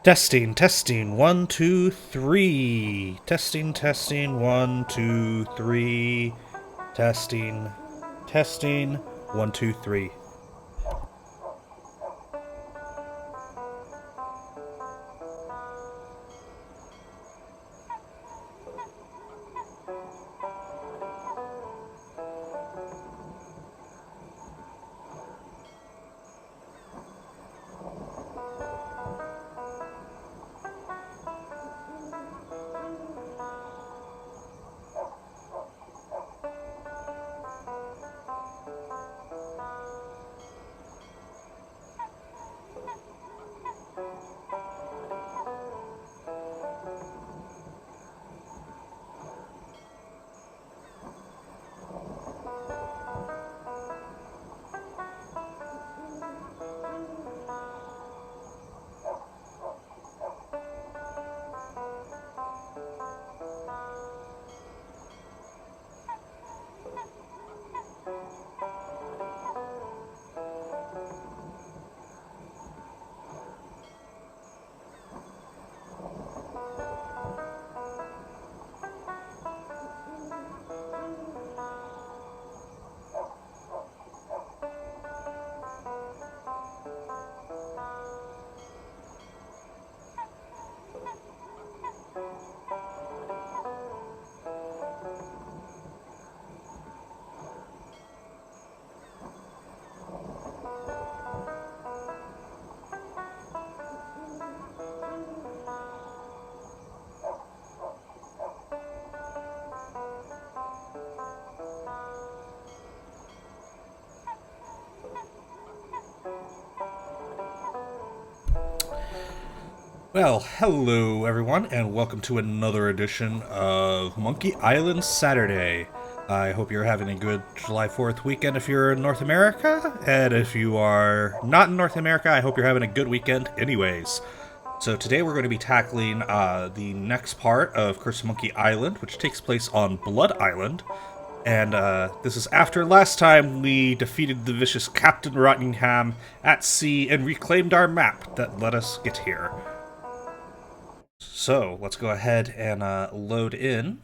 Testing, testing, 1, 2, 3. Testing, testing, 1, 2, 3. Testing, testing, 1, 2, 3. Well, hello everyone, and welcome to another edition of Monkey Island Saturday. I hope you're having a good July 4th weekend if you're in North America, and if you are not in North America, I hope you're having a good weekend anyways. So today we're going to be tackling the next part of Curse of Monkey Island, which takes place on Blood Island. And this is after last time we defeated the vicious Captain Rottingham at sea and reclaimed our map that let us get here. So, let's go ahead and load in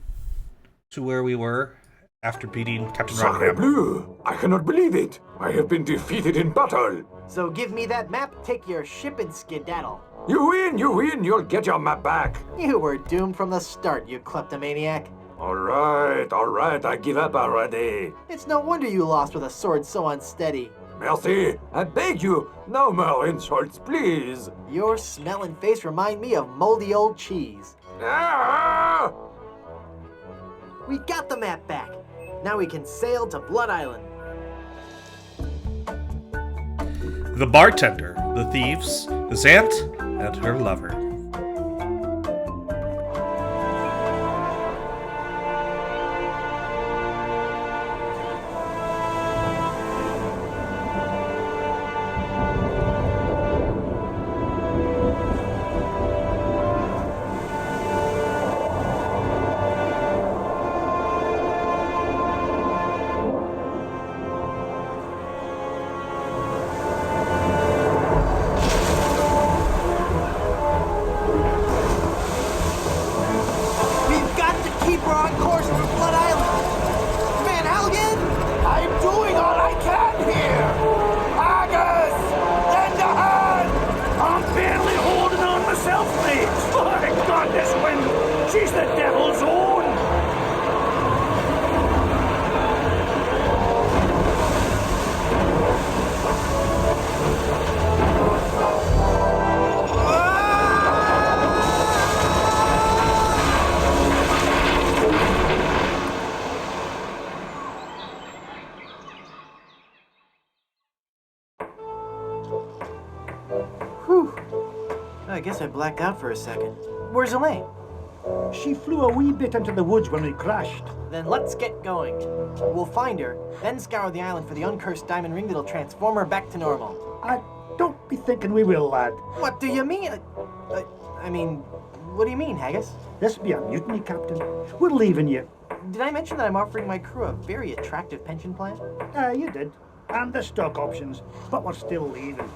to where we were after beating Captain Sacre Rottingham. bleu! I cannot believe it! I have been defeated in battle! So give me that map, take your ship and skedaddle. You win! You'll get your map back! You were doomed from the start, you kleptomaniac. Alright, I give up already. It's no wonder you lost with a sword so unsteady. Merci, I beg you, no more insults, please! Your smell and face remind me of moldy old cheese. Ah! We got the map back. Now we can sail to Blood Island. The bartender, the thieves, his aunt, and her lover. She's the devil's own! Whew. I guess I blacked out for a second. Where's Elaine? She flew a wee bit into the woods when we crashed. Then let's get going. We'll find her, then scour the island for the uncursed diamond ring that'll transform her back to normal. I don't be thinking we will, lad. What do you mean? I mean, what do you mean, Haggis? This be a mutiny, Captain. We're leaving you. Did I mention that I'm offering my crew a very attractive pension plan? You did. And the stock options, but we're still leaving.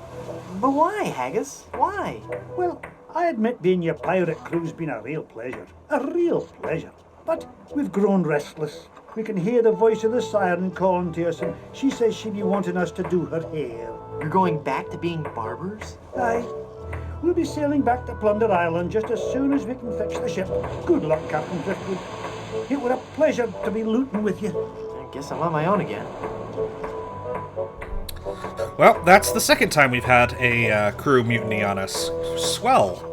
But why, Haggis? Why? Well, I admit being your pirate crew's been a real pleasure. A real pleasure. But we've grown restless. We can hear the voice of the siren calling to us, and she says she'd be wanting us to do her hair. You're going back to being barbers? Aye. We'll be sailing back to Plunder Island just as soon as we can fix the ship. Good luck, Captain Driftwood. It were a pleasure to be looting with you. I guess I'm on my own again. Well, that's the second time we've had a crew mutiny on us. Swell.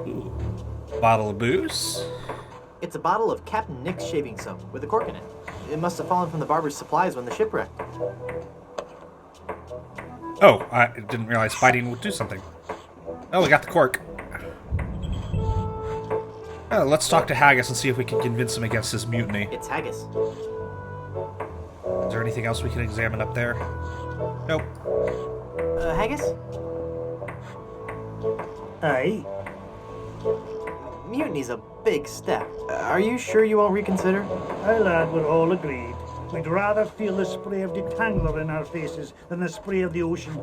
Ooh. Bottle of booze. It's a bottle of Captain Nick's shaving soap with a cork in it. It must have fallen from the barber's supplies when the ship wrecked. Oh, I didn't realize biting would do something. Oh, we got the cork. Let's talk to Haggis and see if we can convince him against his mutiny. It's haggis. Is there anything else we can examine up there? Nope. Haggis? Aye. Mutiny's a big step. Are you sure you won't reconsider? Aye, lad, we're all agreed. We'd rather feel the spray of detangler in our faces than the spray of the ocean.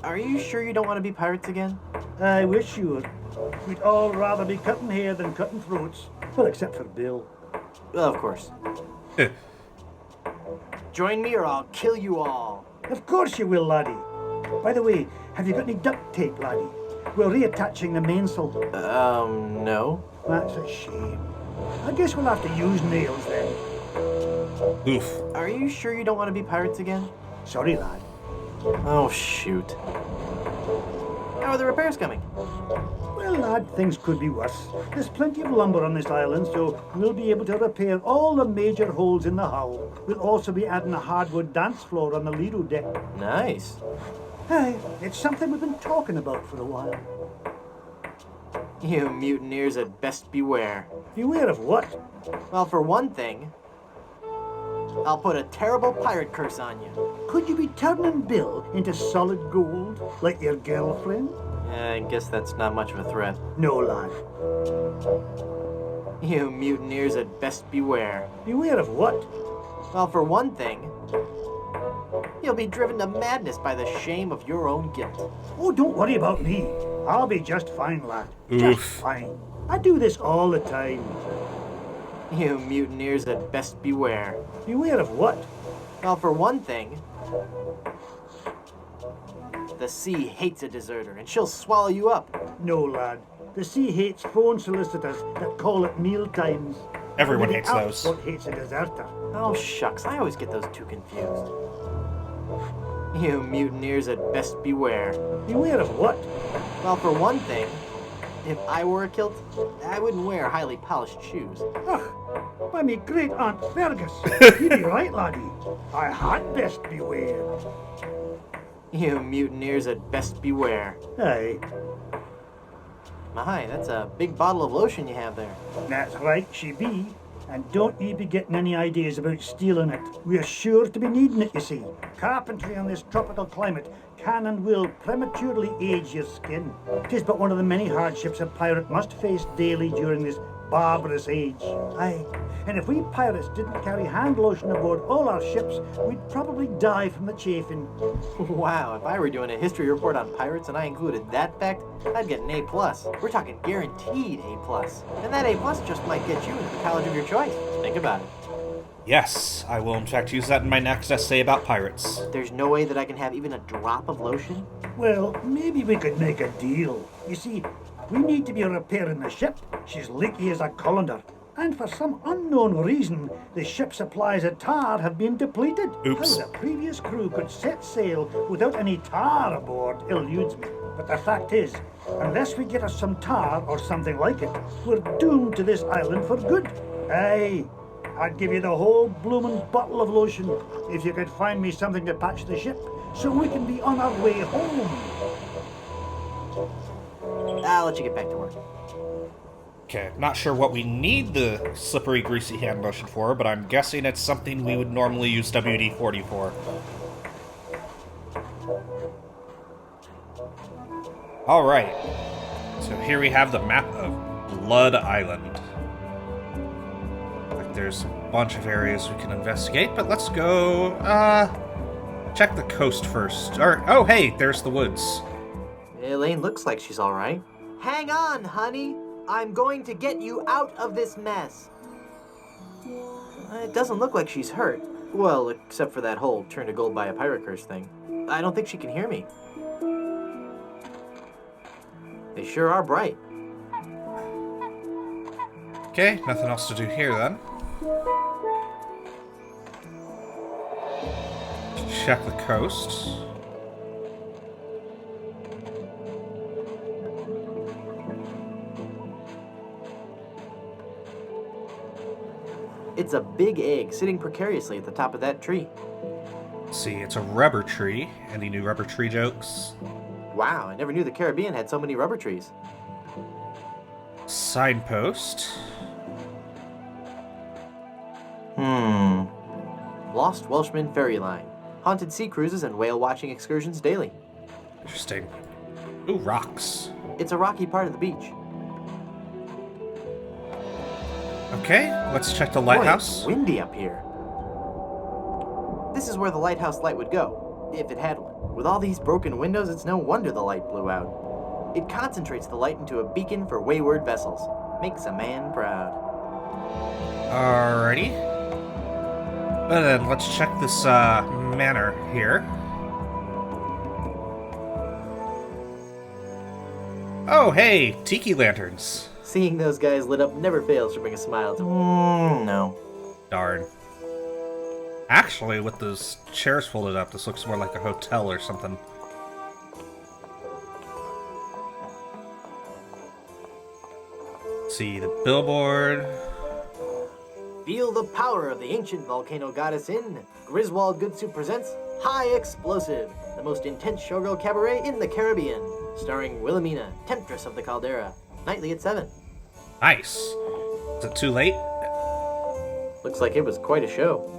Are you sure you don't want to be pirates again? I wish you would. We'd all rather be cutting hair than cutting throats. Well, except for Bill. Of course. Join me or I'll kill you all. Of course you will, laddie. By the way, have you got any duct tape, laddie? We're reattaching the mainsail. No. That's a shame. I guess we'll have to use nails then. Oof. Are you sure you don't want to be pirates again? Sorry, lad. Oh, shoot. How are the repairs coming? Well, lad, things could be worse. There's plenty of lumber on this island, so we'll be able to repair all the major holes in the hull. We'll also be adding a hardwood dance floor on the Lido deck. Nice. Aye, it's something we've been talking about for a while. You mutineers had best beware. Beware of what? Well, for one thing, I'll put a terrible pirate curse on you. Could you be turning Bill into solid gold, like your girlfriend? I guess that's not much of a threat. No, lad. You mutineers had best beware. Beware of what? Well, for one thing, you'll be driven to madness by the shame of your own guilt. Oh, don't worry about me. I'll be just fine, lad. Just Oof. fine. I do this all the time. You mutineers had best beware. Beware of what? Well, for one thing, the sea hates a deserter, and she'll swallow you up. No, lad. The sea hates phone solicitors that call at meal times. Everyone Only hates the those. output hates a deserter. Oh, shucks, I always get those two confused. You mutineers had best beware. Beware of what? Well, for one thing, if I wore a kilt, I wouldn't wear highly polished shoes. Ugh, by me great Aunt Fergus. You'd be right, laddie. I had best beware. You mutineers had best beware. Aye, My, that's a big bottle of lotion you have there. that's right, she be. And don't you be getting any ideas about stealing it. We're sure to be needing it, you see. Carpentry in this tropical climate can and will prematurely age your skin. 'Tis but one of the many hardships a pirate must face daily during this barbarous age. Aye, and if we pirates didn't carry hand lotion aboard all our ships, we'd probably die from the chafing. Wow, if I were doing a history report on pirates and I included that fact, I'd get an A+. We're talking guaranteed A+. And that A+ just might get you into the college of your choice. Think about it. Yes, I will in fact use that in my next essay about pirates. There's no way that I can have even a drop of lotion? Well, maybe we could make a deal. You see, we need to be repairing the ship. She's leaky as a colander. And for some unknown reason, the ship's supplies of tar have been depleted. Oops. How the previous crew could set sail without any tar aboard eludes me. But the fact is, unless we get us some tar or something like it, we're doomed to this island for good. Aye, I'd give you the whole bloomin' bottle of lotion if you could find me something to patch the ship so we can be on our way home. I'll let you get back to work. Okay, not sure what we need the slippery, greasy hand lotion for, but I'm guessing it's something we would normally use WD-40 for. Alright, so here we have the map of Blood Island. Like there's a bunch of areas we can investigate, but let's go, check the coast first. Oh hey, there's the woods. Elaine looks like she's all right. Hang on, honey. I'm going to get you out of this mess. It doesn't look like she's hurt. Well, except for that whole turn to gold by a pirate curse thing. I don't think she can hear me. They sure are bright. Okay, nothing else to do here then. Check the coast. It's a big egg sitting precariously at the top of that tree. Let's see, it's a rubber tree. Any new rubber tree jokes? Wow, I never knew the Caribbean had so many rubber trees. Signpost. Lost Welshman Ferry Line. Haunted sea cruises and whale watching excursions daily. Interesting. Ooh, rocks. It's a rocky part of the beach. Okay, let's check the Boy, lighthouse. it's windy up here. This is where the lighthouse light would go, if it had one. With all these broken windows, it's no wonder the light blew out. It concentrates the light into a beacon for wayward vessels. Makes a man proud. Alrighty. And then let's check this manor here. Oh, hey, tiki lanterns. Seeing those guys lit up never fails to bring a smile to me. No. Darn. Actually, with those chairs folded up, this looks more like a hotel or something. See the billboard. Feel the power of the ancient volcano goddess in Griswold Good Soup presents High Explosive, the most intense showgirl cabaret in the Caribbean, starring Wilhelmina, Temptress of the Caldera, nightly at 7. Nice. Is it too late? Looks like it was quite a show.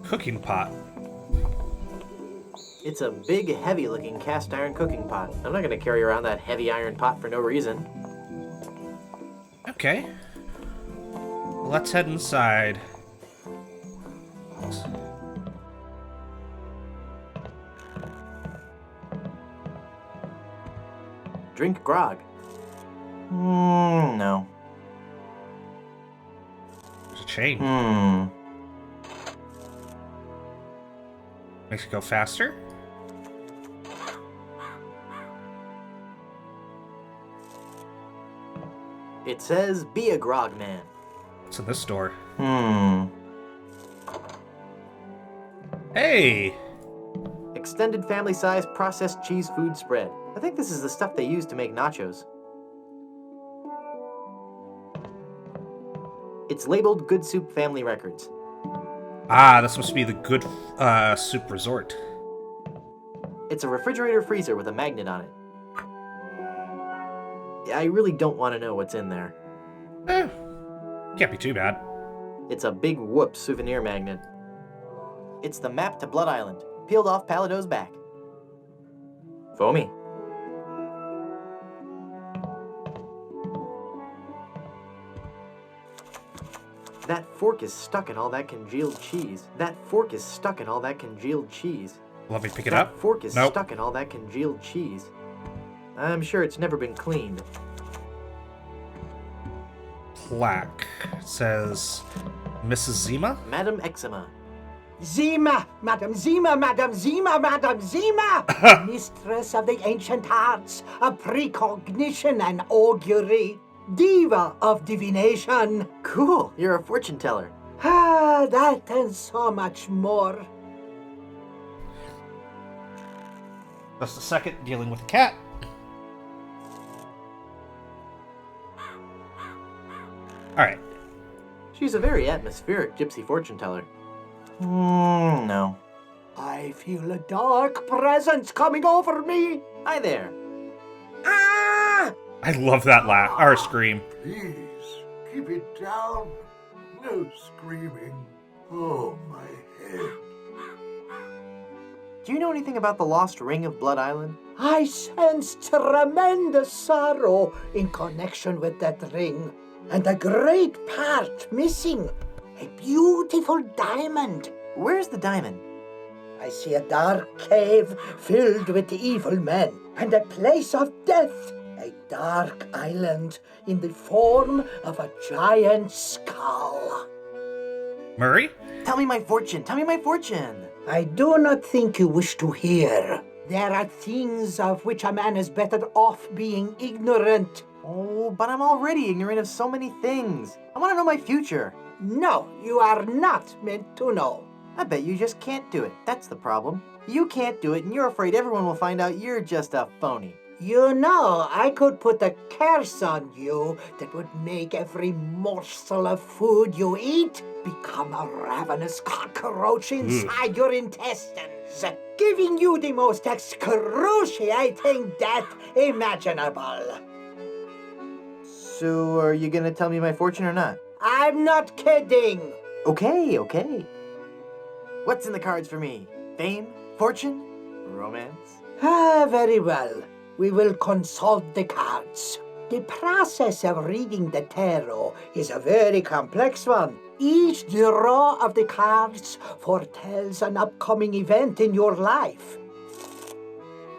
Cooking pot. It's a big, heavy-looking cast iron cooking pot. I'm not going to carry around that heavy iron pot for no reason. Okay. Let's head inside. Drink grog. No. There's a chain. Makes it go faster? It says, be a grog man. What's in this door? Hey! Extended family-size processed cheese food spread. I think this is the stuff they use to make nachos. It's labeled Good Soup Family Records. Ah, this must be the Good Soup Resort. It's a refrigerator freezer with a magnet on it. I really don't want to know what's in there. Can't be too bad. It's a big whoop souvenir magnet. It's the map to Blood Island, peeled off Palado's back. Foamy. That fork is stuck in all that congealed cheese. That fork is stuck in all that congealed cheese. Let me pick it That up. fork is Nope. stuck in all that congealed cheese. I'm sure it's never been cleaned. Plaque. It says Mrs. Zima? Madam Eczema. Zima, Madam Zima, Madam Zima, Madam Zima! Mistress of the ancient arts, of precognition and augury, diva of divination. Cool, you're a fortune teller. Ah, that and so much more. That's the second, dealing with a cat. Alright. She's a very atmospheric gypsy fortune teller. No. I feel a dark presence coming over me. Hi there. Ah! I love that laugh, or scream. Please, keep it down. No screaming. Oh, my head. Do you know anything about the lost ring of Blood Island? I sense tremendous sorrow in connection with that ring, and a great part missing. A beautiful diamond. Where's the diamond? I see a dark cave filled with evil men, and a place of death. A dark island in the form of a giant skull. Murray? Tell me my fortune. Tell me my fortune. I do not think you wish to hear. There are things of which a man is better off being ignorant. Oh, but I'm already ignorant of so many things. I want to know my future. No, you are not meant to know. I bet you just can't do it. That's the problem. You can't do it, and you're afraid everyone will find out you're just a phony. You know, I could put a curse on you that would make every morsel of food you eat become a ravenous cockroach inside your intestines, giving you the most excruciating death imaginable. So, are you gonna tell me my fortune or not? I'm not kidding. Okay. What's in the cards for me? Fame? Fortune? Romance? Very well. We will consult the cards. The process of reading the tarot is a very complex one. Each draw of the cards foretells an upcoming event in your life.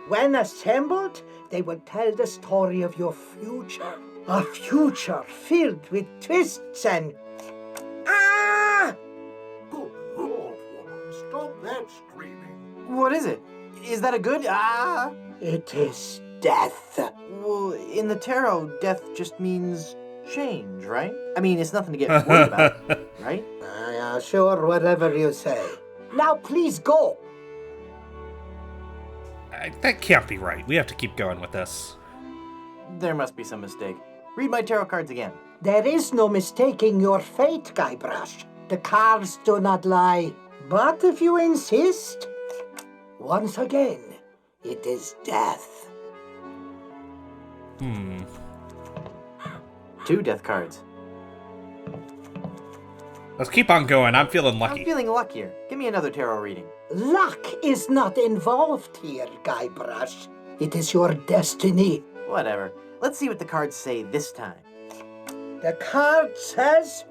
When assembled, they will tell the story of your future. A future filled with twists and... Ah! Good Lord, woman, stop that screaming. What is it? Is that a good? It is death. Well, in the tarot, death just means change, right? I mean, it's nothing to get worried about, right? Sure, whatever you say. Now please go. That can't be right. We have to keep going with this. There must be some mistake. Read my tarot cards again. There is no mistaking your fate, Guybrush. The cards do not lie. But if you insist, once again, it is death. 2 death cards. Let's keep on going. I'm feeling lucky. I'm feeling luckier. Give me another tarot reading. Luck is not involved here, Guybrush. It is your destiny. Whatever. Let's see what the cards say this time. The card says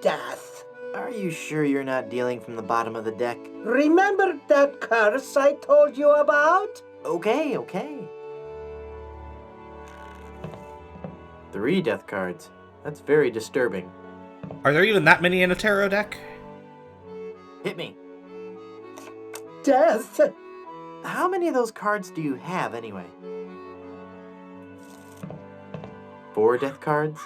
death. Are you sure you're not dealing from the bottom of the deck? Remember that curse I told you about? Okay. 3 death cards. That's very disturbing. Are there even that many in a tarot deck? Hit me. Death? How many of those cards do you have anyway? 4 death cards?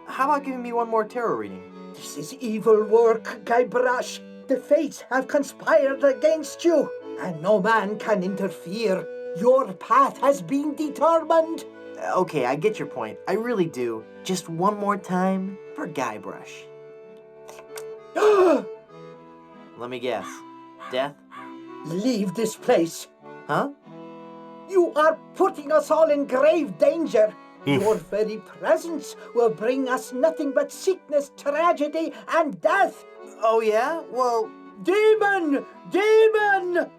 How about giving me one more tarot reading? This is evil work, Guybrush. The fates have conspired against you, and no man can interfere. Your path has been determined. Okay, I get your point. I really do. Just one more time for Guybrush. Let me guess. Death? Leave this place. Huh? You are putting us all in grave danger. Your very presence will bring us nothing but sickness, tragedy, and death. Oh yeah? Well... Demon! Demon!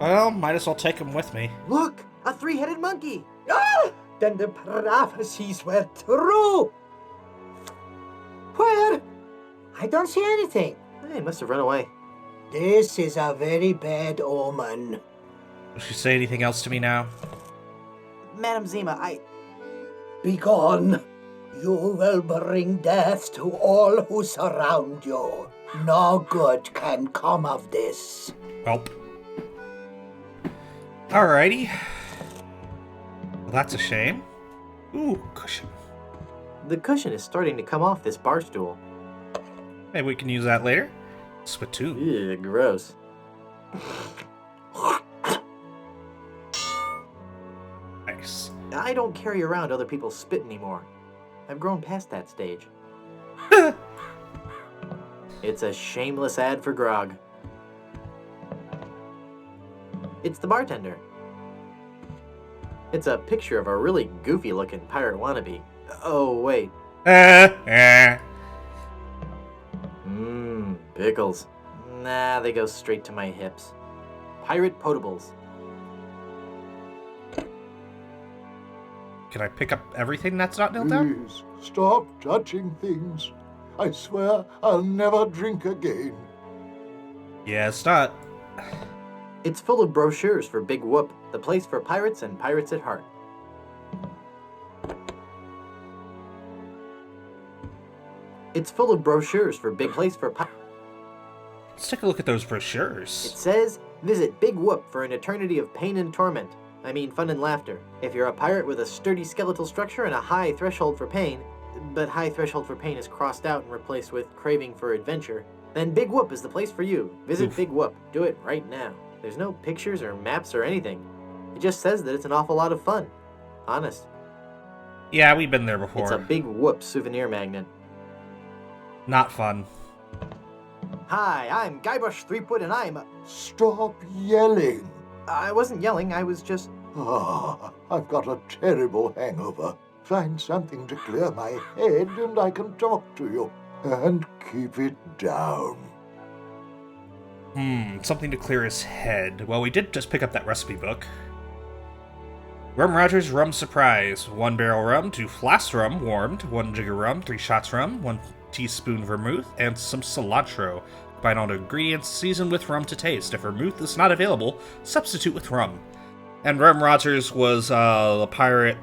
Well, might as well take him with me. Look! A 3-headed monkey! Ah! Then the prophecies were true. Where? I don't see anything. He must have run away. This is a very bad omen. Will she say anything else to me now? Madam Zima, Be gone. You will bring death to all who surround you. No good can come of this. Welp. Alrighty. Well, that's a shame. Ooh, cushion. The cushion is starting to come off this bar stool. Maybe we can use that later. Spittoon. Ew, gross. Nice. I don't carry around other people's spit anymore. I've grown past that stage. It's a shameless ad for grog. It's the bartender. It's a picture of a really goofy-looking pirate wannabe. Oh, wait. Pickles. Nah, they go straight to my hips. Pirate potables. Can I pick up everything that's not nailed down? Please, stop touching things. I swear I'll never drink again. Yeah, it's not. It's full of brochures for Big Whoop, the place for pirates and pirates at heart. It's full of brochures for Big Place for Pirates. Let's take a look at those brochures. It says, visit Big Whoop for an eternity of pain and torment. I mean fun and laughter. If you're a pirate with a sturdy skeletal structure and a high threshold for pain, but high threshold for pain is crossed out and replaced with craving for adventure, then Big Whoop is the place for you. Visit Big Whoop. Do it right now. There's no pictures or maps or anything. It just says that it's an awful lot of fun. Honest. Yeah, we've been there before. It's a Big Whoop souvenir magnet. Not fun. Hi, I'm Guybrush Threepwood and I'm... Stop yelling. I wasn't yelling, I was just... Ah, I've got a terrible hangover. Find something to clear my head and I can talk to you. And keep it down. Something to clear his head. Well, we did just pick up that recipe book. Rum Rogers Rum Surprise. 1 barrel rum, 2 flasks rum warmed, 1 jigger rum, 3 shots rum, 1 teaspoon vermouth, and some cilantro. Combine all the ingredients, season with rum to taste. If vermouth is not available, substitute with rum. And Rum Rogers was the pirate,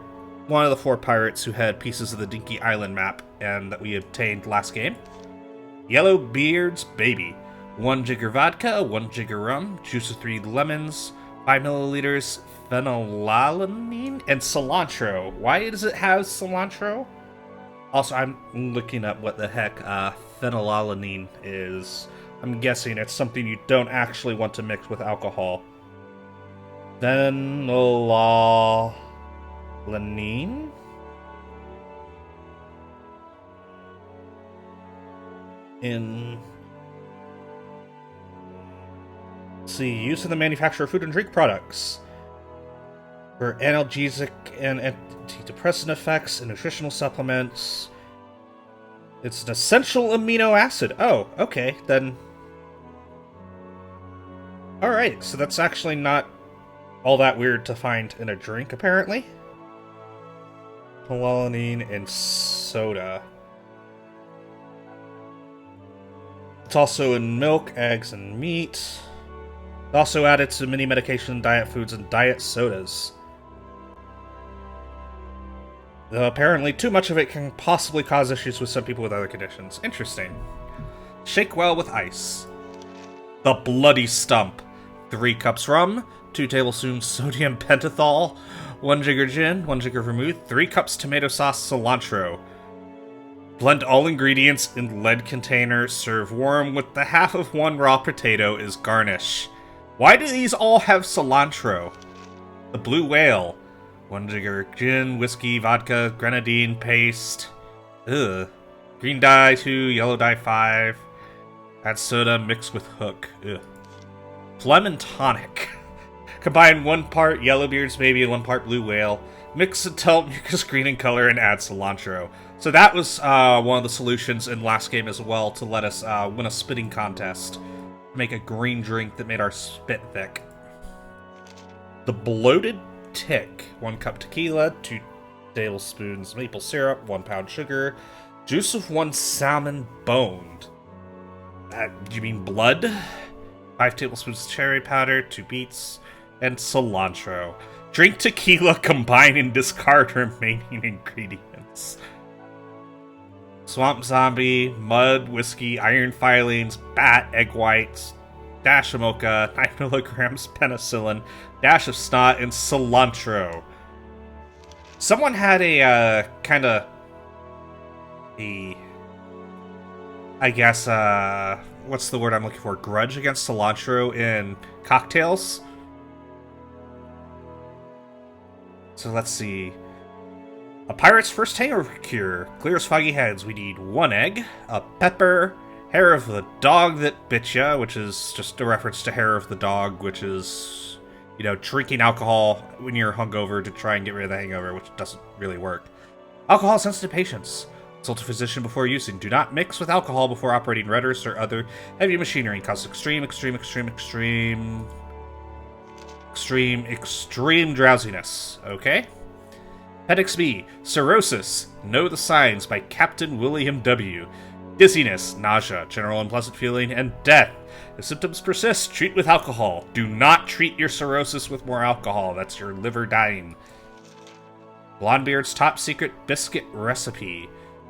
one of the 4 pirates who had pieces of the Dinky Island map, and that we obtained last game. Yellowbeard's Baby. 1 jigger vodka, 1 jigger rum, juice of 3 lemons, 5 milliliters phenylalanine, and cilantro. Why does it have cilantro? Also, I'm looking up what the heck phenylalanine is. I'm guessing it's something you don't actually want to mix with alcohol. Phenylalanine? Use in the manufacture of food and drink products. For analgesic and antidepressant effects and nutritional supplements. It's an essential amino acid. Oh, okay, then. Alright, so that's actually not all that weird to find in a drink, apparently. Phenylalanine and soda. It's also in milk, eggs, and meat. Also added to many medication, diet foods, and diet sodas. Though apparently too much of it can possibly cause issues with some people with other conditions. Interesting. Shake well with ice. The Bloody Stump. 3 cups rum, 2 tablespoons sodium pentothal, 1 jigger gin, 1 jigger vermouth, 3 cups tomato sauce, cilantro. Blend all ingredients in lead container. Serve warm with the half of 1 raw potato as garnish. Why do these all have cilantro? The Blue Whale. 1 jigger gin, whiskey, vodka, grenadine paste. Ugh. Green dye 2, yellow dye 5. Add soda, mix with hook. Ugh. Phlegm and tonic. Combine 1 part Yellowbeard's Baby and 1 part Blue Whale. Mix until mucus green in color and add cilantro. So that was one of the solutions in last game as well to let us win a spitting contest. Make a green drink that made our spit thick. The Bloated Tick. 1 cup tequila, 2 tablespoons maple syrup, 1 pound sugar, juice of 1 salmon boned. Do you mean blood? 5 tablespoons cherry powder, 2 beets, and cilantro. Drink tequila, combine and discard remaining ingredients. Swamp Zombie, mud, whiskey, iron filings, bat, egg whites, dash of mocha, 9 milligrams penicillin, dash of snot, and cilantro. Someone had a, I guess, what's the word I'm looking for? Grudge against cilantro in cocktails? So let's see. A pirate's first hangover cure. Clears foggy heads. We need 1 egg, a pepper, hair of the dog that bit ya, which is just a reference to hair of the dog, which is, you know, drinking alcohol when you're hungover to try and get rid of the hangover, which doesn't really work. Alcohol-sensitive patients. Consult a physician before using. Do not mix with alcohol before operating rudders or other heavy machinery. Causes extreme drowsiness. Okay. Appendix B, cirrhosis, know the signs by Captain William W. Dizziness, nausea, general unpleasant feeling, and death. If symptoms persist, treat with alcohol. Do not treat your cirrhosis with more alcohol. That's your liver dying. Blondebeard's top secret biscuit recipe.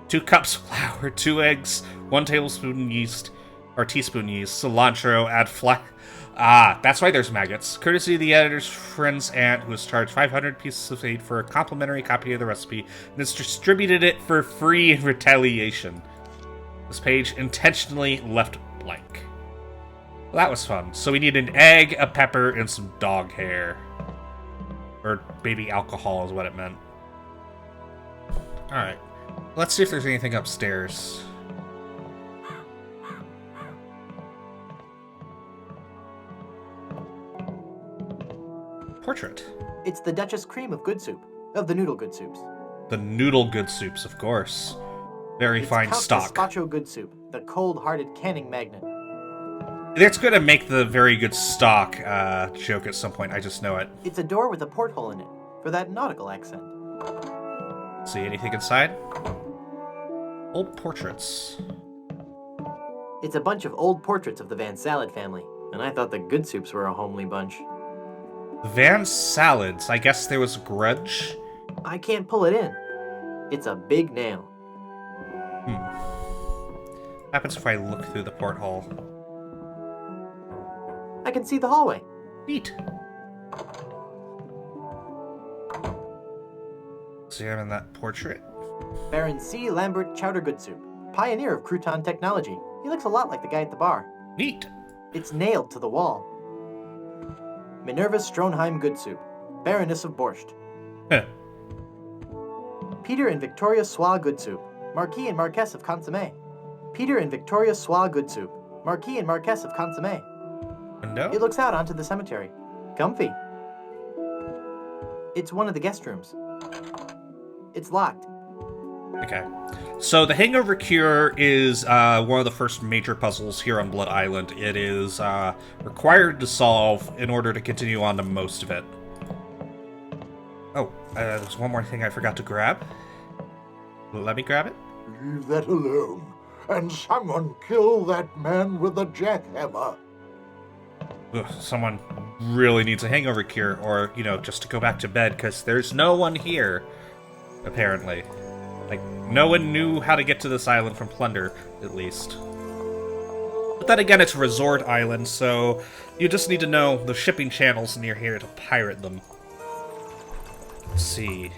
2 cups flour, 2 eggs, 1 tablespoon yeast, or teaspoon yeast, cilantro, add that's why there's maggots. Courtesy of the editor's friend's aunt, who has charged 500 pieces of aid for a complimentary copy of the recipe, and has distributed it for free in retaliation. This page intentionally left blank. Well, that was fun. So we need an egg, a pepper, and some dog hair. Or baby alcohol is what it meant. Alright. Let's see if there's anything upstairs. Portrait. It's the Duchess Cream of Good Soup. Of the Noodle Good Soups. The Noodle Good Soups, of course. Very It's fine Count stock. Gazpacho Good Soup, the cold-hearted canning magnet. It's going to make the very good stock joke at some point. I just know it. It's a door with a porthole in it, for that nautical accent. See anything inside? Old portraits. It's a bunch of old portraits of the Van Salad family, and I thought the Good Soups were a homely bunch. Van Salads. I guess there was a grudge? I can't pull it in. It's a big nail. What happens if I look through the porthole? I can see the hallway. Neat. Examine that portrait. Baron C. Lambert Chowder Good Soup, pioneer of crouton technology. He looks a lot like the guy at the bar. Neat. It's nailed to the wall. Minerva Stronheim Good Soup, Baroness of Borscht. Heh. Peter and Victoria Soie Good Soup, Marquis and Marquess of Consommé. Peter and Victoria Soie Good Soup, Marquis and Marquess of Consommé. Window? It looks out onto the cemetery. Comfy. It's one of the guest rooms. It's locked. Okay. So the hangover cure is one of the first major puzzles here on Blood Island. It is required to solve in order to continue on to most of it. Oh, there's one more thing I forgot to grab. Let me grab it. Leave that alone, and someone kill that man with the jackhammer. Ugh, someone really needs a hangover cure, or, just to go back to bed, because there's no one here, apparently. Like, no one knew how to get to this island from plunder, at least. But then again, it's a resort island, so you just need to know the shipping channels near here to pirate them. Let's see.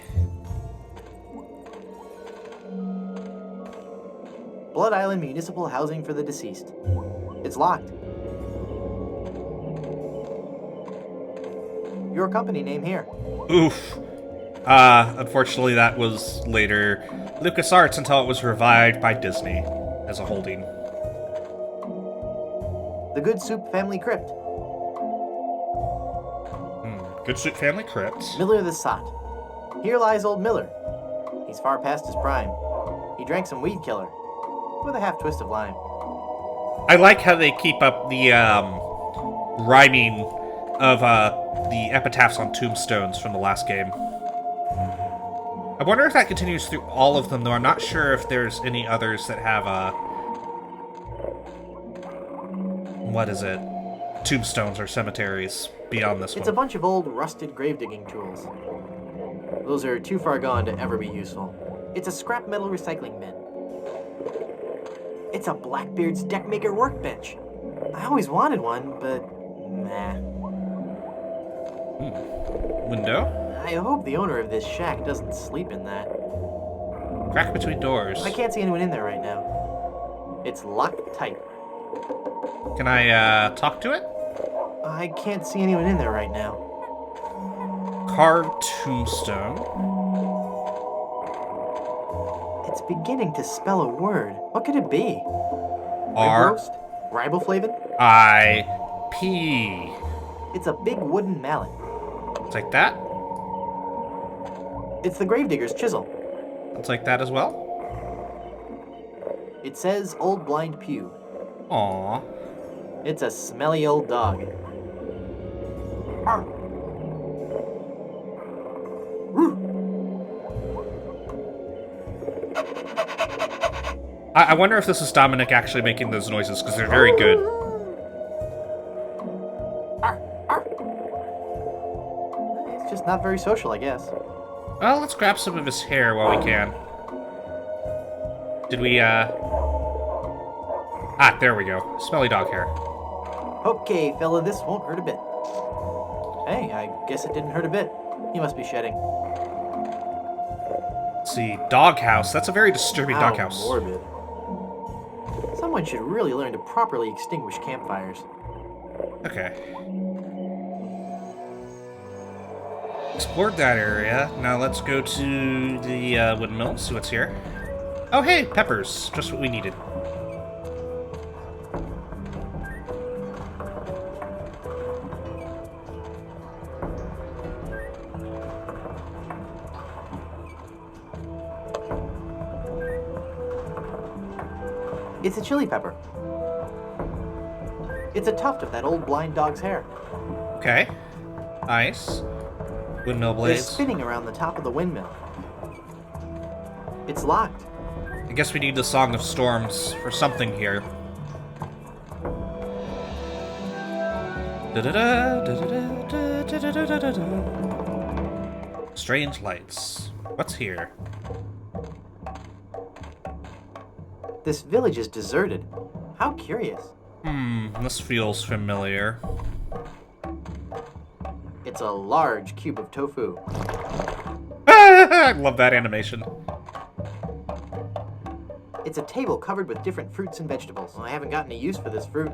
Blood Island Municipal Housing for the Deceased. It's locked. Your company name here. Oof. Unfortunately, that was later LucasArts until it was revived by Disney as a holding. The Good Soup Family Crypt. Good Soup Family Crypt. Miller the Sot. Here lies old Miller. He's far past his prime. He drank some weed killer. With a half twist of lime. I like how they keep up the rhyming of the epitaphs on tombstones from the last game. I wonder if that continues through all of them, though I'm not sure if there's any others that have tombstones or cemeteries beyond this one. It's a bunch of old rusted grave digging tools. Those are too far gone to ever be useful. It's a scrap metal recycling bin. It's a Blackbeard's Deckmaker workbench. I always wanted one, but nah. Window? I hope the owner of this shack doesn't sleep in that. Crack between doors. I can't see anyone in there right now. It's locked tight. Can I talk to it? I can't see anyone in there right now. Carved tombstone. It's beginning to spell a word. What could it be? R Roast? Riboflavin? I P. It's a big wooden mallet. It's like that. It's the gravedigger's chisel. It's like that as well. It says Old Blind Pew. Aww. It's a smelly old dog. I wonder if this is Dominic actually making those noises, because they're very good. It's just not very social, I guess. Well, let's grab some of his hair while we can. Did we, Ah, there we go. Smelly dog hair. Okay, fella, this won't hurt a bit. Hey, I guess it didn't hurt a bit. He must be shedding. Let's see, doghouse. That's a very disturbing How doghouse. morbid. Someone should really learn to properly extinguish campfires. Okay. Explored that area. Now let's go to the windmill, see what's here. Oh, hey, peppers. Just what we needed. It's a chili pepper. It's a tuft of that old blind dog's hair. Okay. Nice. Windmill They're blades. spinning around the top of the windmill. It's locked. I guess we need the Song of Storms for something here. Strange lights. What's here? This village is deserted. How curious. This feels familiar. It's a large cube of tofu. I love that animation. It's a table covered with different fruits and vegetables. I haven't gotten a use for this fruit.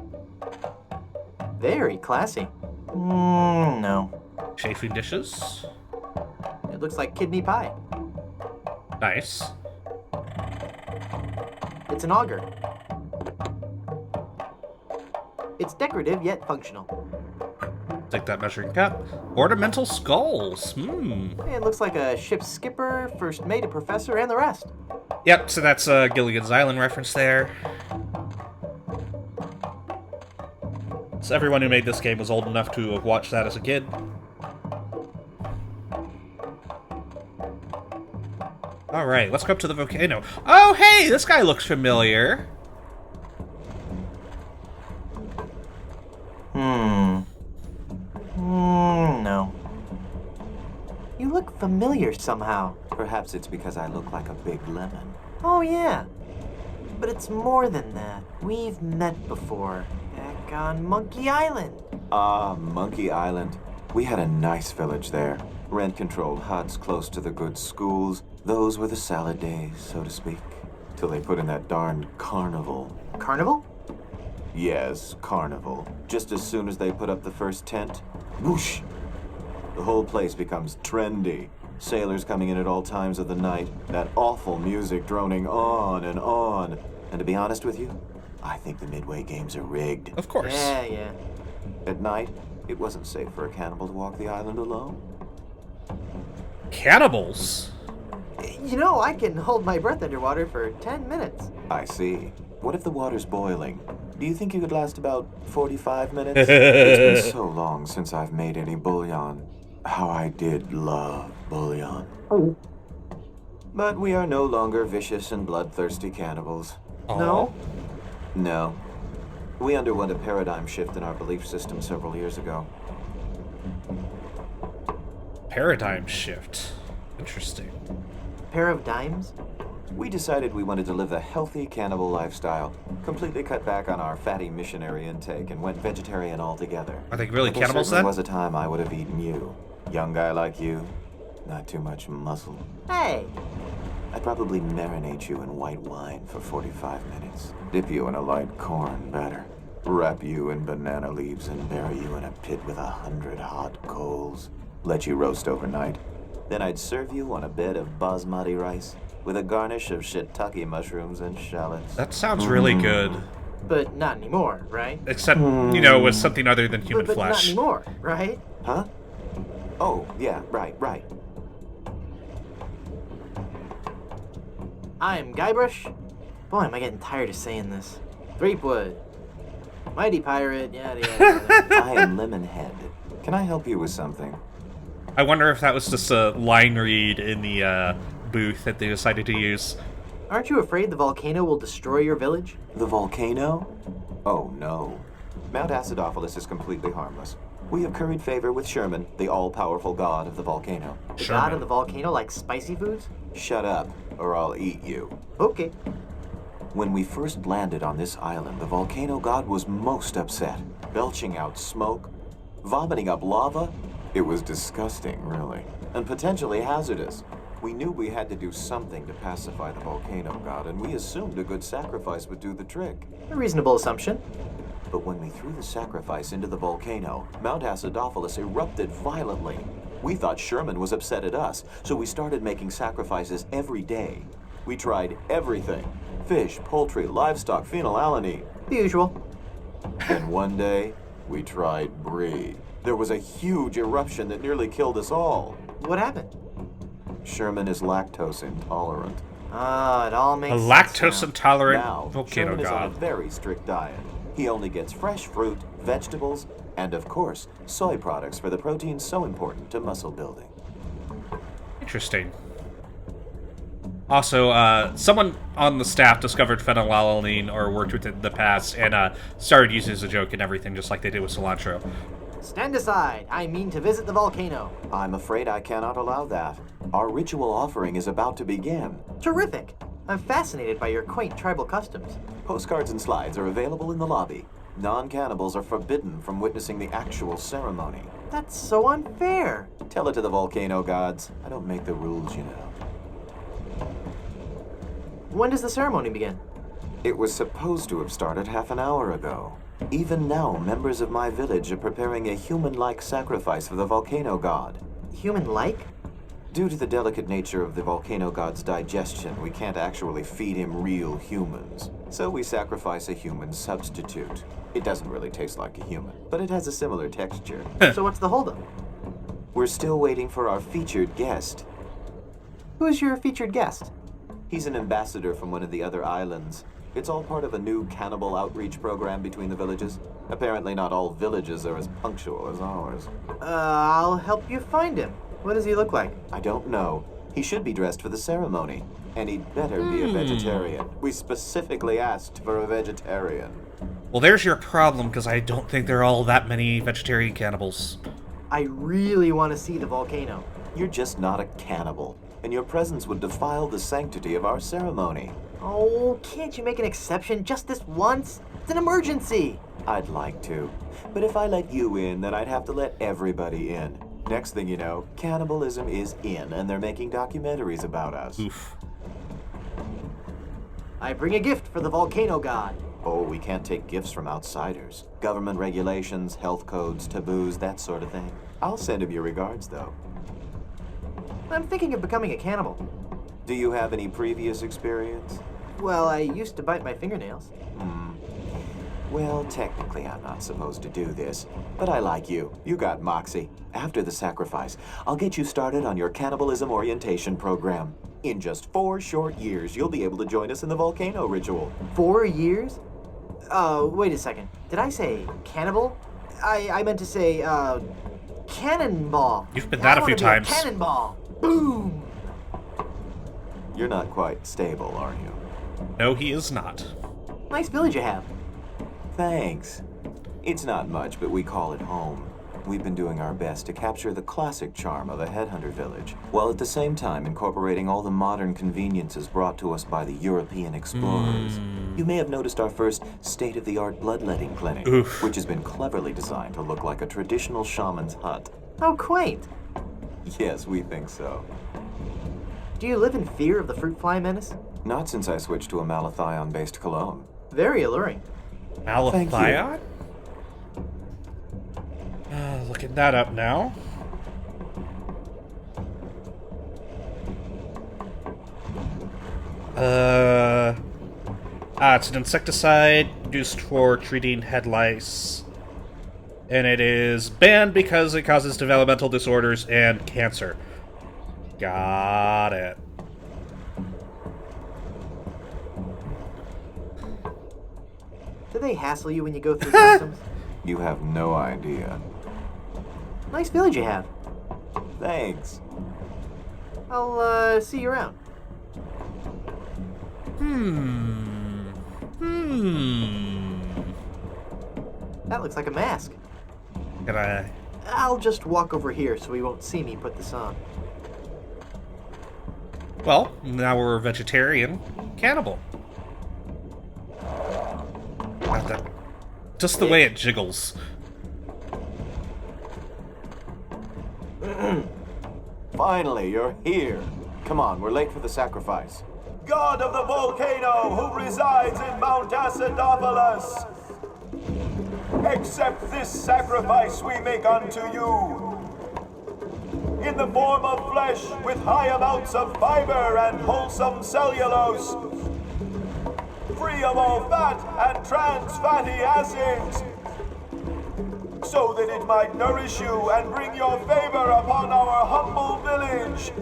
Very classy. No. Chafing dishes. It looks like kidney pie. Nice. It's an auger. It's decorative yet functional. Take that measuring cup. Ornamental skulls. It looks like a ship's skipper, first mate, a professor, and the rest. Yep, so that's a Gilligan's Island reference there. So everyone who made this game was old enough to have watched that as a kid. Alright, let's go up to the volcano. Oh, hey! This guy looks familiar. No. You look familiar somehow. Perhaps it's because I look like a big lemon. Oh, yeah. But it's more than that. We've met before. Back on Monkey Island. Ah, Monkey Island. We had a nice village there. Rent-controlled huts close to the good schools. Those were the salad days, so to speak. Till they put in that darned carnival. Carnival? Yes, carnival. Just as soon as they put up the first tent, whoosh! The whole place becomes trendy. Sailors coming in at all times of the night. That awful music droning on and on. And to be honest with you, I think the Midway games are rigged. Of course. Yeah. At night, it wasn't safe for a cannibal to walk the island alone. Cannibals? You know, I can hold my breath underwater for 10 minutes. I see. What if the water's boiling? Do you think you could last about 45 minutes? It's been so long since I've made any bouillon. How I did love bouillon. But we are no longer vicious and bloodthirsty cannibals. No? No. We underwent a paradigm shift in our belief system several years ago. Paradigm shift. Interesting. Pair of dimes? We decided we wanted to live a healthy cannibal lifestyle, completely cut back on our fatty missionary intake, and went vegetarian altogether. Are they really But there cannibals certainly then? was a time I would have eaten you. Young guy like you, not too much muscle. Hey, I'd probably marinate you in white wine for 45 minutes, dip you in a light corn batter, wrap you in banana leaves and bury you in a pit with 100 hot coals, let you roast overnight. Then I'd serve you on a bed of basmati rice with a garnish of shiitake mushrooms and shallots. That sounds really good. but not anymore, right? Except, you know, with something other than human But not flesh. anymore, right? Huh? Oh, yeah, right. I'm Guybrush. Boy, am I getting tired of saying this. Threepwood. Mighty pirate, yada yada. I am Lemonhead. Can I help you with something? I wonder if that was just a line read in the booth that they decided to use. Aren't you afraid the volcano will destroy your village? The volcano? Oh no. Mount Acidophilus is completely harmless. We have curried favor with Sherman, the all-powerful god of the volcano. The god of the volcano likes spicy foods? Shut up, or I'll eat you. Okay. When we first landed on this island, the volcano god was most upset, belching out smoke, vomiting up lava. It was disgusting, really, and potentially hazardous. We knew we had to do something to pacify the volcano god, and we assumed a good sacrifice would do the trick. A reasonable assumption. But when we threw the sacrifice into the volcano, Mount Acidophilus erupted violently. We thought Sherman was upset at us, so we started making sacrifices every day. We tried everything. Fish, poultry, livestock, phenylalanine. The usual. Then one day, we tried Brie. There was a huge eruption that nearly killed us all. What happened? Sherman is lactose intolerant. Ah, it all makes A sense lactose now. intolerant Now, volcano Sherman is on a god. very strict diet. He only gets fresh fruit, vegetables, and of course, soy products for the proteins so important to muscle building. Interesting. Also, someone on the staff discovered phenylalanine or worked with it in the past and started using it as a joke and everything, just like they did with cilantro. Stand aside. I mean to visit the volcano. I'm afraid I cannot allow that. Our ritual offering is about to begin. Terrific. I'm fascinated by your quaint tribal customs. Postcards and slides are available in the lobby. Non-cannibals are forbidden from witnessing the actual ceremony. That's so unfair. Tell it to the volcano gods. I don't make the rules, you know. When does the ceremony begin? It was supposed to have started half an hour ago. Even now, members of my village are preparing a human-like sacrifice for the volcano god. Human-like? Due to the delicate nature of the volcano god's digestion, we can't actually feed him real humans. So we sacrifice a human substitute. It doesn't really taste like a human, but it has a similar texture. So what's the holdup? We're still waiting for our featured guest. Who's your featured guest? He's an ambassador from one of the other islands. It's all part of a new cannibal outreach program between the villages. Apparently not all villages are as punctual as ours. I'll help you find him. What does he look like? I don't know. He should be dressed for the ceremony. And he'd better be a vegetarian. We specifically asked for a vegetarian. Well, there's your problem, because I don't think there are all that many vegetarian cannibals. I really want to see the volcano. You're just not a cannibal, and your presence would defile the sanctity of our ceremony. Oh, can't you make an exception just this once? It's an emergency. I'd like to. But if I let you in, then I'd have to let everybody in. Next thing you know, cannibalism is in, and they're making documentaries about us. Oof. I bring a gift for the volcano god. Oh, we can't take gifts from outsiders. Government regulations, health codes, taboos, that sort of thing. I'll send him your regards, though. I'm thinking of becoming a cannibal. Do you have any previous experience? Well, I used to bite my fingernails. Well, technically I'm not supposed to do this, but I like you. You got moxie. After the sacrifice, I'll get you started on your cannibalism orientation program. In just 4 short years, you'll be able to join us in the volcano ritual. 4 years? Wait a second. Did I say cannibal? I meant to say, cannonball. You've been that a few times. Cannonball. Boom! You're not quite stable, are you? No, he is not. Nice village you have. Thanks. It's not much, but we call it home. We've been doing our best to capture the classic charm of a headhunter village, while at the same time incorporating all the modern conveniences brought to us by the European explorers. You may have noticed our first state-of-the-art bloodletting clinic, which has been cleverly designed to look like a traditional shaman's hut. How quaint. Yes, we think so. Do you live in fear of the fruit fly menace? Not since I switched to a malathion-based cologne. Very alluring. Malathion? Looking that up now. It's an insecticide used for treating head lice. And it is banned because it causes developmental disorders and cancer. Got it. Do they hassle you when you go through customs? You have no idea. Nice village you have. Thanks. I'll, see you around. That looks like a mask. Can I... I'll just walk over here so he won't see me put this on. Well, now we're a vegetarian cannibal. Not that... Just the way it jiggles. Finally, you're here. Come on, we're late for the sacrifice. God of the volcano who resides in Mount Acidophilus, accept this sacrifice we make unto you. In the form of flesh with high amounts of fiber and wholesome cellulose, free of all fat and trans fatty acids, so that it might nourish you and bring your favor upon our humble village,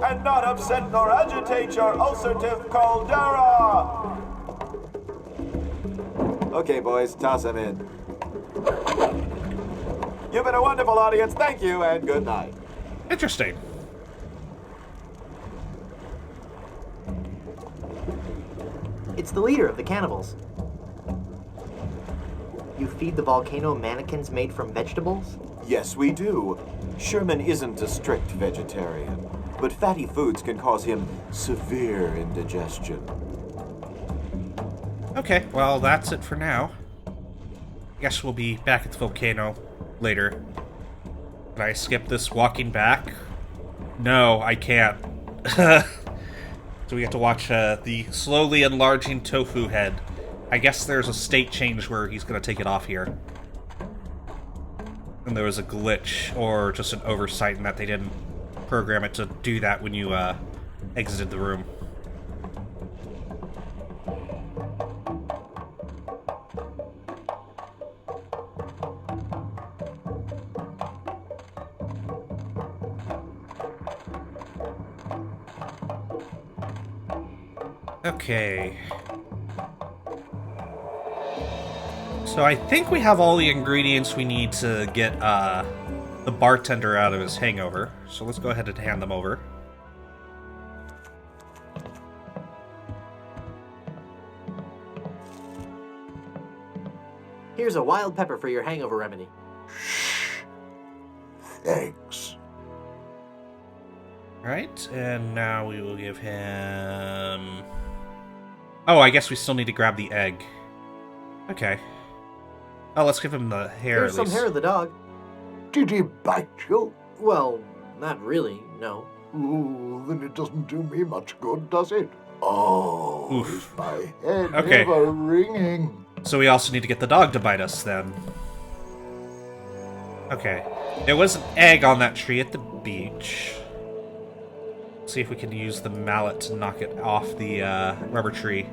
and not upset nor agitate your ulcerative caldera. Okay, boys, toss him in. You've been a wonderful audience. Thank you, and good night. Interesting. It's the leader of the cannibals. You feed the volcano mannequins made from vegetables? Yes, we do. Sherman isn't a strict vegetarian, but fatty foods can cause him severe indigestion. Okay, well, that's it for now. Guess we'll be back at the volcano later. Can I skip this walking back? No, I can't. So we get to watch the slowly enlarging tofu head. I guess there's a state change where he's going to take it off here. And there was a glitch, or just an oversight in that they didn't program it to do that when you exited the room. Okay. So I think we have all the ingredients we need to get the bartender out of his hangover. So let's go ahead and hand them over. Here's a wild pepper for your hangover remedy. Thanks. Alright, and now we will give him... Oh, I guess we still need to grab the egg. Okay. Oh, let's give him the hair Here's at some least. hair of the dog. Did he bite you? Well, not really, no. Ooh, then it doesn't do me much good, does it? Oh, Oof. is my head Okay. ever ringing? So we also need to get the dog to bite us, then. Okay. There was an egg on that tree at the beach. Let's see if we can use the mallet to knock it off the rubber tree.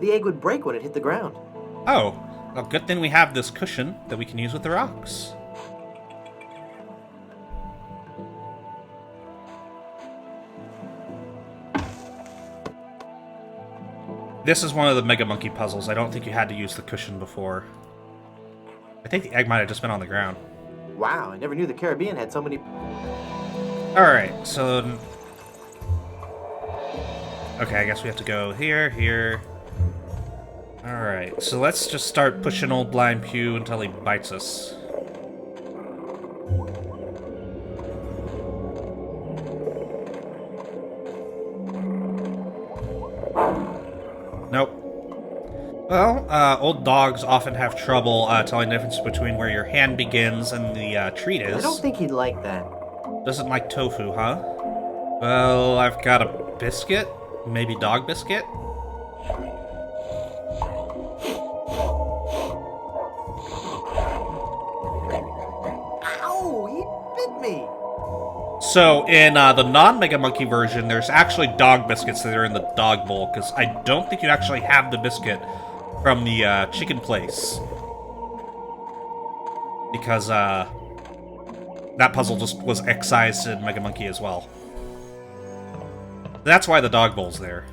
The egg would break when it hit the ground. Oh, well, good thing we have this cushion that we can use with the rocks. This is one of the Mega Monkey puzzles. I don't think you had to use the cushion before. I think the egg might have just been on the ground. Wow, I never knew the Caribbean had so many... Alright, so... Okay, I guess we have to go here, here... Alright, so let's just start pushing old Blind Pew until he bites us. Nope. Well, old dogs often have trouble telling the difference between where your hand begins and the treat is. I don't think he'd like that. Doesn't like tofu, huh? Well, I've got a biscuit. Maybe dog biscuit? Ow! He bit me! So, in the non-Mega Monkey version, there's actually dog biscuits that are in the dog bowl, because I don't think you actually have the biscuit from the chicken place. Because that puzzle just was excised in Mega Monkey as well. That's why the dog bowl's there.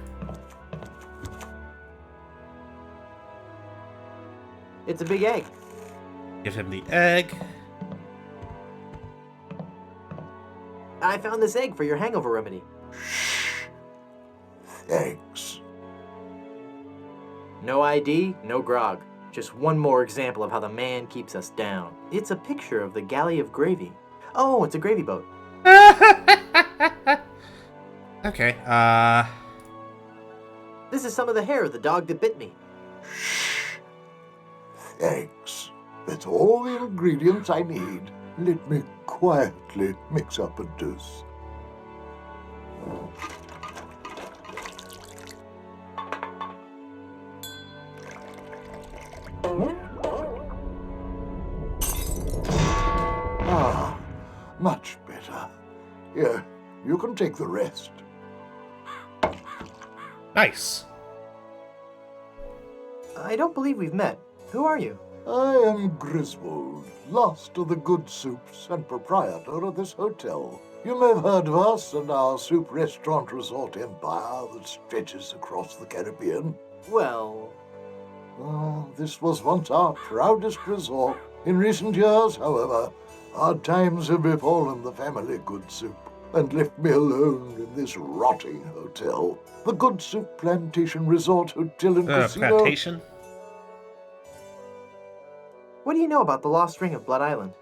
It's a big egg. Give him the egg. I found this egg for your hangover remedy. Thanks. No ID, no grog. Just one more example of how the man keeps us down. It's a picture of the galley of gravy. Oh, it's a gravy boat. Okay, This is some of the hair of the dog that bit me. Thanks. That's all the ingredients I need. Let me quietly mix up a dose. Ah, much better. Here, you can take the rest. nice. I don't believe we've met. Who are you? I am Griswold, last of the good soups and proprietor of this hotel. You may have heard of us and our soup restaurant resort empire that stretches across the Caribbean. Well, This was once our proudest resort. In recent years, however, hard times have befallen the family Good Soup and left me alone in this rotting hotel. The Good Soup Plantation Resort Hotel and Casino. Plantation? what do you know about the lost ring of Blood Island?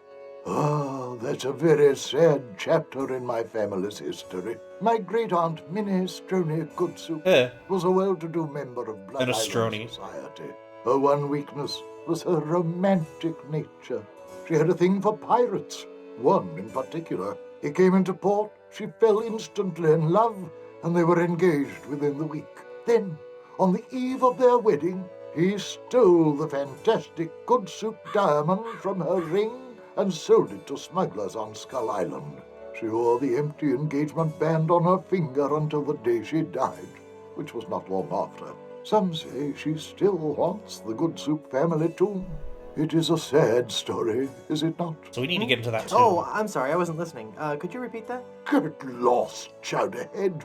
Oh, that's a very sad chapter in my family's history. My great-aunt Minnie Stroney Good Soup was a well-to-do member of Blood And a Island Stroney. society. Her one weakness was her romantic nature. She had a thing for pirates, one in particular. He came into port, she fell instantly in love, and they were engaged within the week. Then, on the eve of their wedding, he stole the fantastic Good Soup diamond from her ring and sold it to smugglers on Skull Island. She wore the empty engagement band on her finger until the day she died, which was not long after. Some say she still haunts the Good Soup family tomb. It is a sad story, is it not? So we need to get into that too. Oh, I'm sorry, I wasn't listening. Could you repeat that? Get lost, Chowderhead.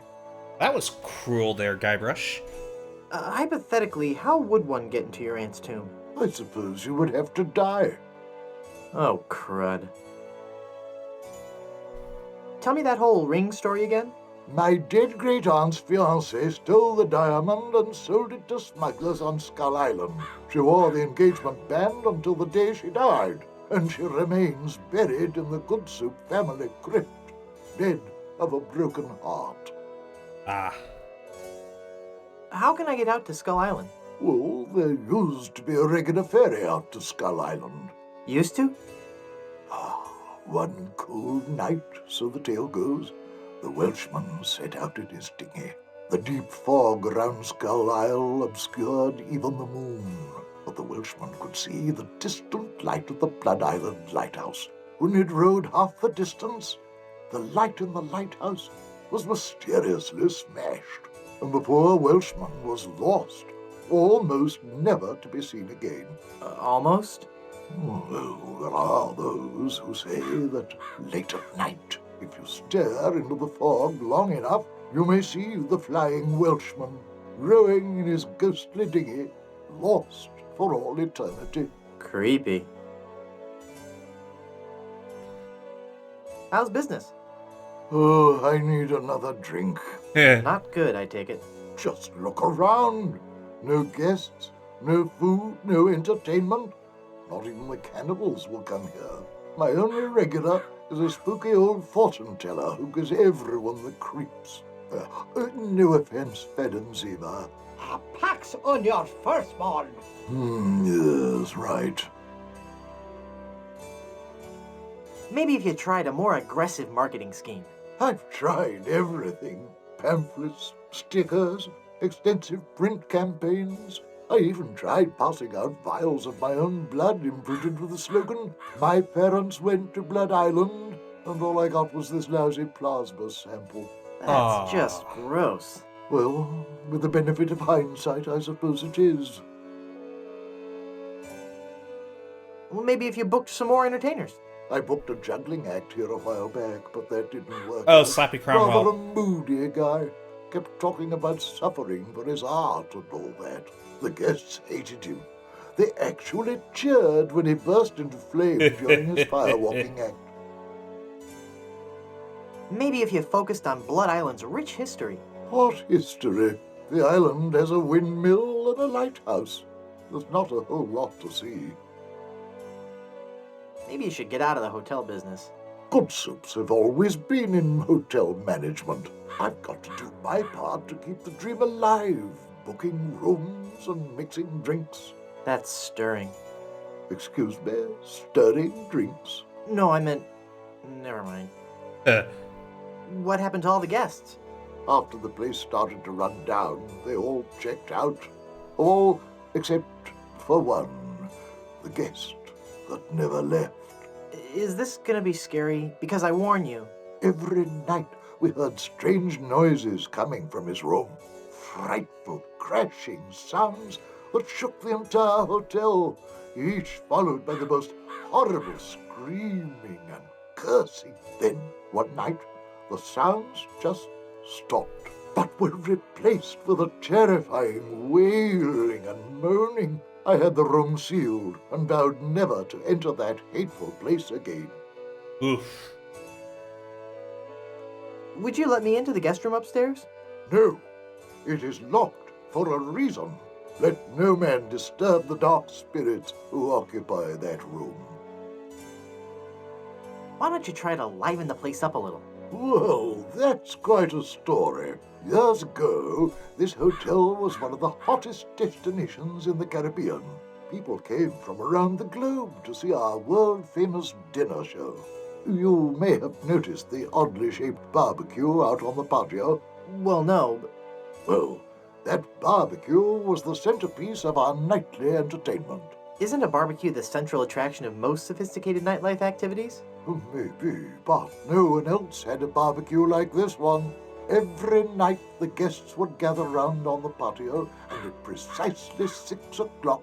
That was cruel there, Guybrush. Hypothetically, how would one get into your aunt's tomb? I suppose you would have to die. Oh, crud. Tell me that whole ring story again? My dead great-aunt's fiancé stole the diamond and sold it to smugglers on Skull Island. She wore the engagement band until the day she died, and she remains buried in the Good Soup family crypt, dead of a broken heart. Ah. How can I get out to Skull Island? Well, there used to be a regular ferry out to Skull Island. Used to? One cold night, so the tale goes, the Welshman set out in his dinghy. The deep fog around Skull Isle obscured even the moon, but the Welshman could see the distant light of the Blood Island lighthouse. When he'd rowed half the distance, the light in the lighthouse was mysteriously smashed, and the poor Welshman was lost, almost never to be seen again. Almost? Well, there are those who say that late at night, if you stare into the fog long enough, you may see the flying Welshman rowing in his ghostly dinghy, lost for all eternity. Creepy. How's business? Oh, I need another drink. Not good, I take it. Just look around. No guests, no food, no entertainment. Not even the cannibals will come here. My only regular is a spooky old fortune teller who gives everyone the creeps. No offense, Madam Zima. A pax on your firstborn. Yes, right. Maybe if you tried a more aggressive marketing scheme. I've tried everything. Pamphlets, stickers, extensive print campaigns. I even tried passing out vials of my own blood imprinted with the slogan, "My parents went to Blood Island," and all I got was this lousy plasma sample. That's just gross. Well, with the benefit of hindsight, I suppose it is. Well, maybe if you booked some more entertainers. I booked a juggling act here a while back, but that didn't work. Oh, out. Slappy Cromwell. Rather a moody guy. Kept talking about suffering for his art and all that. The guests hated him. They actually cheered when he burst into flames during his firewalking act. Maybe if you focused on Blood Island's rich history. What history? The island has a windmill and a lighthouse. There's not a whole lot to see. Maybe you should get out of the hotel business. Good soups have always been in hotel management. I've got to do my part to keep the dream alive, booking rooms and mixing drinks. That's stirring. Excuse me, stirring drinks? No, I meant... Never mind. What happened to all the guests? After the place started to run down, they all checked out. All except for one, the guest that never left. Is this gonna be scary? Because I warn you. Every night we heard strange noises coming from his room. Frightful crashing sounds that shook the entire hotel, each followed by the most horrible screaming and cursing. Then, one night, the sounds just stopped, but were replaced with a terrifying wailing and moaning. I had the room sealed and vowed never to enter that hateful place again. Oof. Would you let me into the guest room upstairs? No, it is locked for a reason. Let no man disturb the dark spirits who occupy that room. Why don't you try to liven the place up a little? Well, that's quite a story. Years ago, this hotel was one of the hottest destinations in the Caribbean. People came from around the globe to see our world-famous dinner show. You may have noticed the oddly shaped barbecue out on the patio. Well, no, but... Well, that barbecue was the centerpiece of our nightly entertainment. Isn't a barbecue the central attraction of most sophisticated nightlife activities? Maybe, but no one else had a barbecue like this one. Every night the guests would gather round on the patio, and at precisely 6 o'clock...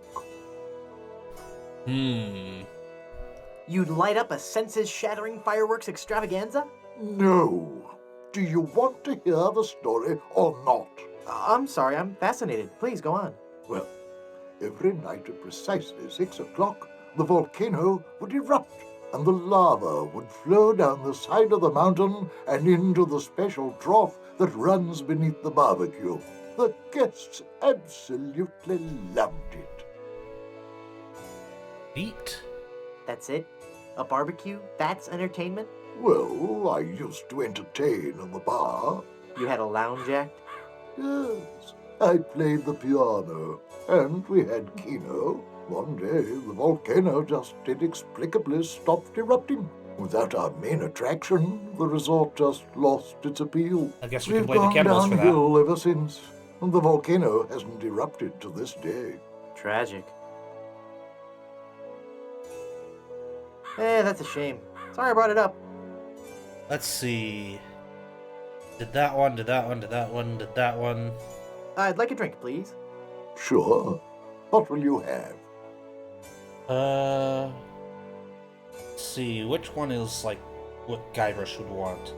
You'd light up a senses-shattering fireworks extravaganza? No. Do you want to hear the story or not? I'm sorry, I'm fascinated. Please, go on. Well, every night at precisely 6 o'clock, the volcano would erupt, and the lava would flow down the side of the mountain and into the special trough that runs beneath the barbecue. The guests absolutely loved it. Neat. That's it? A barbecue? That's entertainment? Well, I used to entertain in the bar. You had a lounge act? Yes, I played the piano, and we had keno. One day, the volcano just inexplicably stopped erupting. Without our main attraction, the resort just lost its appeal. I guess we We've can blame the gone cannibals for that. downhill ever since, and the volcano hasn't erupted to this day. Tragic. That's a shame. Sorry I brought it up. Let's see. Did that one, did that one, did that one, did that one. I'd like a drink, please. Sure. What will you have? Let's see, which one is like what Guybrush would want?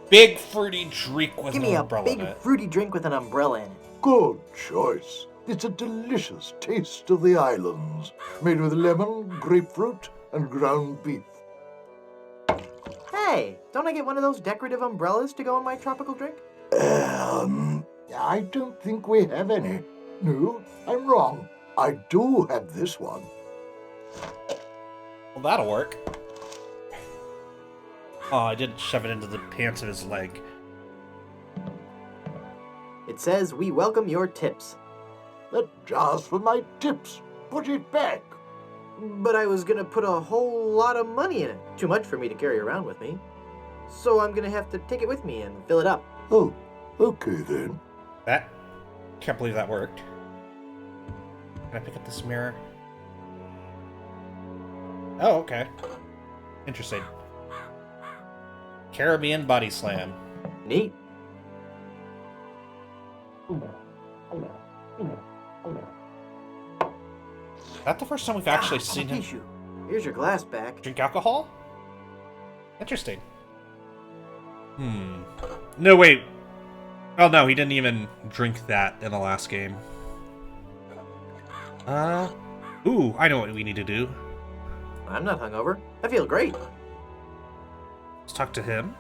Big fruity drink with Give an me a umbrella big in it. fruity drink with an umbrella in it. Good choice. It's a delicious taste of the islands, made with lemon, grapefruit, and ground beef. Hey, don't I get one of those decorative umbrellas to go in my tropical drink? I don't think we have any. No, I'm wrong. I do have this one. Well, that'll work. Oh, I did shove it into the pants of his leg. It says, we welcome your tips. That jar's for my tips. Put it back. But I was gonna put a whole lot of money in it. Too much for me to carry around with me. So I'm gonna have to take it with me and fill it up. Oh, okay then. That? Can't believe that worked. Can I pick up this mirror? Oh, okay. Interesting. Caribbean body slam. Neat. Is that the first time we've actually seen him Tissue. Here's your glass back. drink alcohol? Interesting. No, wait. Oh, no, he didn't even drink that in the last game. Ooh, I know what we need to do. I'm not hungover. I feel great. Let's talk to him.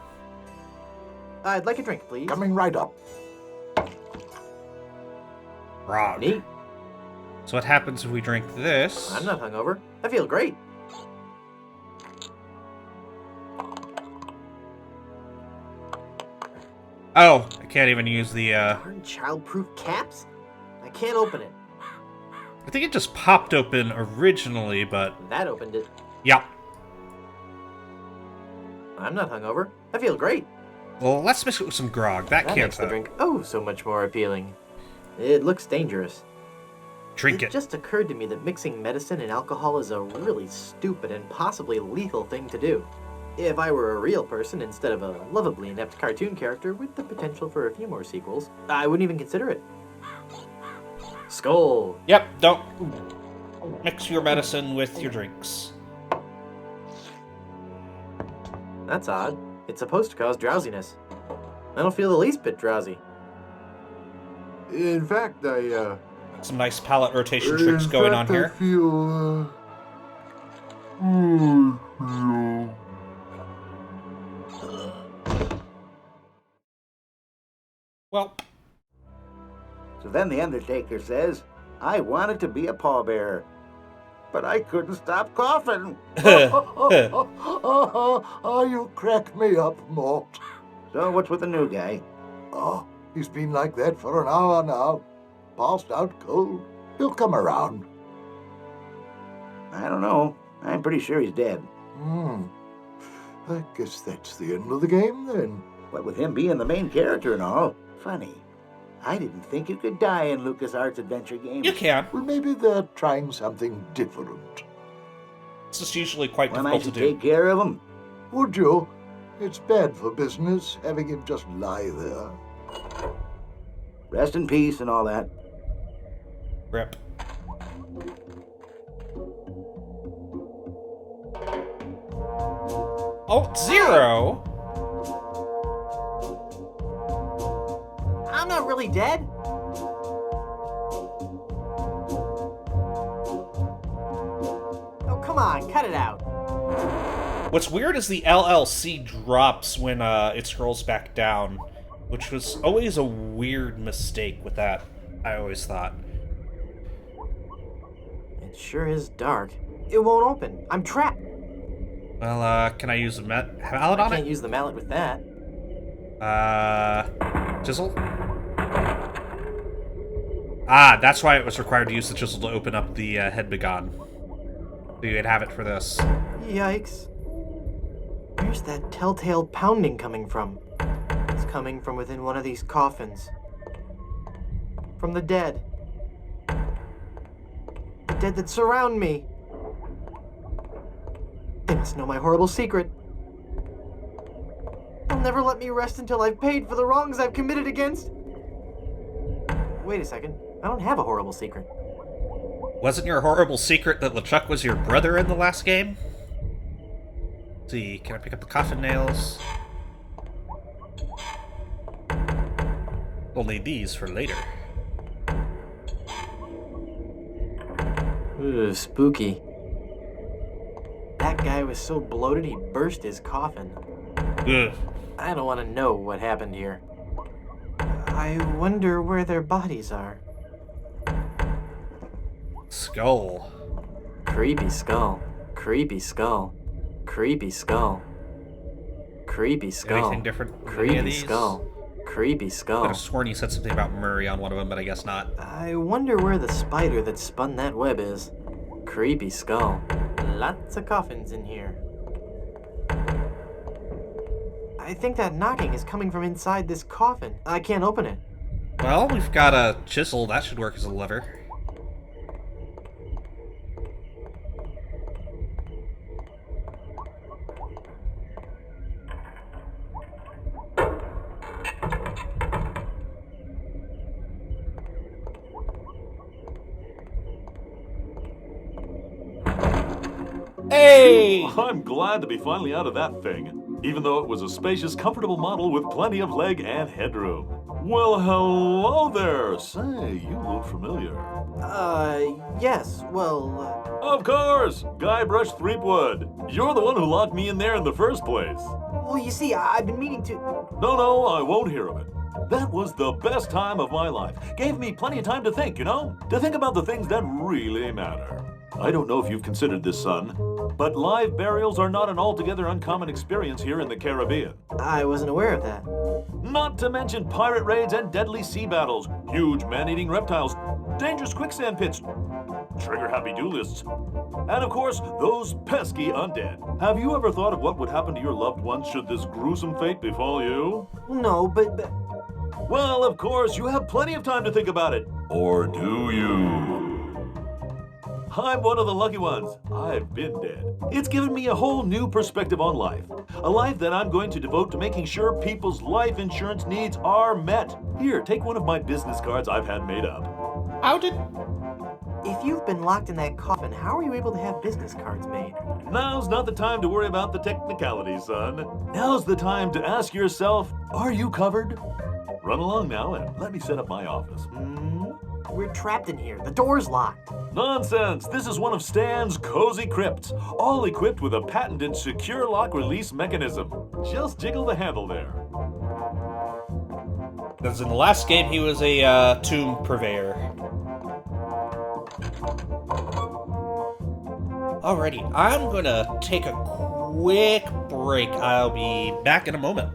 I'd like a drink, please. Coming right up. Grog. Neat. So what happens if we drink this? I'm not hungover. I feel great. Oh, I can't even use the, Darn child-proof caps? I can't open it. I think it just popped open originally, but... That opened it. Yeah. I'm not hungover. I feel great. Well, let's mix it with some grog. That can't... makes the drink so much more appealing. It looks dangerous. Drink It it. just occurred to me that mixing medicine and alcohol is a really stupid and possibly lethal thing to do. If I were a real person instead of a lovably inept cartoon character with the potential for a few more sequels, I wouldn't even consider it. Skull! Yep, don't mix your medicine with your drinks. That's odd. It's supposed to cause drowsiness. I don't feel the least bit drowsy. In fact, Some nice palette rotation tricks going on here. I feel, Well, So then the Undertaker says, I wanted to be a pallbearer, but I couldn't stop coughing. You crack me up, Mort. So what's with the new guy? Oh, he's been like that for an hour now. Passed out cold. He'll come around. I don't know. I'm pretty sure he's dead. I guess that's the end of the game, then. What with him being the main character and all. Funny. I didn't think you could die in LucasArts adventure games. you can. Well, maybe they're trying something different. This is usually quite When I difficult to should do. take care of him. Would you? It's bad for business, having him just lie there. Rest in peace and all that. Rip. Oh, 0! I'm not really dead. Oh, come on, cut it out. What's weird is the LLC drops when it scrolls back down, which was always a weird mistake with that, I always thought. It sure is dark. It won't open. I'm trapped. Well, can I use a mallet I on can't it? use the mallet with that. Chisel? Ah, that's why it was required to use the chisel to open up the head begon. So you'd have it for this. Yikes. Where's that telltale pounding coming from? It's coming from within one of these coffins. From the dead. The dead that surround me. They must know my horrible secret. They'll never let me rest until I've paid for the wrongs I've committed against. Wait a second. I don't have a horrible secret. Wasn't your horrible secret that LeChuck was your brother in the last game? Let's see, can I pick up the coffin nails? We'll need these for later. Ooh, spooky. That guy was so bloated he burst his coffin. Ugh. I don't want to know what happened here. I wonder where their bodies are. Skull. Creepy skull. Creepy skull. Creepy skull. Creepy skull. Anything different from any of Creepy these? skull. Creepy I could skull. have sworn you said something about Murray on one of them, but I guess not. I wonder where the spider that spun that web is. Creepy skull. Lots of coffins in here. I think that knocking is coming from inside this coffin. I can't open it. Well, we've got a chisel. That should work as a lever. Hey! I'm glad to be finally out of that thing, even though it was a spacious, comfortable model with plenty of leg and headroom. Well, hello there. Say, you look familiar. Yes, well, Of course! Guybrush Threepwood. You're the one who locked me in there in the first place. well, you see, I've been meaning to... No, I won't hear of it. That was the best time of my life. Gave me plenty of time to think, you know? To think about the things that really matter. I don't know if you've considered this, son, but live burials are not an altogether uncommon experience here in the Caribbean. I wasn't aware of that. Not to mention pirate raids and deadly sea battles, huge man-eating reptiles, dangerous quicksand pits, trigger-happy duelists, and of course, those pesky undead. Have you ever thought of what would happen to your loved ones should this gruesome fate befall you? No, but... Well, of course, you have plenty of time to think about it. Or do you? I'm one of the lucky ones. I've been dead. It's given me a whole new perspective on life. A life that I'm going to devote to making sure people's life insurance needs are met. Here, take one of my business cards I've had made up. How did... If you've been locked in that coffin, how are you able to have business cards made? Now's not the time to worry about the technicalities, son. Now's the time to ask yourself, are you covered? Run along now and let me set up my office. We're trapped in here. The door's locked. Nonsense! This is one of Stan's cozy crypts, all equipped with a patented secure lock release mechanism. Just jiggle the handle there. Because in the last game, he was a tomb purveyor. Alrighty, I'm gonna take a quick break. I'll be back in a moment.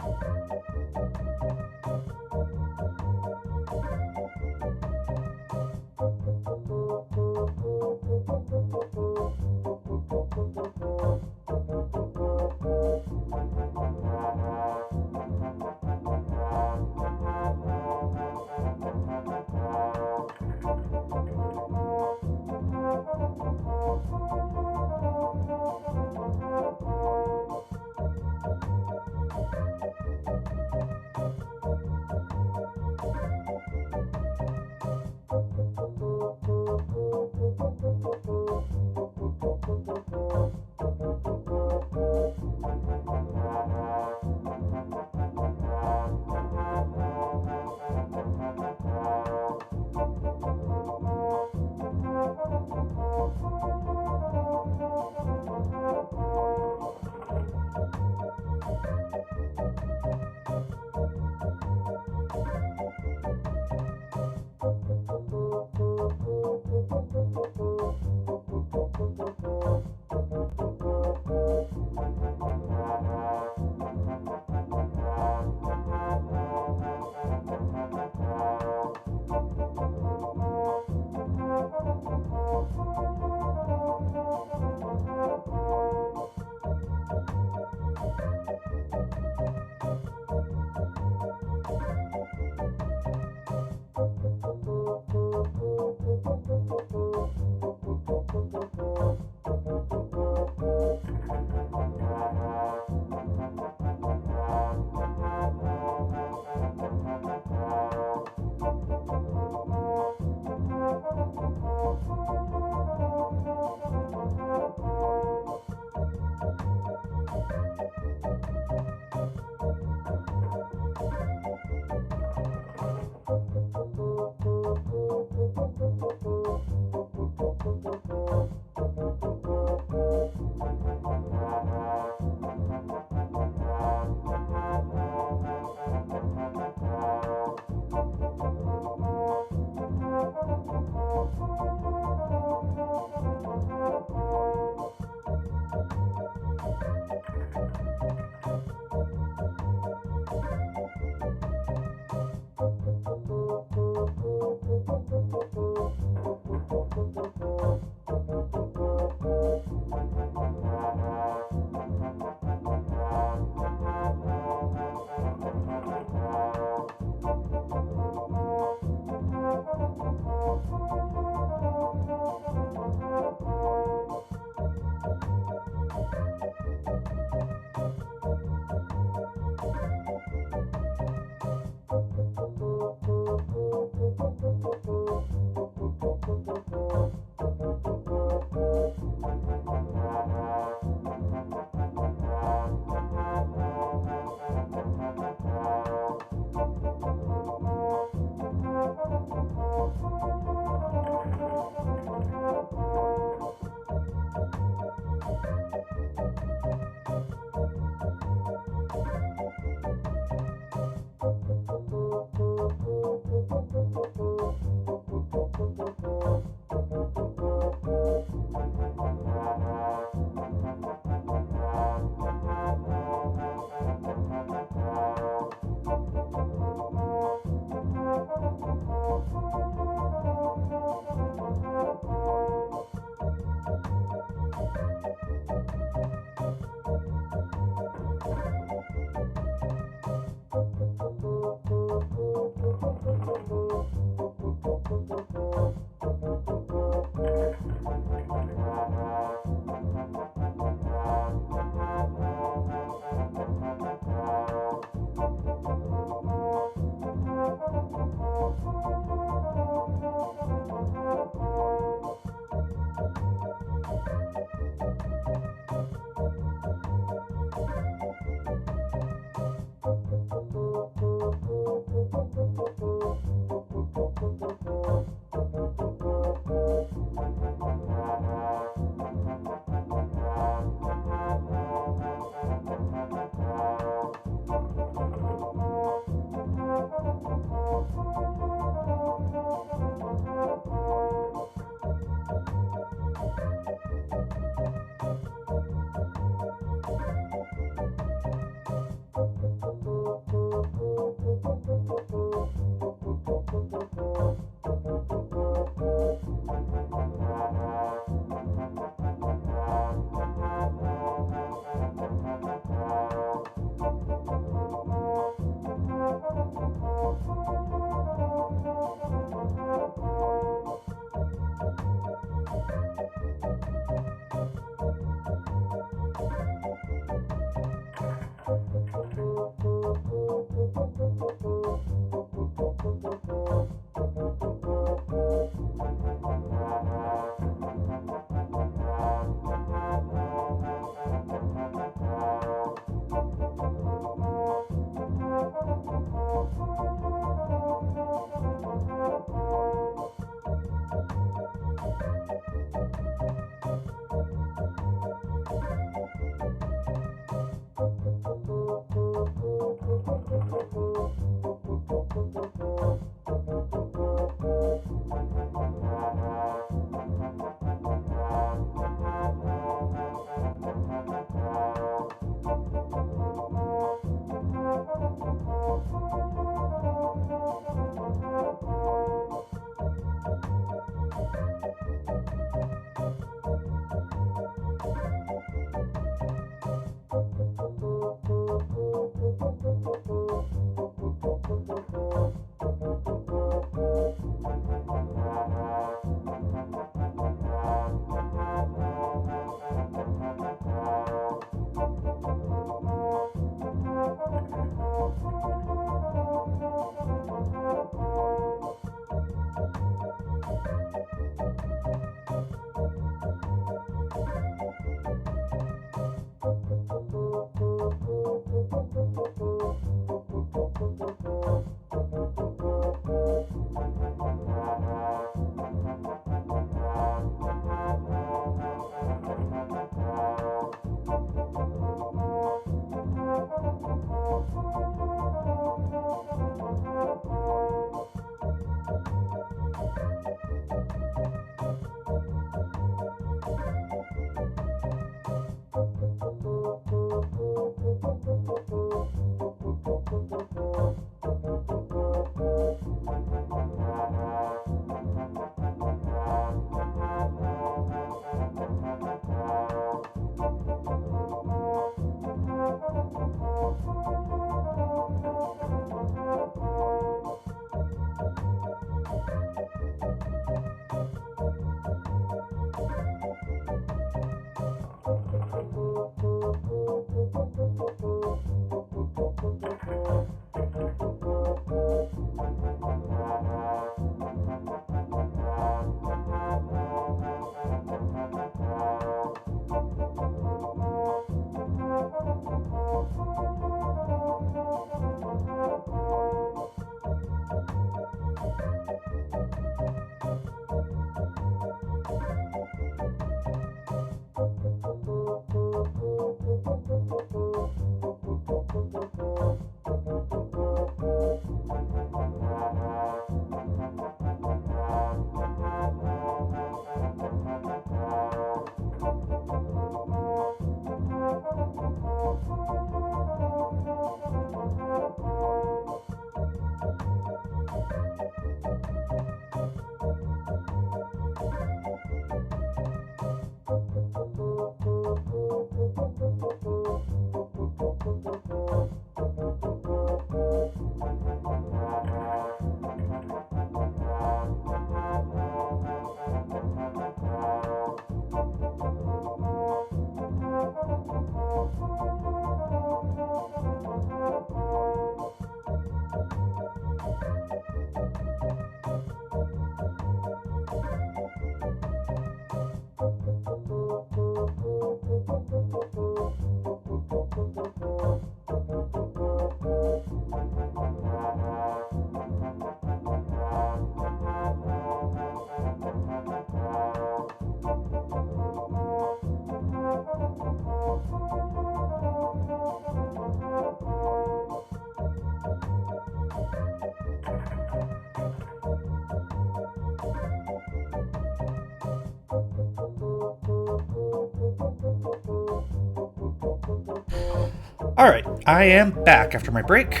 Alright, I am back after my break.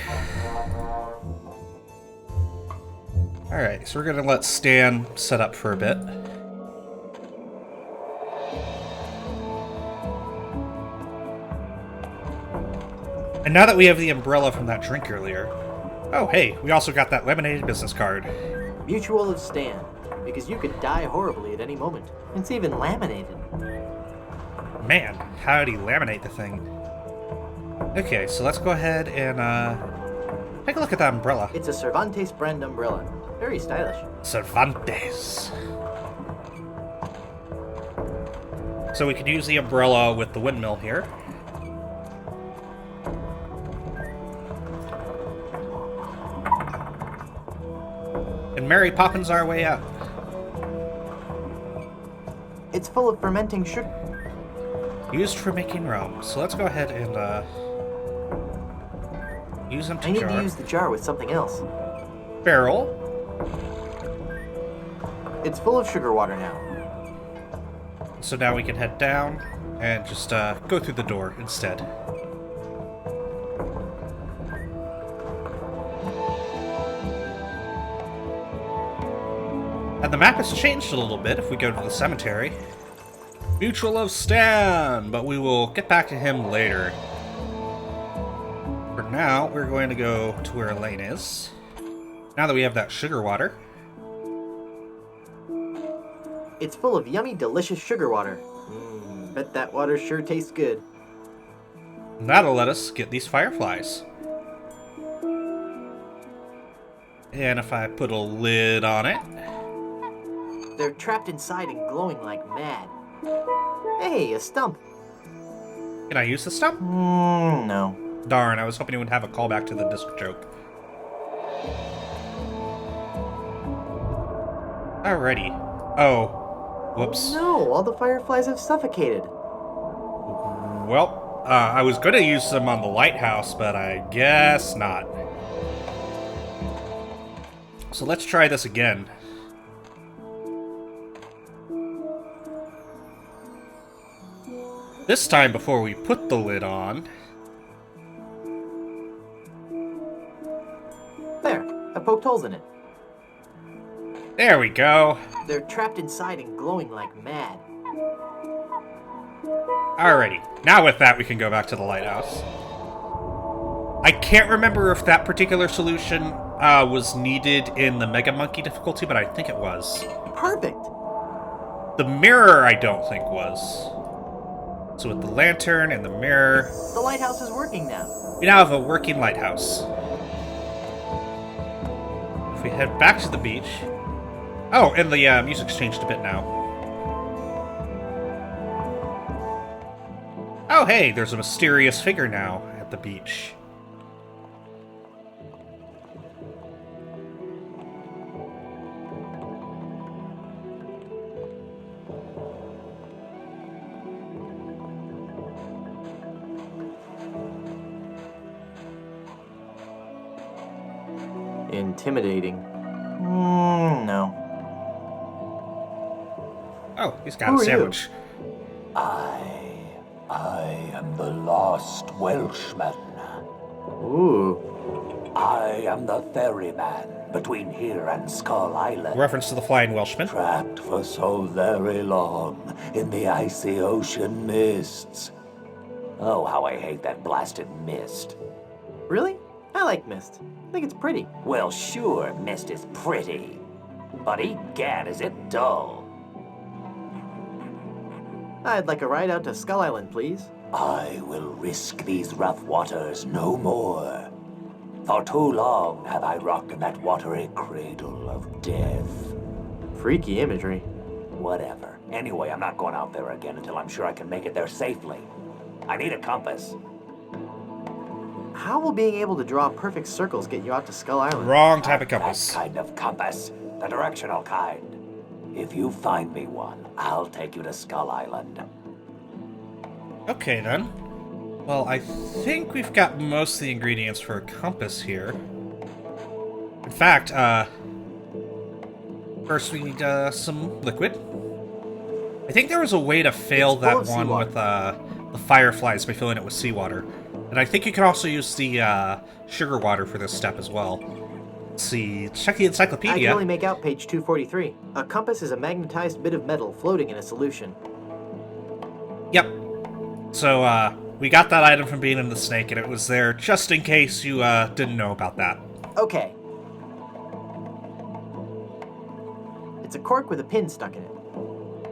Alright, so we're gonna let Stan set up for a bit. And now that we have the umbrella from that drink earlier... Oh, hey, we also got that laminated business card. Mutual of Stan, because you could die horribly at any moment. It's even laminated. Man, how did he laminate the thing? Okay, so let's go ahead and take a look at that umbrella. It's a Cervantes brand umbrella. Very stylish. Cervantes. So we can use the umbrella with the windmill here. And Mary Poppins our way out. It's full of fermenting sugar. Used for making rum. So let's go ahead and use them to I need jar. to use the jar with something else. Barrel. It's full of sugar water now. So now we can head down and just go through the door instead. And the map has changed a little bit if we go to the cemetery. Mutual of Stan, but we will get back to him later. For now, we're going to go to where Elaine is. Now that we have that sugar water. It's full of yummy, delicious sugar water. Bet that water sure tastes good. And that'll let us get these fireflies. And if I put a lid on it... They're trapped inside and glowing like mad. Hey, a stump. Can I use the stump? No. Darn, I was hoping it would have a callback to the disc joke. Alrighty. Oh. Whoops. No, all the fireflies have suffocated. Well, I was going to use them on the lighthouse, but I guess not. So let's try this again. This time, before we put the lid on... There, I poked holes in it. There we go. They're trapped inside and glowing like mad. Alrighty. Now with that, we can go back to the lighthouse. I can't remember if that particular solution was needed in the Mega Monkey difficulty, but I think it was. Perfect! The mirror, I don't think was. So with the lantern and the mirror... The lighthouse is working now. We now have a working lighthouse. If we head back to the beach... Oh, and the music's changed a bit now. Oh, hey, there's a mysterious figure now at the beach. Intimidating. No. Oh, he's got a sandwich. I am the lost Welshman. Ooh. I am the ferryman between here and Skull Island. Reference to the Flying Welshman. Trapped for so very long in the icy ocean mists. Oh, how I hate that blasted mist. Really? I like mist. I think it's pretty. Well, sure, mist is pretty. But egad, is it dull. I'd like a ride out to Skull Island, please. I will risk these rough waters no more. For too long have I rocked in that watery cradle of death. Freaky imagery. Whatever. Anyway, I'm not going out there again until I'm sure I can make it there safely. I need a compass. How will being able to draw perfect circles get you out to Skull Island? Wrong type of compass. That kind of compass. The directional kind. If you find me one, I'll take you to Skull Island. Okay, then. Well, I think we've got most of the ingredients for a compass here. In fact, first we need some liquid. I think there was a way to fail that one with the fireflies by filling it with seawater. And I think you can also use the sugar water for this step as well. Let's see, check the I encyclopedia. can only make out page 243. A compass is a magnetized bit of metal floating in a solution. Yep. So, we got that item from being in the snake, and it was there just in case you didn't know about that. Okay. It's a cork with a pin stuck in it.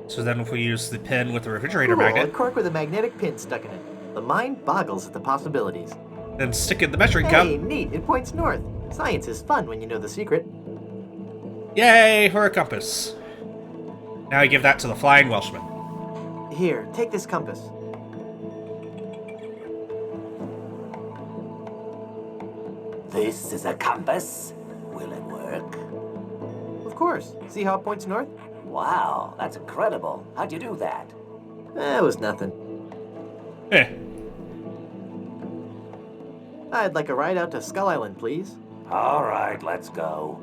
So then if we use the pin with the refrigerator Cool, a magnet, cork with a magnetic pin stuck in it. The mind boggles at the possibilities. then stick in the measuring Hey, cup. neat. It points north. Science is fun when you know the secret. Yay for a compass. Now I give that to the Flying Welshman. Here, take this compass. This is a compass. Will it work? Of course. See how it points north? Wow, that's incredible. How'd you do that? It was nothing. Eh. I'd like a ride out to Skull Island, please. All right, let's go.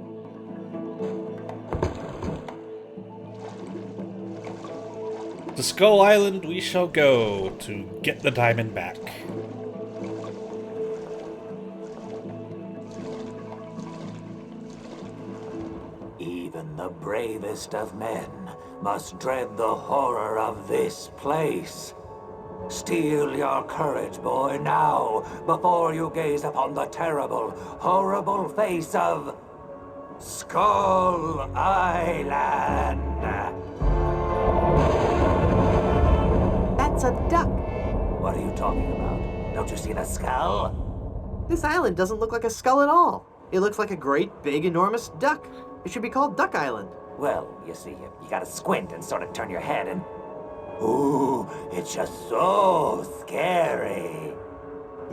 To Skull Island we shall go to get the diamond back. Even the bravest of men must dread the horror of this place. Steel your courage, boy, now, before you gaze upon the terrible, horrible face of Skull Island. That's a duck. What are you talking about? Don't you see the skull? This island doesn't look like a skull at all. It looks like a great, big, enormous duck. It should be called Duck Island. Well, you see, you gotta squint and sort of turn your head and... Ooh, it's just so scary.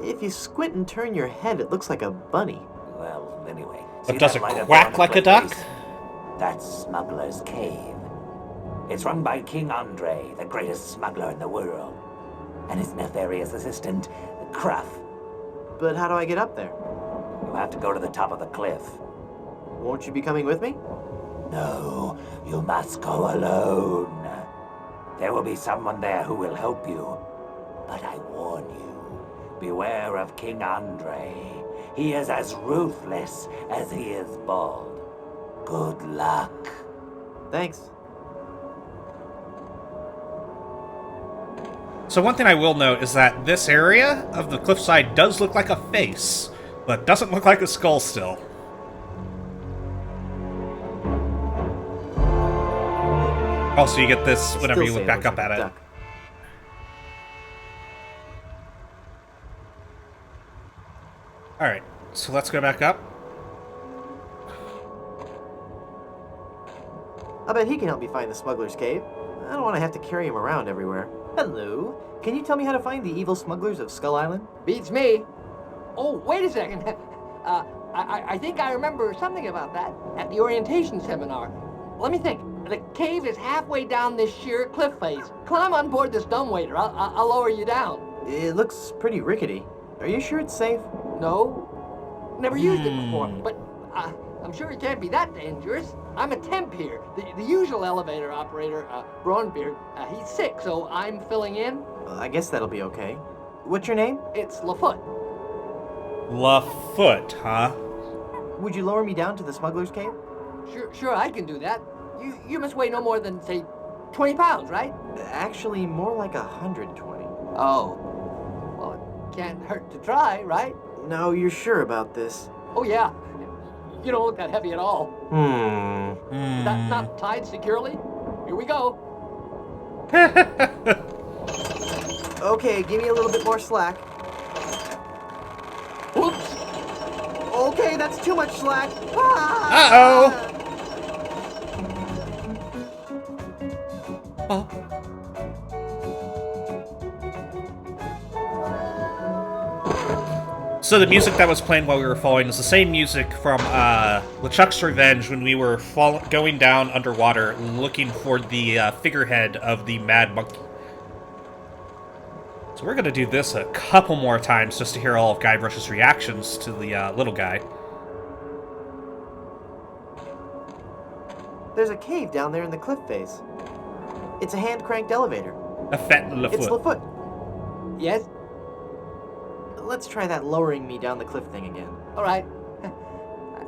If you squint and turn your head, it looks like a bunny. Well, anyway. But see does that it light up quack on the like a cliff duck? face? That's Smuggler's Cave. It's run by King Andre, the greatest smuggler in the world. And his nefarious assistant, Cruff. But how do I get up there? You have to go to the top of the cliff. Won't you be coming with me? No, you must go alone. There will be someone there who will help you. But I warn you, beware of King Andre. He is as ruthless as he is bald. Good luck. Thanks. So one thing I will note is that this area of the cliffside does look like a face, but doesn't look like a skull still. Also, you get this whenever you look back up at it. Alright, so let's go back up. I bet he can help me find the smuggler's cave. I don't want to have to carry him around everywhere. Hello. Can you tell me how to find the evil smugglers of Skull Island? Beats me. Oh, wait a second. I think I remember something about that at the orientation seminar. Let me think. The cave is halfway down this sheer cliff face. Climb on board this dumbwaiter. I'll lower you down. It looks pretty rickety. Are you sure it's safe? No. Never used it before, but I'm sure it can't be that dangerous. I'm a temp here. The usual elevator operator, Braunbeard, he's sick, so I'm filling in. I guess that'll be okay. What's your name? It's Lafoot. Lafoot, huh? Would you lower me down to the smuggler's cave? Sure, I can do that. You must weigh no more than, say, 20 pounds, right? Actually, more like 120. Oh. Well, it can't hurt to try, right? No, you're sure about this? Oh, yeah. You don't look that heavy at all. That's not tied securely. Here we go. Okay, give me a little bit more slack. Whoops. Okay, that's too much slack. Ah! Uh-oh. So the music that was playing while we were falling is the same music from LeChuck's Revenge when we were going down underwater looking for the figurehead of the Mad Monkey. So we're going to do this a couple more times just to hear all of Guybrush's reactions to the little guy. There's a cave down there in the cliff face. It's a hand-cranked elevator. A fat Lafoot. It's Lafoot. Yes? let's try that lowering me down the cliff thing again. All right.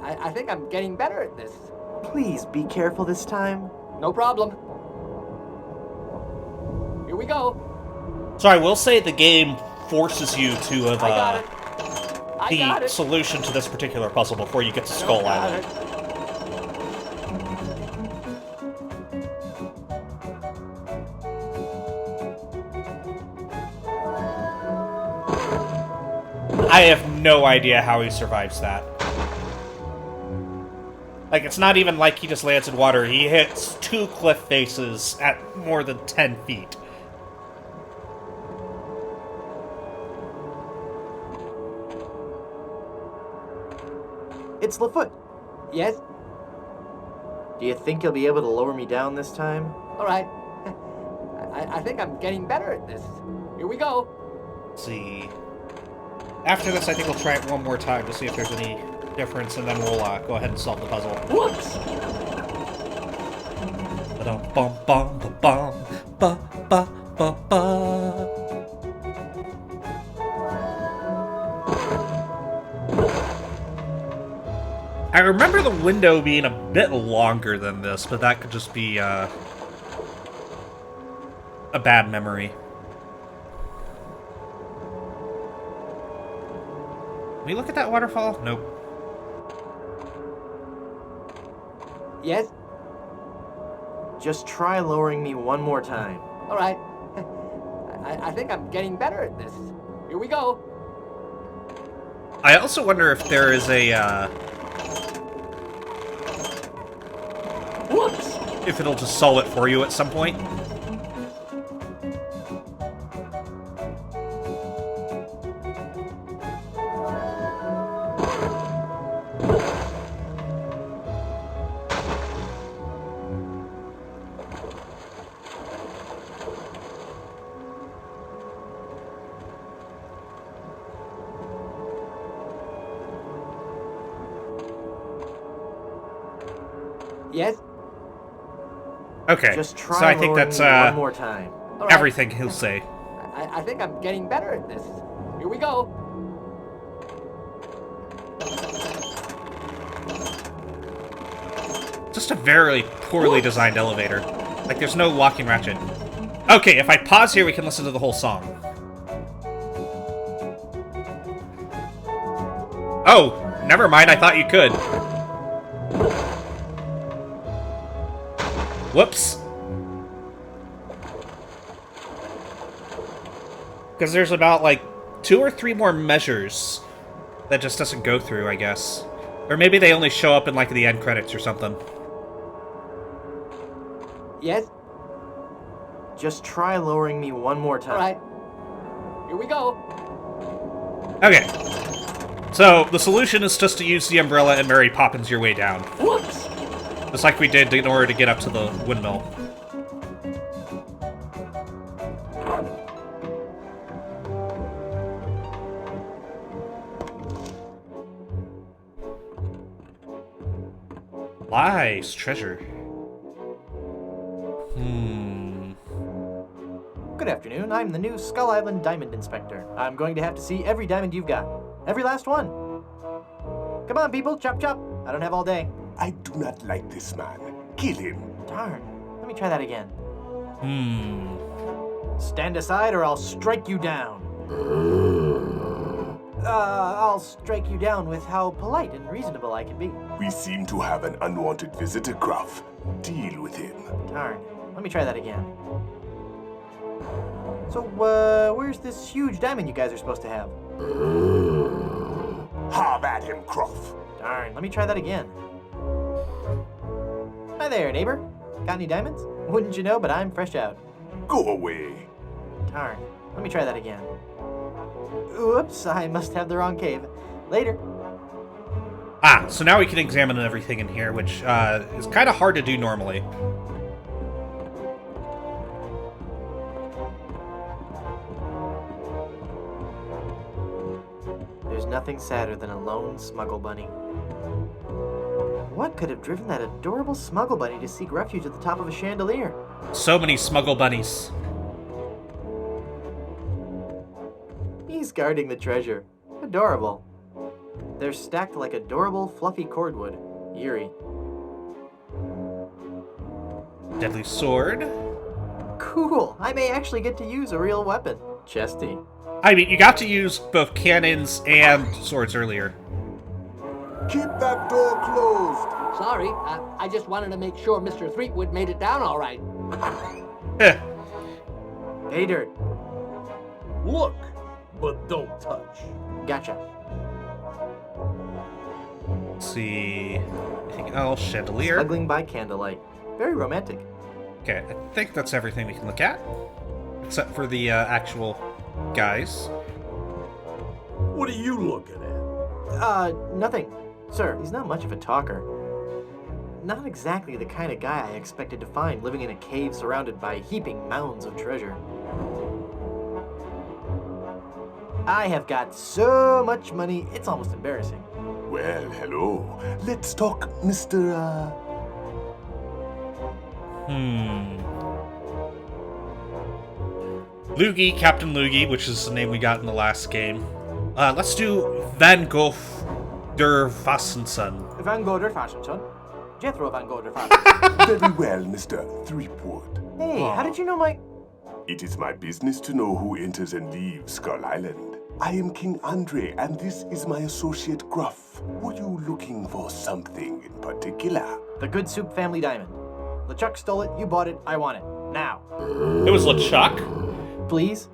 I think I'm getting better at this. Please be careful this time. No problem. Here we go. So I will say the game forces you to have I got it. I got the it. solution to this particular puzzle before you get to Skull Got Island. it. I have no idea how he survives that. Like, it's not even like he just lands in water. He hits 2 cliff faces at more than 10 feet. It's Lafoot. Yes? Do you think you'll be able to lower me down this time? All right. I think I'm getting better at this. Here we go. Let's see. After this, I think we'll try it one more time to see if there's any difference, and then we'll go ahead and solve the puzzle. Whoops! Ba-dum-bum-bum-bum-ba-ba-ba-ba. I remember the window being a bit longer than this, but that could just be a bad memory. Can we look at that waterfall? Nope. Yes? Just try lowering me one more time. All right. I think I'm getting better at this. Here we go. I also wonder if there is a, Whoops! if it'll just solve it for you at some point. Yes? Okay, Just try so I think lowering that's me one more time. All right. everything he'll say. I think I'm getting better at this. Here we go. Just a very poorly designed elevator. Like, there's no walking ratchet. Okay, if I pause here, we can listen to the whole song. Oh, never mind, I thought you could. Whoops. Because there's about, like, 2 or 3 more measures that just doesn't go through, I guess. Or maybe they only show up in, like, the end credits or something. Yes? Just try lowering me one more time. All right. Here we go. Okay. So, the solution is just to use the umbrella and Mary Poppins your way down. Whoops! Just like we did in order to get up to the windmill. Nice treasure. Good afternoon. I'm the new Skull Island Diamond Inspector. I'm going to have to see every diamond you've got. Every last one. Come on, people. Chop, chop. I don't have all day. I do not like this man. Kill him. Darn. Let me try that again. Hmm. Stand aside or I'll strike you down. I'll strike you down with how polite and reasonable I can be. We seem to have an unwanted visitor, Gruff. Deal with him. Darn. Let me try that again. So, where's this huge diamond you guys are supposed to have? Have at him, Gruff. Darn. Let me try that again. Hi there, neighbor. Got any diamonds? Wouldn't you know, but I'm fresh out. Go away. Darn. Let me try that again. Oops, I must have the wrong cave. Later. Ah, so now we can examine everything in here, which is kind of hard to do normally. There's nothing sadder than a lone smuggle bunny. What could have driven that adorable smuggle bunny to seek refuge at the top of a chandelier? So many smuggle bunnies. He's guarding the treasure. Adorable. They're stacked like adorable, fluffy cordwood. Eerie. Deadly sword. Cool. I may actually get to use a real weapon. Chesty. I mean, you got to use both cannons and swords earlier. Keep that door closed. Sorry, I just wanted to make sure Mr. Threepwood made it down all right. Hey, Dirt. Look, but don't touch. Gotcha. Let's see. Anything else? Chandelier. Smuggling by candlelight. Very romantic. Okay, I think that's everything we can look at. Except for the actual guys. What are you looking at? Nothing. Sir, he's not much of a talker. Not exactly the kind of guy I expected to find living in a cave surrounded by heaping mounds of treasure. I have got so much money, it's almost embarrassing. Well, hello. Let's talk, Mr. Loogie, Captain Loogie, which is the name we got in the last game. Let's do Van Gogh der Fassenson. Van Gogh der Fassenson? Jethro Van Gogh der Fassenson. Very well, Mr. Threepwood. Hey, how did you know my... It is my business to know who enters and leaves Skull Island. I am King Andre, and this is my associate Gruff. Were you looking for something in particular? The Good Soup Family Diamond. LeChuck stole it, you bought it, I want it. Now. It was LeChuck? Please?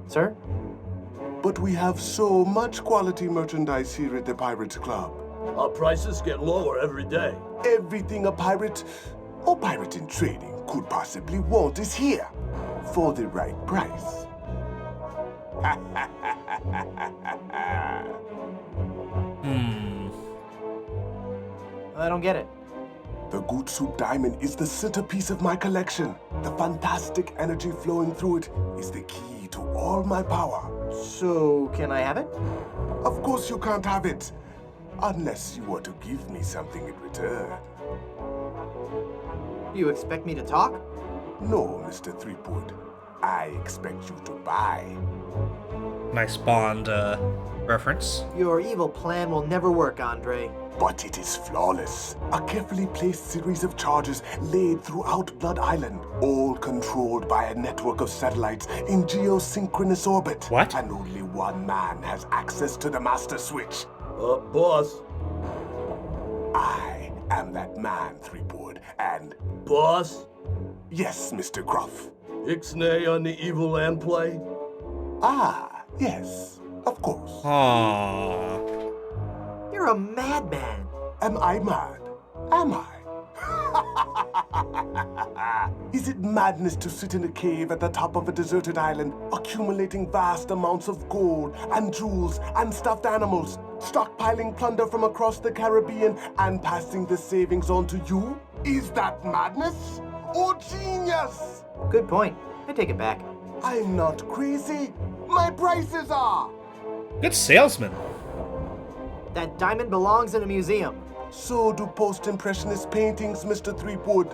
Sir? But we have so much quality merchandise here at the Pirates Club. Our prices get lower every day. Everything a pirate or pirate in training could possibly want is here. For the right price. I don't get it. The Good Soup Diamond is the centerpiece of my collection. The fantastic energy flowing through it is the key to all my power. So, can I have it? Of course you can't have it. Unless you were to give me something in return. You expect me to talk? No, Mr. Threepwood. I expect you to buy. Nice Bond reference. Your evil plan will never work, Andre. But it is flawless. A carefully placed series of charges laid throughout Blood Island, all controlled by a network of satellites in geosynchronous orbit. What? And only one man has access to the master switch. Boss. I am that man, Threepwood, and... Boss? Yes, Mr. Gruff. Ixnay on the evil land play? Ah, yes, of course. Aww. You're a madman. Am I mad? Am I? Is it madness to sit in a cave at the top of a deserted island, accumulating vast amounts of gold and jewels and stuffed animals, stockpiling plunder from across the Caribbean and passing the savings on to you? Is that madness or genius? Good point. I take it back. I'm not crazy. My prices are. Good salesman. That diamond belongs in a museum. So do post-impressionist paintings, Mr. Threepwood.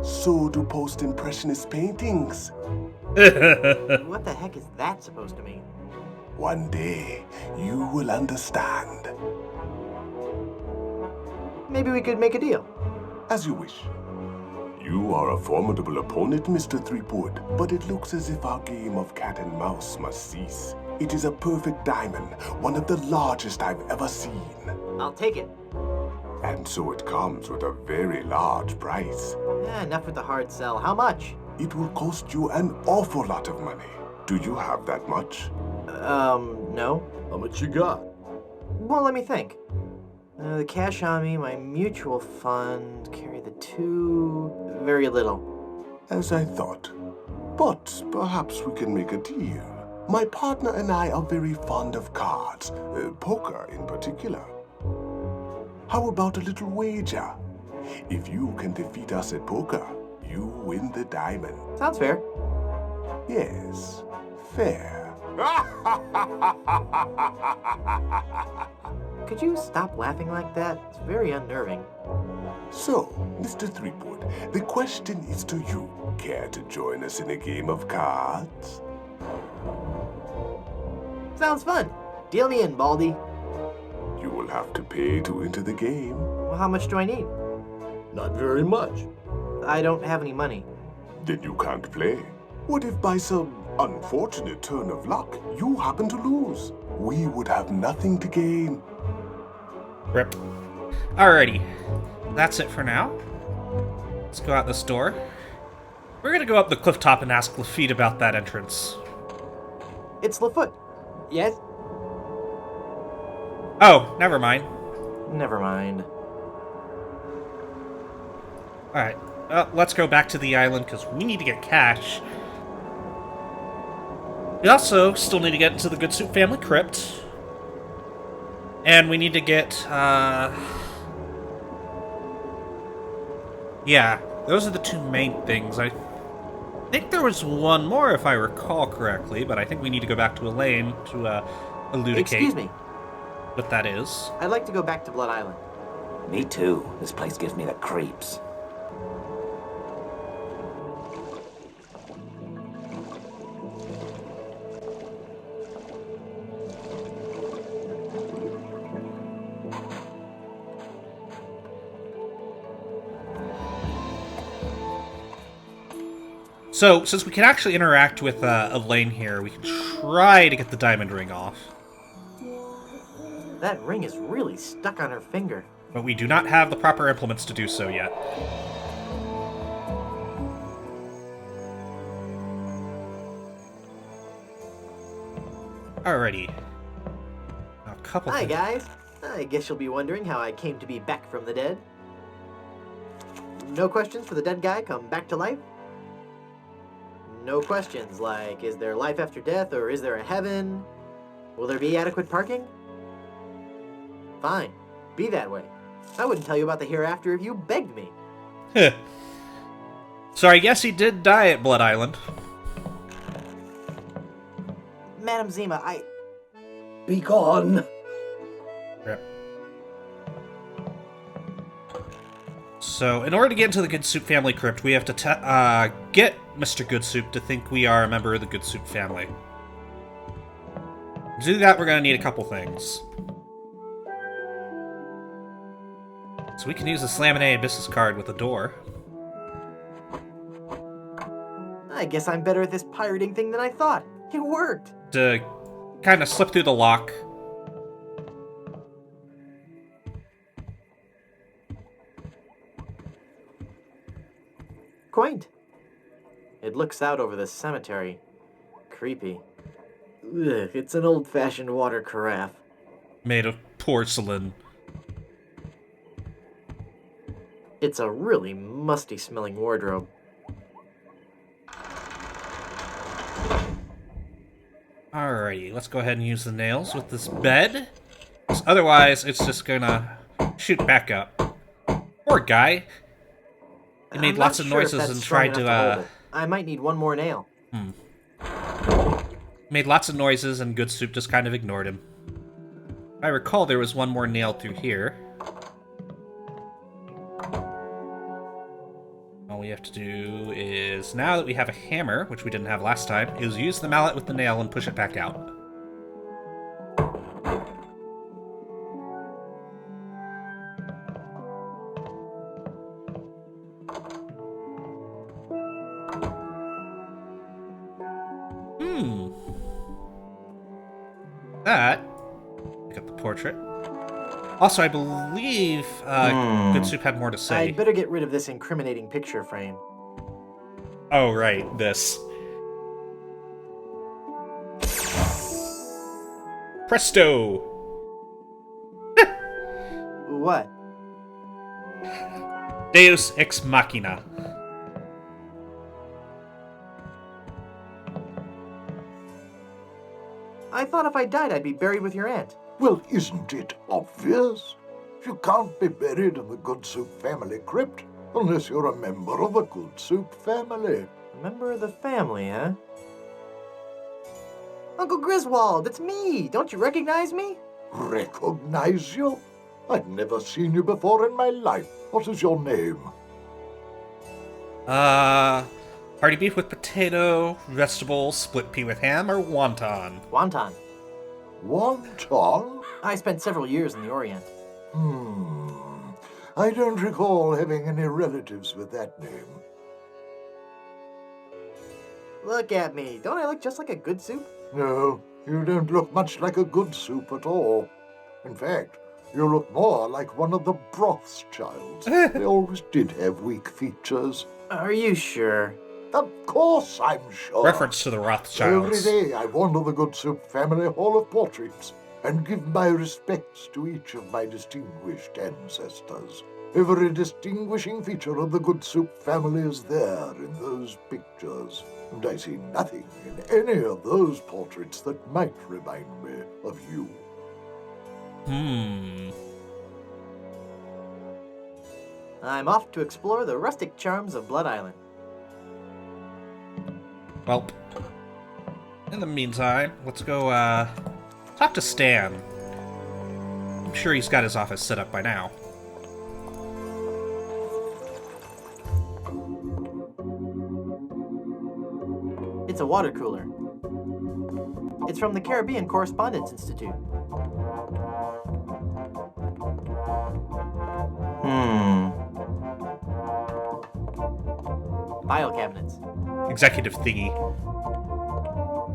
So do post-impressionist paintings. What the heck is that supposed to mean? One day, you will understand. Maybe we could make a deal. As you wish. You are a formidable opponent, Mr. Threepwood, but it looks as if our game of cat and mouse must cease. It is a perfect diamond, one of the largest I've ever seen. I'll take it. And so it comes with a very large price. Enough with the hard sell. How much? It will cost you an awful lot of money. Do you have that much? No. How much you got? Well, let me think. The cash on me, my mutual fund, carry the two... very little. As I thought. But perhaps we can make a deal. My partner and I are very fond of cards, poker in particular. How about a little wager? If you can defeat us at poker, you win the diamond. Sounds fair. Yes, fair. Could you stop laughing like that? It's very unnerving. So, Mr. Threepwood, the question is to you. Care to join us in a game of cards? Sounds fun. Deal me in, Baldy. You will have to pay to enter the game. Well, how much do I need? Not very much. I don't have any money. Then you can't play. What if by some unfortunate turn of luck, you happen to lose? We would have nothing to gain. Rip. Alrighty. That's it for now. Let's go out this door. We're gonna go up the cliff top and ask Lafitte about that entrance. It's Lafoot. Yes? Oh, never mind. Never mind. Alright. Let's go back to the island, because we need to get cash. We also still need to get into the Good Soup family crypt. And we need to get, yeah, those are the two main things. I think there was one more, if I recall correctly, but I think we need to go back to Elaine to, elucidate. Excuse me. What that is. I'd like to go back to Blood Island. Me too. This place gives me the creeps. So, since we can actually interact with Elaine here, we can try to get the diamond ring off. That ring is really stuck on her finger. But we do not have the proper implements to do so yet. Alrighty. A couple Hi, things. guys. I guess you'll be wondering how I came to be back from the dead. No questions for the dead guy come back to life? No questions like, is there life after death or is there a heaven? Will there be adequate parking? Fine. Be that way. I wouldn't tell you about the hereafter if you begged me. So I guess he did die at Blood Island. Madam Zima, Be gone. Yep. So, in order to get into the Good Soup family crypt, we have to get Mr. Good Soup to think we are a member of the Good Soup family. To do that, we're going to need a couple things. So we can use the Slaminated Business card with the door. I guess I'm better at this pirating thing than I thought. It worked. To kind of slip through the lock. Quaint. It looks out over the cemetery. Creepy. Ugh, it's an old-fashioned water carafe. Made of porcelain. It's a really musty-smelling wardrobe. Alrighty, let's go ahead and use the nails with this bed. 'Cause otherwise, it's just gonna shoot back up. Poor guy. He made lots of noises and tried to, I might need one more nail. Made lots of noises and Good Soup just kind of ignored him. If I recall, there was one more nail through here. All we have to do is, now that we have a hammer, which we didn't have last time, is use the mallet with the nail and push it back out. That. Pick up the portrait. Also, I believe Good Soup had more to say. I'd better get rid of this incriminating picture frame. Oh, right, this. Presto! What? Deus Ex Machina. I thought if I died, I'd be buried with your aunt. Well, isn't it obvious? You can't be buried in the Good Soup family crypt unless you're a member of the Good Soup family. A member of the family, huh? Uncle Griswold, it's me! Don't you recognize me? Recognize you? I've never seen you before in my life. What is your name? Hearty beef with potato, vegetables, split pea with ham, or wonton? Wonton. Wonton? I spent several years in the Orient. I don't recall having any relatives with that name. Look at me. Don't I look just like a good soup? No, you don't look much like a good soup at all. In fact, you look more like one of the broth's childs. They always did have weak features. Are you sure? Of course I'm sure. Reference to the Rothschilds. Every day I wander the Good Soup family Hall of Portraits and give my respects to each of my distinguished ancestors. Every distinguishing feature of the Good Soup family is there in those pictures, and I see nothing in any of those portraits that might remind me of you. I'm off to explore the rustic charms of Blood Island. Well, in the meantime, let's go talk to Stan. I'm sure he's got his office set up by now. It's a water cooler. It's from the Caribbean Correspondence Institute. File cabinets. Executive thingy.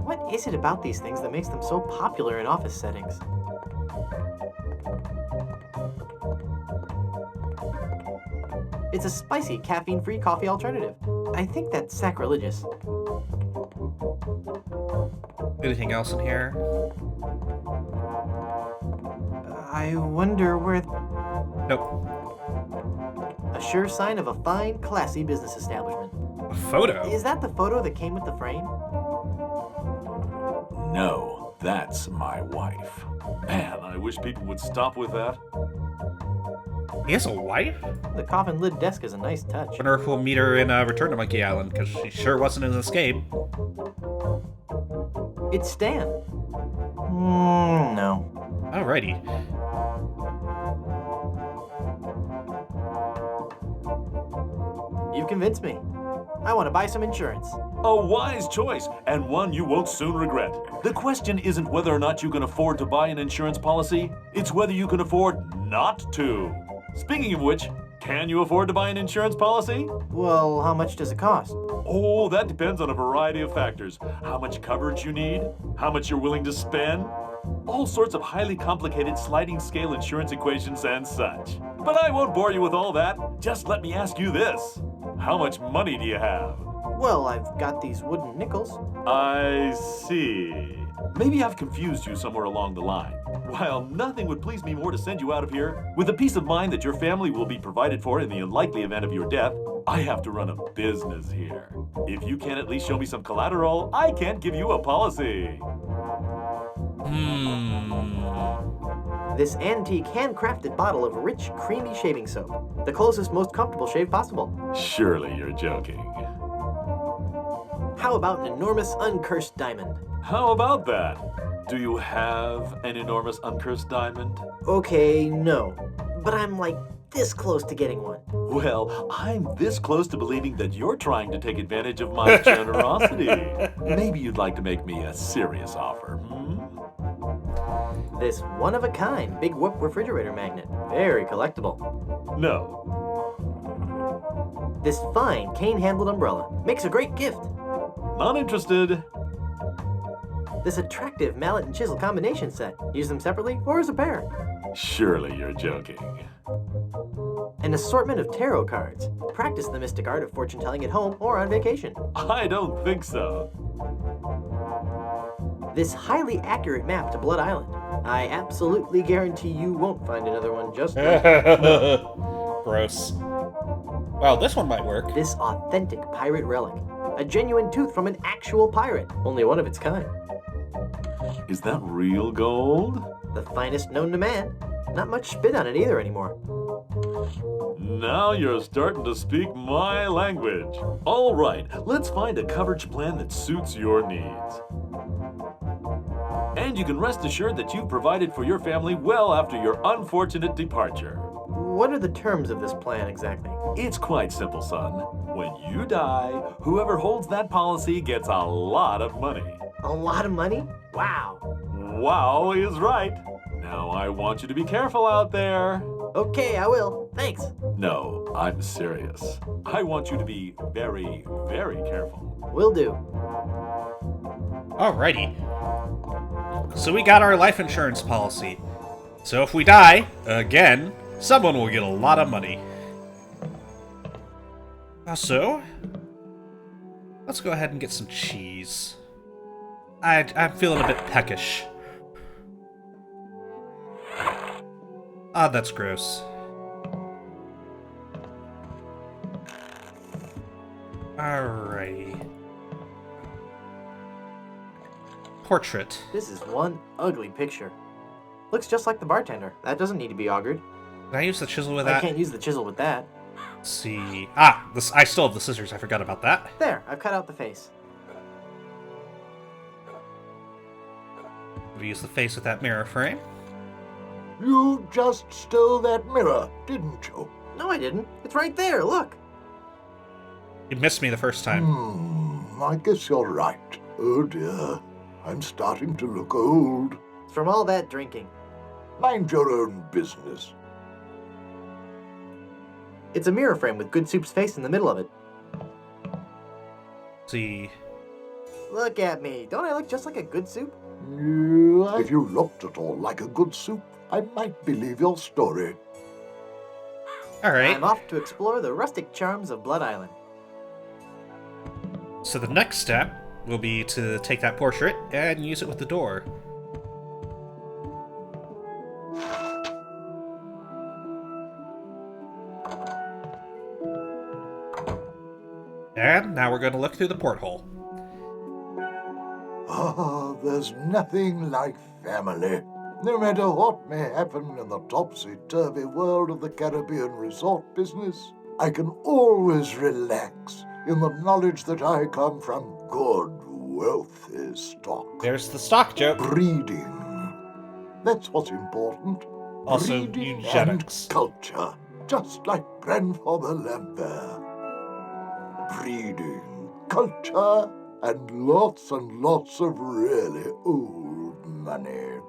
What is it about these things that makes them so popular in office settings? It's a spicy, caffeine-free coffee alternative. I think that's sacrilegious. Anything else in here? I wonder where... Nope. A sure sign of a fine, classy business establishment. A photo? Is that the photo that came with the frame? No, that's my wife. Man, I wish people would stop with that. He has a wife? The coffin lid desk is a nice touch. Wonder if we'll meet her in Return to Monkey Island, because she sure wasn't an escape. It's Stan. No. Alrighty. You've convinced me. I want to buy some insurance. A wise choice, and one you won't soon regret. The question isn't whether or not you can afford to buy an insurance policy, it's whether you can afford not to. Speaking of which, can you afford to buy an insurance policy? Well, how much does it cost? Oh, that depends on a variety of factors. How much coverage you need, how much you're willing to spend, all sorts of highly complicated sliding scale insurance equations and such. But I won't bore you with all that. Just let me ask you this. How much money do you have? Well, I've got these wooden nickels. I see. Maybe I've confused you somewhere along the line. While nothing would please me more to send you out of here, with the peace of mind that your family will be provided for in the unlikely event of your death, I have to run a business here. If you can't at least show me some collateral, I can't give you a policy. This antique handcrafted bottle of rich, creamy shaving soap. The closest, most comfortable shave possible. Surely you're joking. How about an enormous, uncursed diamond? How about that? Do you have an enormous uncursed diamond? Okay, no. But I'm like this close to getting one. Well, I'm this close to believing that you're trying to take advantage of my generosity. Maybe you'd like to make me a serious offer, This one-of-a-kind Big Whoop refrigerator magnet. Very collectible. No. This fine cane-handled umbrella. Makes a great gift. Not interested. This attractive mallet and chisel combination set. Use them separately or as a pair. Surely you're joking. An assortment of tarot cards. Practice the mystic art of fortune-telling at home or on vacation. I don't think so. This highly accurate map to Blood Island. I absolutely guarantee you won't find another one just like it. Gross. Well, this one might work. This authentic pirate relic. A genuine tooth from an actual pirate. Only one of its kind. Is that real gold? The finest known to man. Not much spit on it either anymore. Now you're starting to speak my language. All right, let's find a coverage plan that suits your needs. And you can rest assured that you've provided for your family well after your unfortunate departure. What are the terms of this plan exactly? It's quite simple, son. When you die, whoever holds that policy gets a lot of money. A lot of money? Wow. Wow is right. Now I want you to be careful out there. Okay, I will. Thanks. No, I'm serious. I want you to be very, very careful. Will do. Alrighty. So we got our life insurance policy. So if we die, again, someone will get a lot of money. So, let's go ahead and get some cheese. I'm feeling a bit peckish. Ah, that's gross. Alrighty. Portrait. This is one ugly picture. Looks just like the bartender. That doesn't need to be augured. Can I use the chisel with that? I can't use the chisel with that. Let's see. Ah, I still have the scissors. I forgot about that. There, I've cut out the face. We use the face with that mirror frame. You just stole that mirror, didn't you? No, I didn't. It's right there, look. You missed me the first time. I guess you're right. Oh dear, I'm starting to look old. From all that drinking. Mind your own business. It's a mirror frame with Good Soup's face in the middle of it. See. Look at me. Don't I look just like a Good Soup? If you looked at all like a good soup, I might believe your story. Alright. I'm off to explore the rustic charms of Blood Island. So the next step will be to take that portrait and use it with the door. And now we're going to look through the porthole. Ah, there's nothing like family. No matter what may happen in the topsy-turvy world of the Caribbean resort business, I can always relax in the knowledge that I come from good, wealthy stock. There's the stock joke. Breeding. That's what's important. Also, Breeding eugenics. and culture, just like grandfather Lambert. Breeding, culture, and lots of really old money.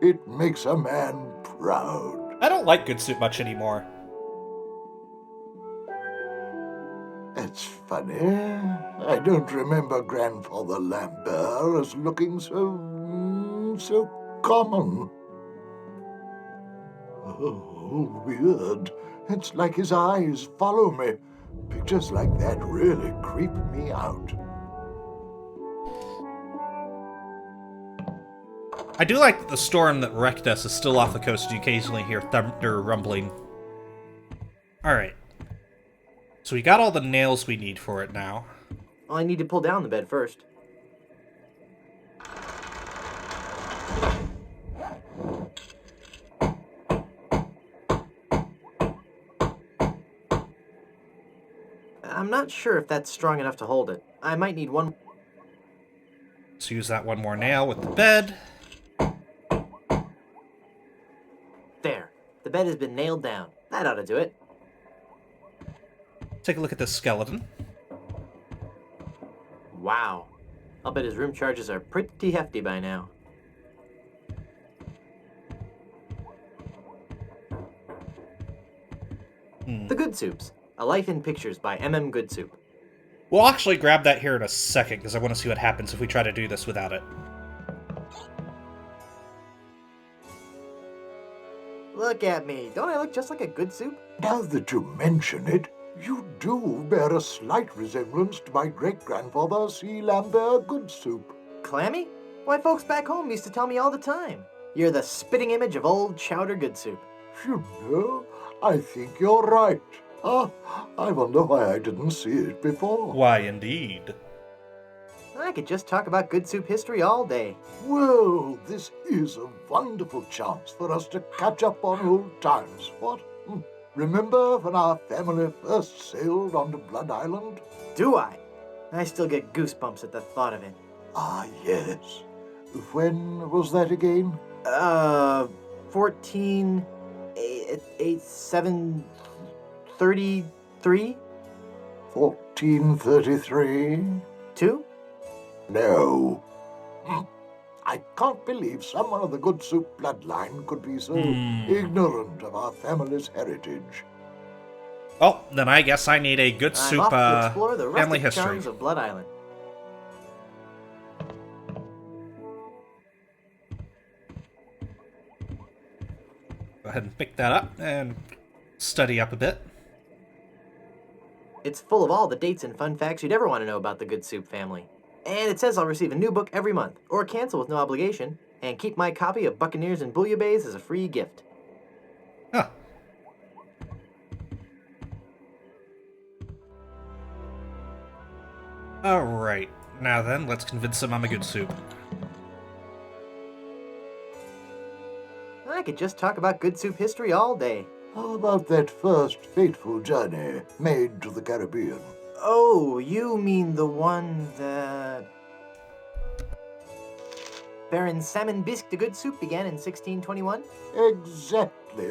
It makes a man proud. I don't like Good Soup much anymore. It's funny. I don't remember Grandfather Lambert as looking so common. Oh, weird. It's like his eyes follow me. Pictures like that really creep me out. I do like that the storm that wrecked us is still off the coast and you occasionally hear thunder rumbling. Alright. So we got all the nails we need for it now. Well, I need to pull down the bed first. I'm not sure if that's strong enough to hold it. I might need one. Let's use that one more nail with the bed. There. The bed has been nailed down. That ought to do it. Take a look at this skeleton. Wow. I'll bet his room charges are pretty hefty by now. The Good Soups. A Life in Pictures by M.M. Good Soup. We'll actually grab that here in a second because I want to see what happens if we try to do this without it. Look at me. Don't I look just like a Good Soup? Now that you mention it, you do bear a slight resemblance to my great-grandfather C. Lambert Good Soup. Clammy? Why, folks back home used to tell me all the time. You're the spitting image of old Chowder Good Soup. You know, I think you're right. I wonder why I didn't see it before. Why, indeed. I could just talk about Good Soup history all day. Well, this is a wonderful chance for us to catch up on old times, what? Remember when our family first sailed onto Blood Island? Do I? I still get goosebumps at the thought of it. Ah, yes. When was that again? 733? 1433? 2? No. I can't believe someone of the Good Soup bloodline could be so ignorant of our family's heritage. Well, then I guess I need a Good I'm Soup off to explore the family rustic history. charms of Blood Island. Go ahead and pick that up and study up a bit. It's full of all the dates and fun facts you'd ever want to know about the Good Soup family. And it says I'll receive a new book every month, or cancel with no obligation, and keep my copy of Buccaneers and Bouillabaisse as a free gift. Huh. Alright, now then, let's convince him I'm a Good Soup. I could just talk about Good Soup history all day. How about that first fateful journey made to the Caribbean? Oh, you mean the one that... Baron Salmon Bisque de Good Soup began in 1621? Exactly.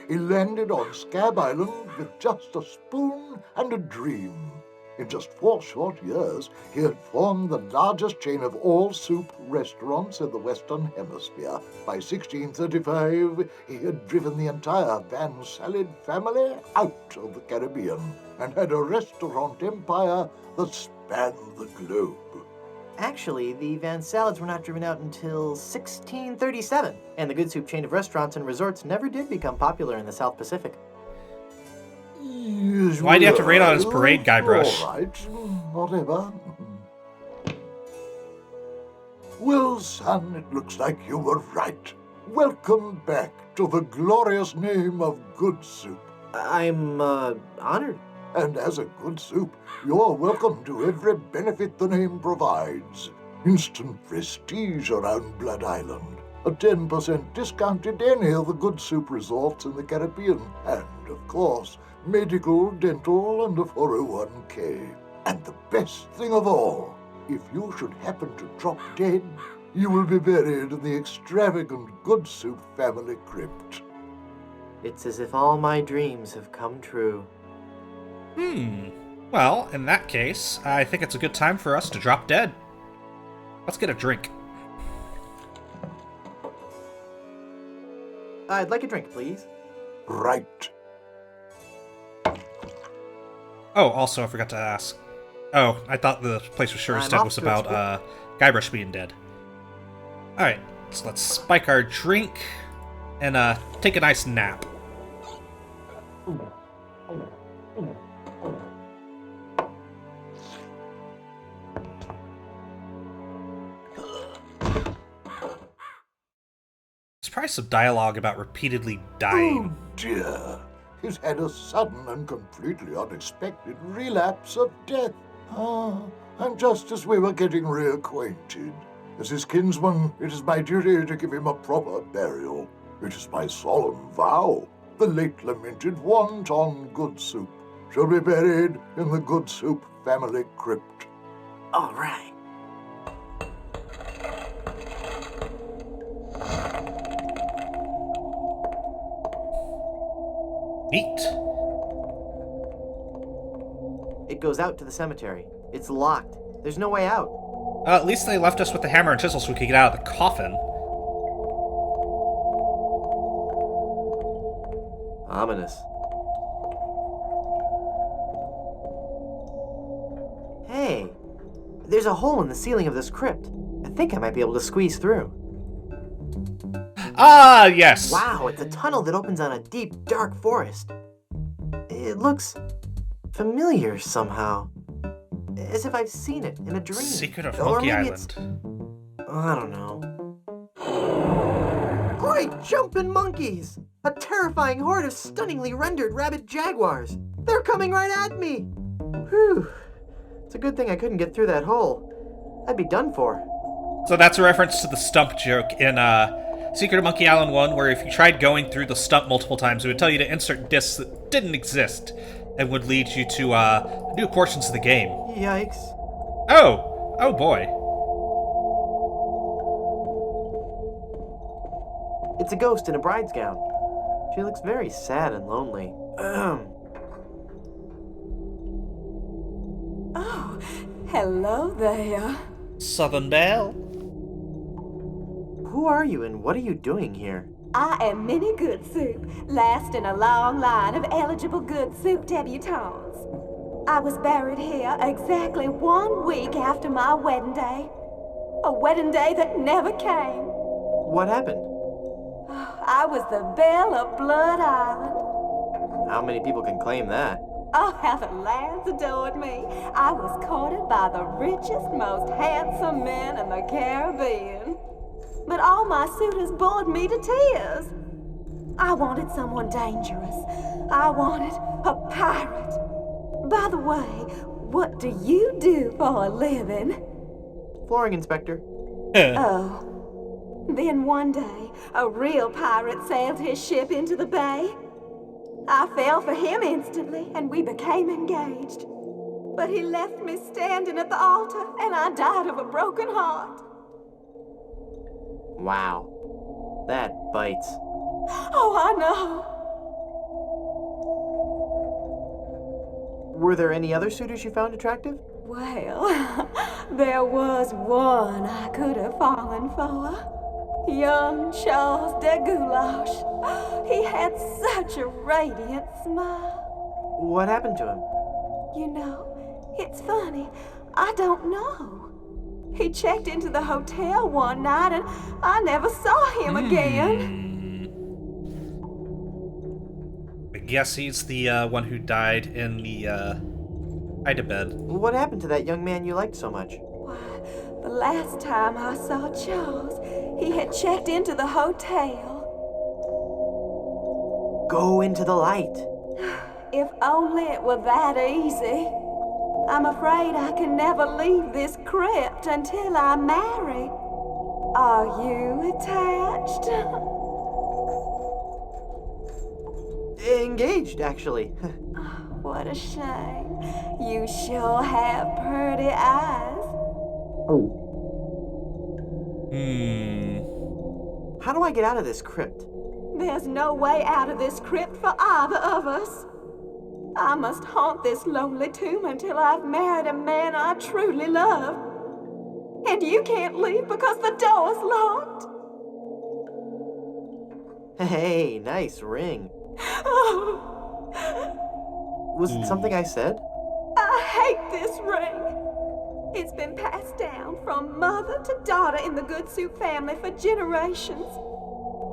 He landed on Scab Island with just a spoon and a dream. In just 4 short years, he had formed the largest chain of all-soup restaurants in the Western Hemisphere. By 1635, he had driven the entire Van Salad family out of the Caribbean and had a restaurant empire that spanned the globe. Actually, the Van Salads were not driven out until 1637, and the Good Soup chain of restaurants and resorts never did become popular in the South Pacific. Why do you have to raid on his parade, Guybrush? All right, whatever. Well, son, it looks like you were right. Welcome back to the glorious name of Good Soup. I'm, honored. And as a Good Soup, you're welcome to every benefit the name provides. Instant prestige around Blood Island, a 10% discount at any of the Good Soup resorts in the Caribbean, and, of course, medical, dental, and a 401k. And the best thing of all, if you should happen to drop dead, you will be buried in the extravagant Good Soup family crypt. It's as if all my dreams have come true. Well, in that case, I think it's a good time for us to drop dead. Let's get a drink. I'd like a drink, please. Right. Oh, also, I forgot to ask. Oh, I thought the place was sure as dead was about Guybrush being dead. Alright, so let's spike our drink and take a nice nap. There's probably some dialogue about repeatedly dying. Oh dear, he's had a sudden and completely unexpected relapse of death. And just as we were getting reacquainted, as his kinsman, it is my duty to give him a proper burial. It is my solemn vow. The late lamented Wonton Good Soup shall be buried in the Good Soup family crypt. All right. Neat. It goes out to the cemetery. It's locked. There's no way out. At least they left us with the hammer and chisel so we could get out of the coffin. Ominous. Hey, there's a hole in the ceiling of this crypt. I think I might be able to squeeze through. Ah, yes! Wow, it's a tunnel that opens on a deep, dark forest. It looks familiar somehow. As if I've seen it in a dream. Secret of Or Monkey maybe Island. I don't know. Great jumping monkeys! A terrifying horde of stunningly rendered rabid jaguars. They're coming right at me! Whew. It's a good thing I couldn't get through that hole. I'd be done for. So that's a reference to the stump joke in Secret of Monkey Island 1, where if you tried going through the stump multiple times, it would tell you to insert discs that didn't exist, and would lead you to new portions of the game. Yikes. Oh! Oh boy. It's a ghost in a bride's gown. She looks very sad and lonely. Oh, hello there. Southern Belle. Who are you and what are you doing here? I am Minnie Good Soup, last in a long line of eligible Good Soup debutantes. I was buried here exactly 1 week after my wedding day. A wedding day that never came. What happened? I was the belle of Blood Island. How many people can claim that? Oh, how the lads adored me. I was courted by the richest, most handsome men in the Caribbean. But all my suitors bored me to tears. I wanted someone dangerous. I wanted a pirate. By the way, what do you do for a living? Flooring inspector. Oh. Then one day, a real pirate sailed his ship into the bay. I fell for him instantly, and we became engaged. But he left me standing at the altar, and I died of a broken heart. Wow. That bites. Oh, I know. Were there any other suitors you found attractive? Well, there was one I could have fallen for. Young Charles de Goulash. He had such a radiant smile. What happened to him? You know, it's funny. I don't know. He checked into the hotel one night and I never saw him again. I guess he's the one who died in the hide-a-bed. What happened to that young man you liked so much? Why, the last time I saw Charles, he had checked into the hotel. Go into the light. If only it were that easy. I'm afraid I can never leave this crypt until I marry. Are you attached? Engaged, actually. What a shame. You sure have pretty eyes. How do I get out of this crypt? There's no way out of this crypt for either of us. I must haunt this lonely tomb until I've married a man I truly love. And you can't leave because the door's locked. Hey, nice ring. Was it something I said? I hate this ring. It's been passed down from mother to daughter in the Good Soup family for generations.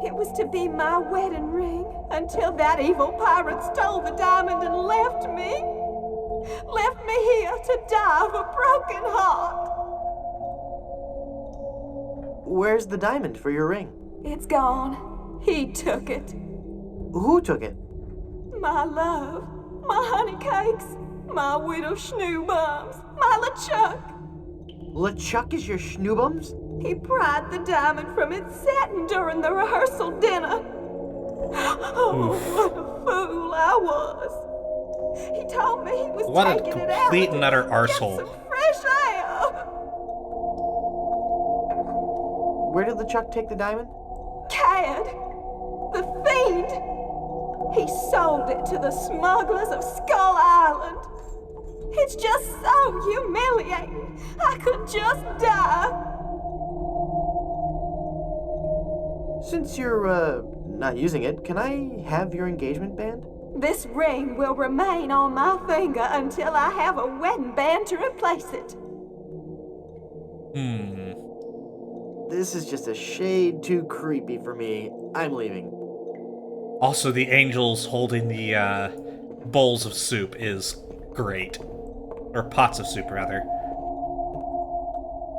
It was to be my wedding ring until that evil pirate stole the diamond and left me. Left me here to die of a broken heart. Where's the diamond for your ring? It's gone. He took it. Who took it? My love, my honey cakes, my widow schnoobums, my LeChuck. LeChuck is your schnoobums? He pried the diamond from its satin during the rehearsal dinner. Oh, what a fool I was. He told me he was taking it out. What a complete and utter arsehole. Get some fresh air. Where did LeChuck take the diamond? Cad, the fiend. He sold it to the smugglers of Skull Island. It's just so humiliating. I could just die. Since you're, not using it, can I have your engagement band? This ring will remain on my finger until I have a wedding band to replace it. This is just a shade too creepy for me. I'm leaving. Also, the angels holding the bowls of soup is great. Or pots of soup, rather.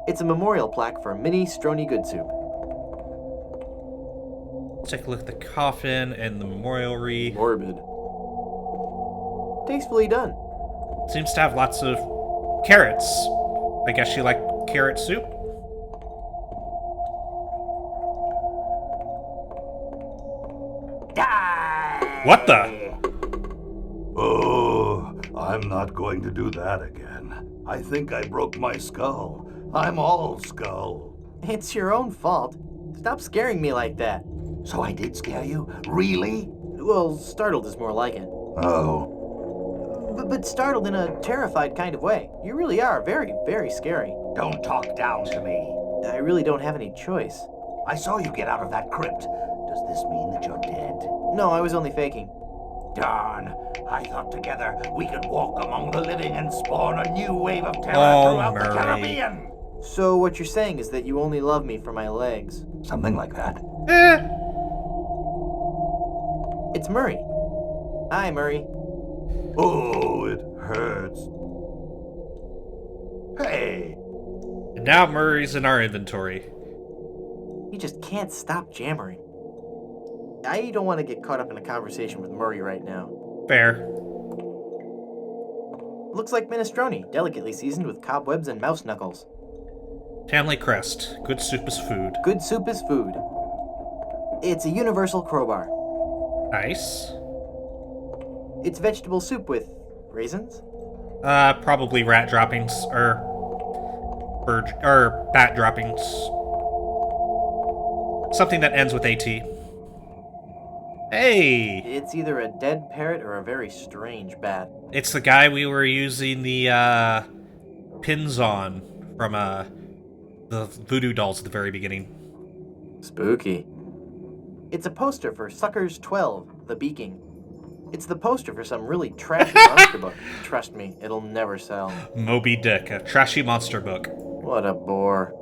It's a memorial plaque for Minnie Stroney Good Soup. Let's take a look at the coffin and the memorial wreath. Morbid. Tastefully done. Seems to have lots of carrots. I guess you like carrot soup? Die! What the? Oh, I'm not going to do that again. I think I broke my skull. I'm all skull. It's your own fault. Stop scaring me like that. So I did scare you? Really? Well, startled is more like it. Oh. But startled in a terrified kind of way. You really are very, very scary. Don't talk down to me. I really don't have any choice. I saw you get out of that crypt. Does this mean that you're dead? No, I was only faking. Darn. I thought together we could walk among the living and spawn a new wave of terror throughout the Caribbean. So what you're saying is that you only love me for my legs. Something like that. It's Murray. Hi, Murray. Oh, it hurts. Hey. And now Murray's in our inventory. He just can't stop jammering. I don't want to get caught up in a conversation with Murray right now. Fair. Looks like minestrone, delicately seasoned with cobwebs and mouse knuckles. Family crest. Good soup is food. Good soup is food. It's a universal crowbar. Nice. It's vegetable soup with raisins? Probably rat droppings, or bat droppings. Something that ends with AT. Hey! It's either a dead parrot or a very strange bat. It's the guy we were using the, pins on from, the voodoo dolls at the very beginning. Spooky. It's a poster for Suckers 12, The Beaking. It's the poster for some really trashy monster book. Trust me, it'll never sell. Moby Dick, a trashy monster book. What a bore.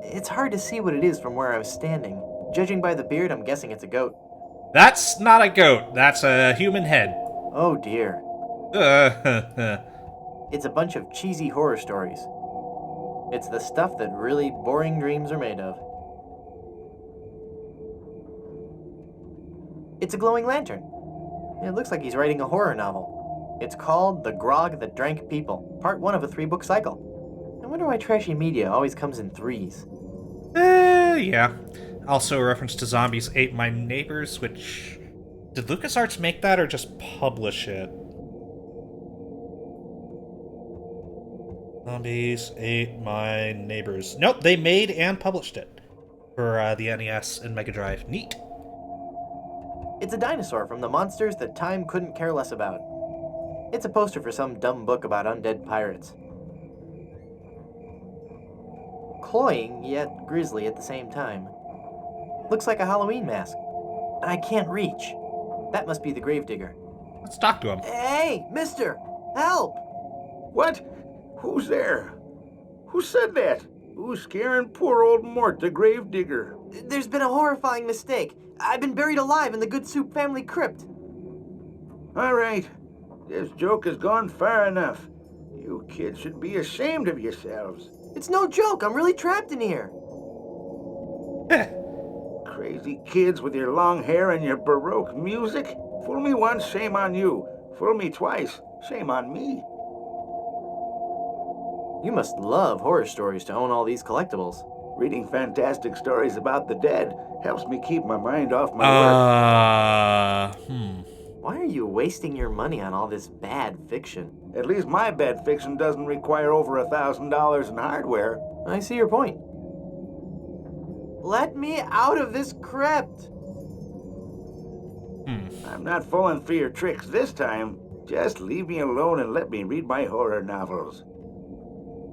It's hard to see what it is from where I was standing. Judging by the beard, I'm guessing it's a goat. That's not a goat. That's a human head. Oh dear. It's a bunch of cheesy horror stories. It's the stuff that really boring dreams are made of. It's a glowing lantern. It looks like he's writing a horror novel. It's called The Grog That Drank People, part 1 of a 3-book cycle. I wonder why trashy media always comes in threes. Yeah. Also a reference to Zombies Ate My Neighbors, which... Did LucasArts make that or just publish it? Zombies Ate My Neighbors. Nope, they made and published it for the NES and Mega Drive. Neat. It's a dinosaur from the monsters that time couldn't care less about. It's a poster for some dumb book about undead pirates. Cloying, yet grisly at the same time. Looks like a Halloween mask. I can't reach. That must be the gravedigger. Let's talk to him. Hey, mister! Help! What? Who's there? Who said that? Who's scaring poor old Mort, the gravedigger? There's been a horrifying mistake. I've been buried alive in the Good Soup family crypt. All right. This joke has gone far enough. You kids should be ashamed of yourselves. It's no joke. I'm really trapped in here. Crazy kids with your long hair and your Baroque music. Fool me once, shame on you. Fool me twice, shame on me. You must love horror stories to own all these collectibles. Reading fantastic stories about the dead helps me keep my mind off my work. Why are you wasting your money on all this bad fiction? At least my bad fiction doesn't require over $1,000 in hardware. I see your point. Let me out of this crypt! I'm not falling for your tricks this time. Just leave me alone and let me read my horror novels.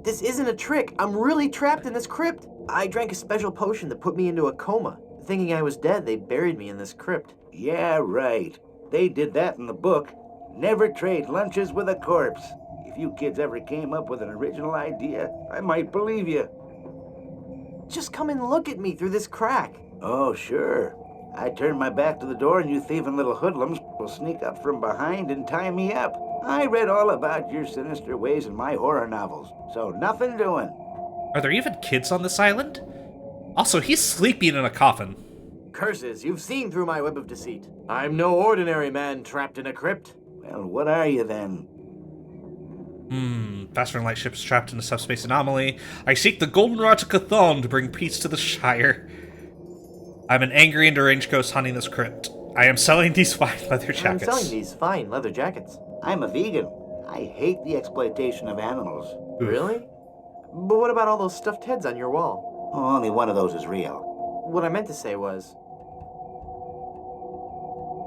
This isn't a trick. I'm really trapped in this crypt. I drank a special potion that put me into a coma. Thinking I was dead, they buried me in this crypt. Yeah, right. They did that in the book. Never trade lunches with a corpse. If you kids ever came up with an original idea, I might believe you. Just come and look at me through this crack. Oh, sure. I turn my back to the door and you thieving little hoodlums will sneak up from behind and tie me up. I read all about your sinister ways in my horror novels, so nothing doing. Are there even kids on this island? Also, he's sleeping in a coffin. Curses, you've seen through my web of deceit. I'm no ordinary man trapped in a crypt. Well, what are you then? Faster than light ship is trapped in a subspace anomaly. I seek the golden rod to Cthulhu to bring peace to the Shire. I'm an angry and deranged ghost hunting this crypt. I am selling these fine leather jackets. I'm selling these fine leather jackets. I'm a vegan. I hate the exploitation of animals. Really? But what about all those stuffed heads on your wall? Oh, only one of those is real. What I meant to say was...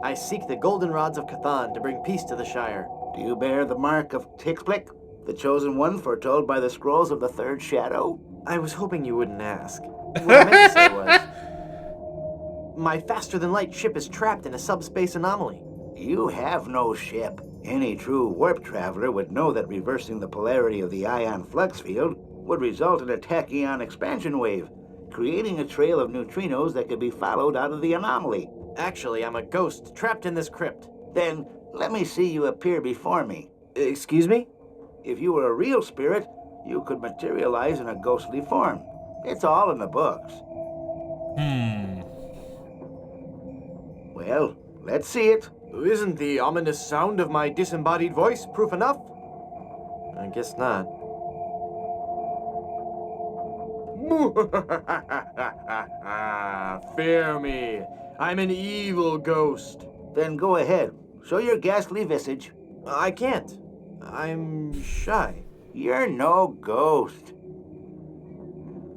I seek the golden rods of Cthulhu to bring peace to the Shire. Do you bear the mark of Tixplick, the chosen one foretold by the scrolls of the Third Shadow? I was hoping you wouldn't ask. What I meant to say was, my faster-than-light ship is trapped in a subspace anomaly. You have no ship. Any true warp traveler would know that reversing the polarity of the ion flux field would result in a tachyon expansion wave, creating a trail of neutrinos that could be followed out of the anomaly. Actually, I'm a ghost trapped in this crypt. Then let me see you appear before me. Excuse me? If you were a real spirit, you could materialize in a ghostly form. It's all in the books. Well, let's see it. Isn't the ominous sound of my disembodied voice proof enough? I guess not. Fear me. I'm an evil ghost. Then go ahead. Show your ghastly visage. I can't. I'm shy. You're no ghost.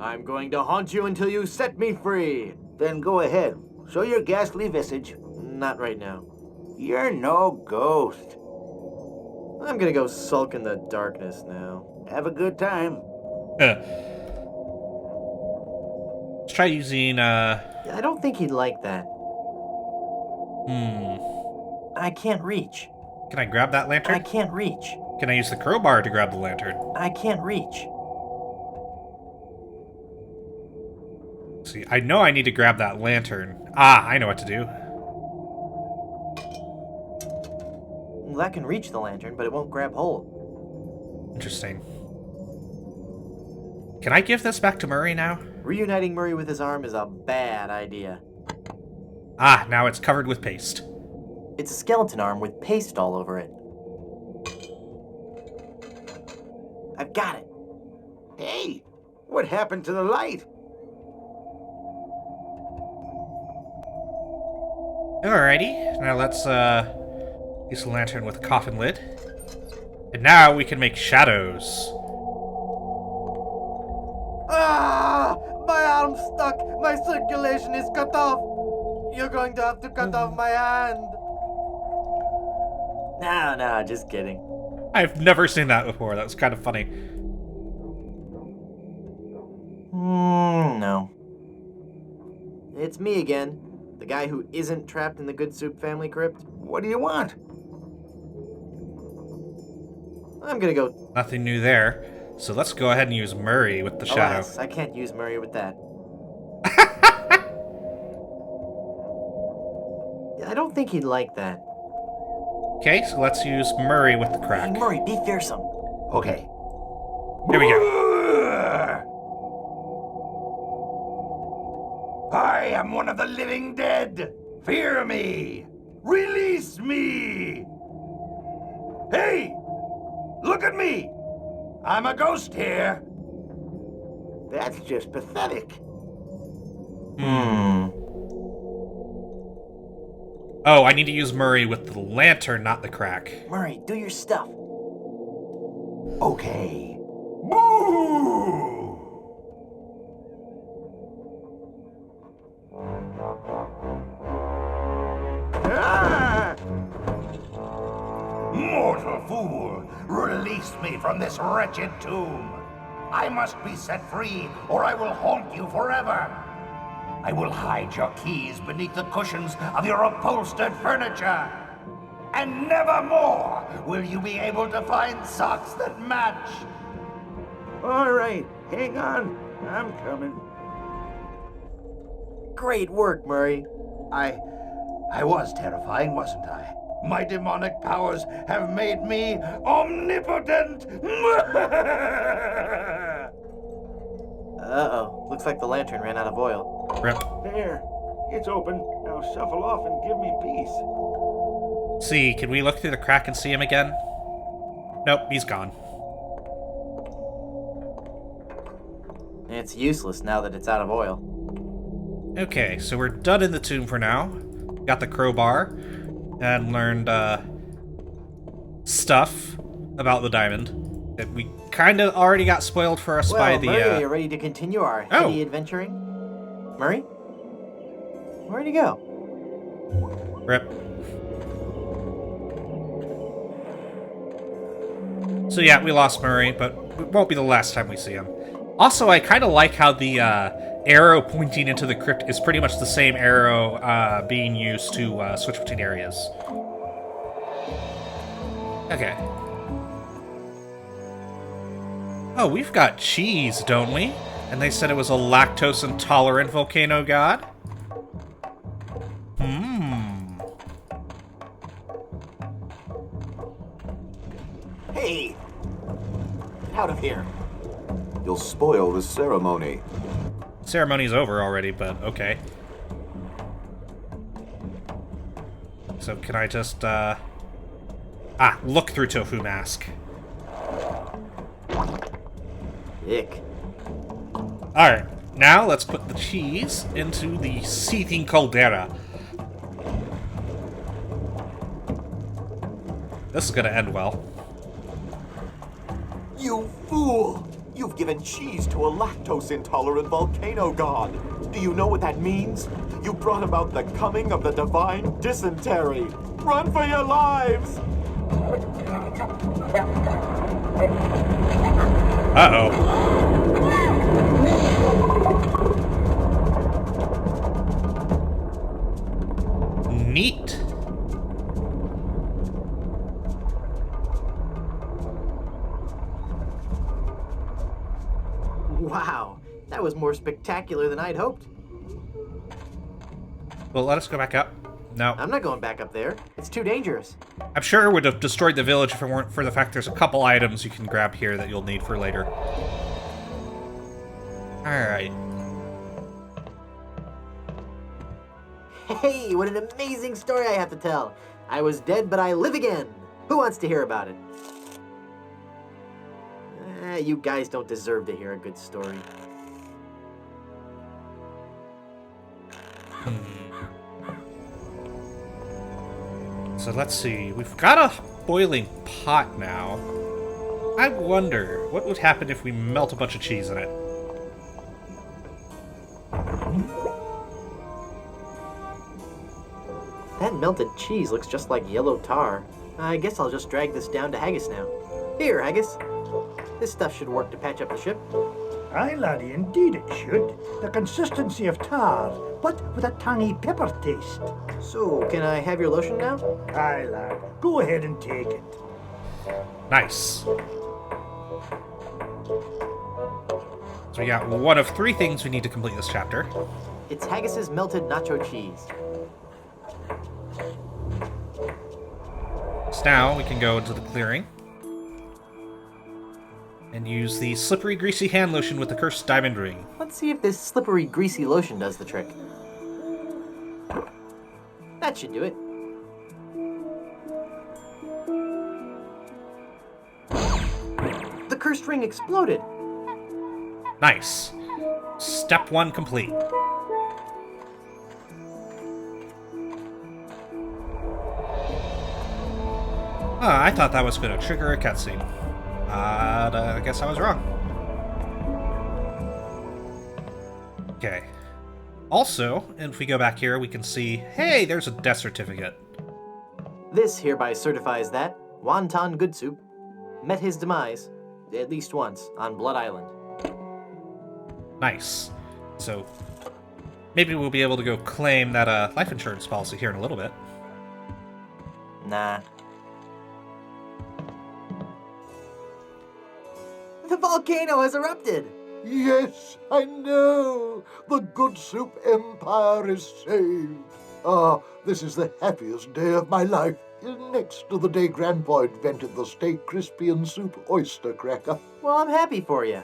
I'm going to haunt you until you set me free. Then go ahead. Show your ghastly visage. Not right now. You're no ghost. I'm gonna go sulk in the darkness now. Have a good time. Let's try using, I don't think he'd like that. I can't reach. Can I grab that lantern? I can't reach. Can I use the crowbar to grab the lantern? I can't reach. See, I know I need to grab that lantern. Ah, I know what to do. Well, that can reach the lantern, but it won't grab hold. Interesting. Can I give this back to Murray now? Reuniting Murray with his arm is a bad idea. Ah, now it's covered with paste. It's a skeleton arm with paste all over it. I've got it. Hey, what happened to the light? Alrighty, now let's use the lantern with a coffin lid. And now we can make shadows. Ah! My arm's stuck! My circulation is cut off! You're going to have to cut off my hand! No, just kidding. I've never seen that before. That was kind of funny. No. It's me again. The guy who isn't trapped in the Good Soup family crypt. What do you want? I'm gonna go. Nothing new there. So let's go ahead and use Murray with the shadow. Alas, I can't use Murray with that. I don't think he'd like that. Okay, so let's use Murray with the crack. Hey, Murray, be fearsome. Okay. Here we go. I am one of the living dead. Fear me. Release me. Hey, look at me. I'm a ghost here. That's just pathetic. Oh, I need to use Murray with the lantern, not the crack. Murray, do your stuff. Okay. Boo! Ah! Mortal fool, release me from this wretched tomb. I must be set free, or I will haunt you forever. I will hide your keys beneath the cushions of your upholstered furniture. And never more will you be able to find socks that match. All right, hang on. I'm coming. Great work, Murray. I was terrifying, wasn't I? My demonic powers have made me omnipotent. Uh-oh. Looks like the lantern ran out of oil. Rip. There. It's open. Now shuffle off and give me peace. See, can we look through the crack and see him again? Nope, he's gone. It's useless now that it's out of oil. Okay, so we're done in the tomb for now. Got the crowbar and learned stuff about the diamond that we kind of already got spoiled for us by the. Murray, are you ready to continue our heady adventuring? Murray, where'd he go? Rip. So yeah, we lost Murray, but it won't be the last time we see him. Also, I kind of like how the arrow pointing into the crypt is pretty much the same arrow being used to switch between areas. Okay. Oh, we've got cheese, don't we? And they said it was a lactose-intolerant volcano god? Hey! Get out of here. You'll spoil the ceremony. Ceremony's over already, but okay. So can I just, look through tofu mask. Ick. Alright, now let's put the cheese into the seething caldera. This is gonna end well. You fool! You've given cheese to a lactose-intolerant volcano god. Do you know what that means? You brought about the coming of the divine dysentery. Run for your lives! Uh-oh. Neat. Wow, that was more spectacular than I'd hoped. Well, let us go back up. No. I'm not going back up there. It's too dangerous. I'm sure it would have destroyed the village if it weren't for the fact there's a couple items you can grab here that you'll need for later. Alright. Hey, what an amazing story I have to tell. I was dead, but I live again. Who wants to hear about it? You guys don't deserve to hear a good story. So let's see. We've got a boiling pot now. I wonder what would happen if we melt a bunch of cheese in it. That melted cheese looks just like yellow tar. I guess I'll just drag this down to Haggis now. Here, Haggis. This stuff should work to patch up the ship. Aye, laddie, indeed it should. The consistency of tar, but with a tangy pepper taste. So, can I have your lotion now? Aye, lad. Go ahead and take it. Nice. So we got one of three things we need to complete this chapter. It's Haggis's melted nacho cheese. So now we can go into the clearing and use the slippery, greasy hand lotion with the cursed diamond ring. Let's see if this slippery, greasy lotion does the trick. That should do it. The cursed ring exploded. Nice. Step 1 complete. I thought that was going to trigger a cutscene. I guess I was wrong. Okay. Also, if we go back here, we can see, hey, there's a death certificate. This hereby certifies that Wonton Good Soup met his demise, at least once, on Blood Island. Nice. So, maybe we'll be able to go claim that life insurance policy here in a little bit. Nah. The volcano has erupted! Yes, I know. The Good Soup Empire is saved. Ah, this is the happiest day of my life. Next to the day Grandpa invented the Stay Crispy and Soup oyster cracker. Well, I'm happy for you.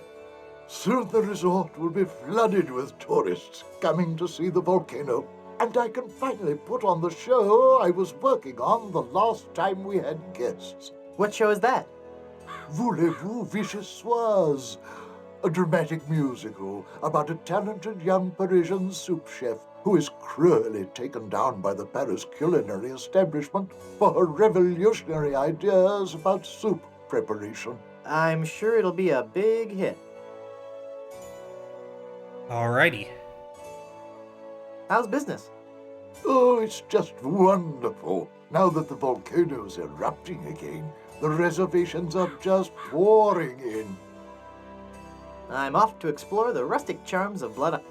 Soon the resort will be flooded with tourists coming to see the volcano. And I can finally put on the show I was working on the last time we had guests. What show is that? Voulez-vous Vichyssoise? A dramatic musical about a talented young Parisian soup chef who is cruelly taken down by the Paris culinary establishment for her revolutionary ideas about soup preparation. I'm sure it'll be a big hit. Alrighty. How's business? Oh, it's just wonderful. Now that the volcano's erupting again, the reservations are just pouring in. I'm off to explore the rustic charms of Blood.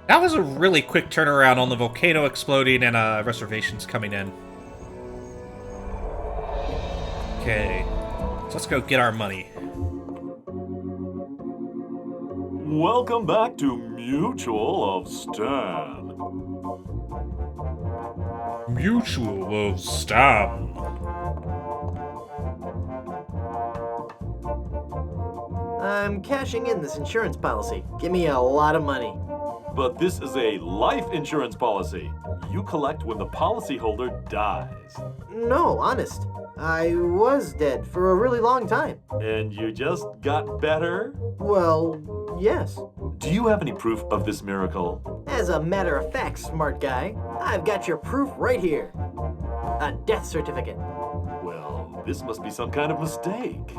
That was a really quick turnaround on the volcano exploding and reservations coming in. Okay, so let's go get our money. Welcome back to Mutual of Stan. Mutual of Stan. I'm cashing in this insurance policy. Give me a lot of money. But this is a life insurance policy. You collect when the policyholder dies. No, honest. I was dead for a really long time. And you just got better? Well, yes. Do you have any proof of this miracle? As a matter of fact, smart guy, I've got your proof right here. A death certificate. Well, this must be some kind of mistake.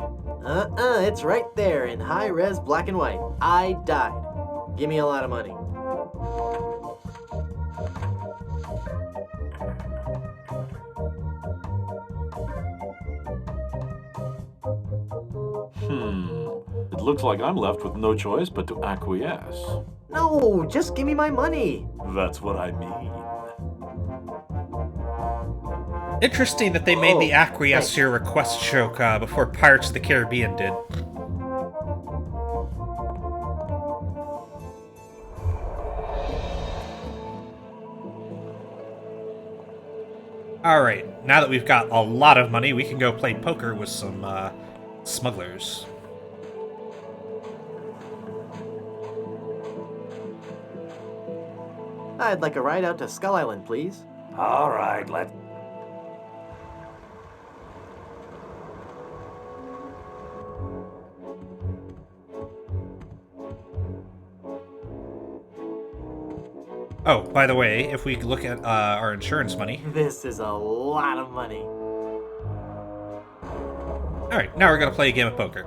It's right there in high-res black and white. I died. Give me a lot of money. It looks like I'm left with no choice but to acquiesce. No, just give me my money. That's what I mean. Interesting that they made the acquiesce to your request joke before Pirates of the Caribbean did. Alright, now that we've got a lot of money, we can go play poker with some smugglers. I'd like a ride out to Skull Island, please. All right, let's... Oh, by the way, if we look at our insurance money... This is a lot of money. Alright, now we're going to play a game of poker.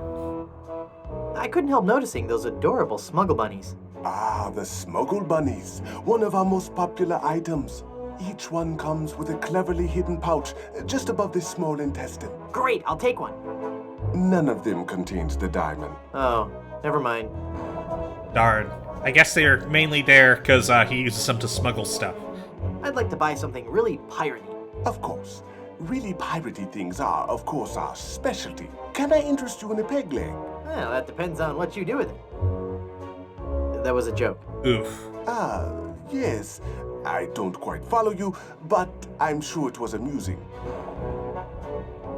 I couldn't help noticing those adorable smuggle bunnies. Ah, the smuggle bunnies. One of our most popular items. Each one comes with a cleverly hidden pouch just above the small intestine. Great, I'll take one. None of them contains the diamond. Oh, never mind. Darn. I guess they're mainly there because he uses them to smuggle stuff. I'd like to buy something really piratey. Of course. Really piratey things are, of course, our specialty. Can I interest you in a peg leg? Well, that depends on what you do with it. That was a joke. Oof. Ah, yes. I don't quite follow you, but I'm sure it was amusing.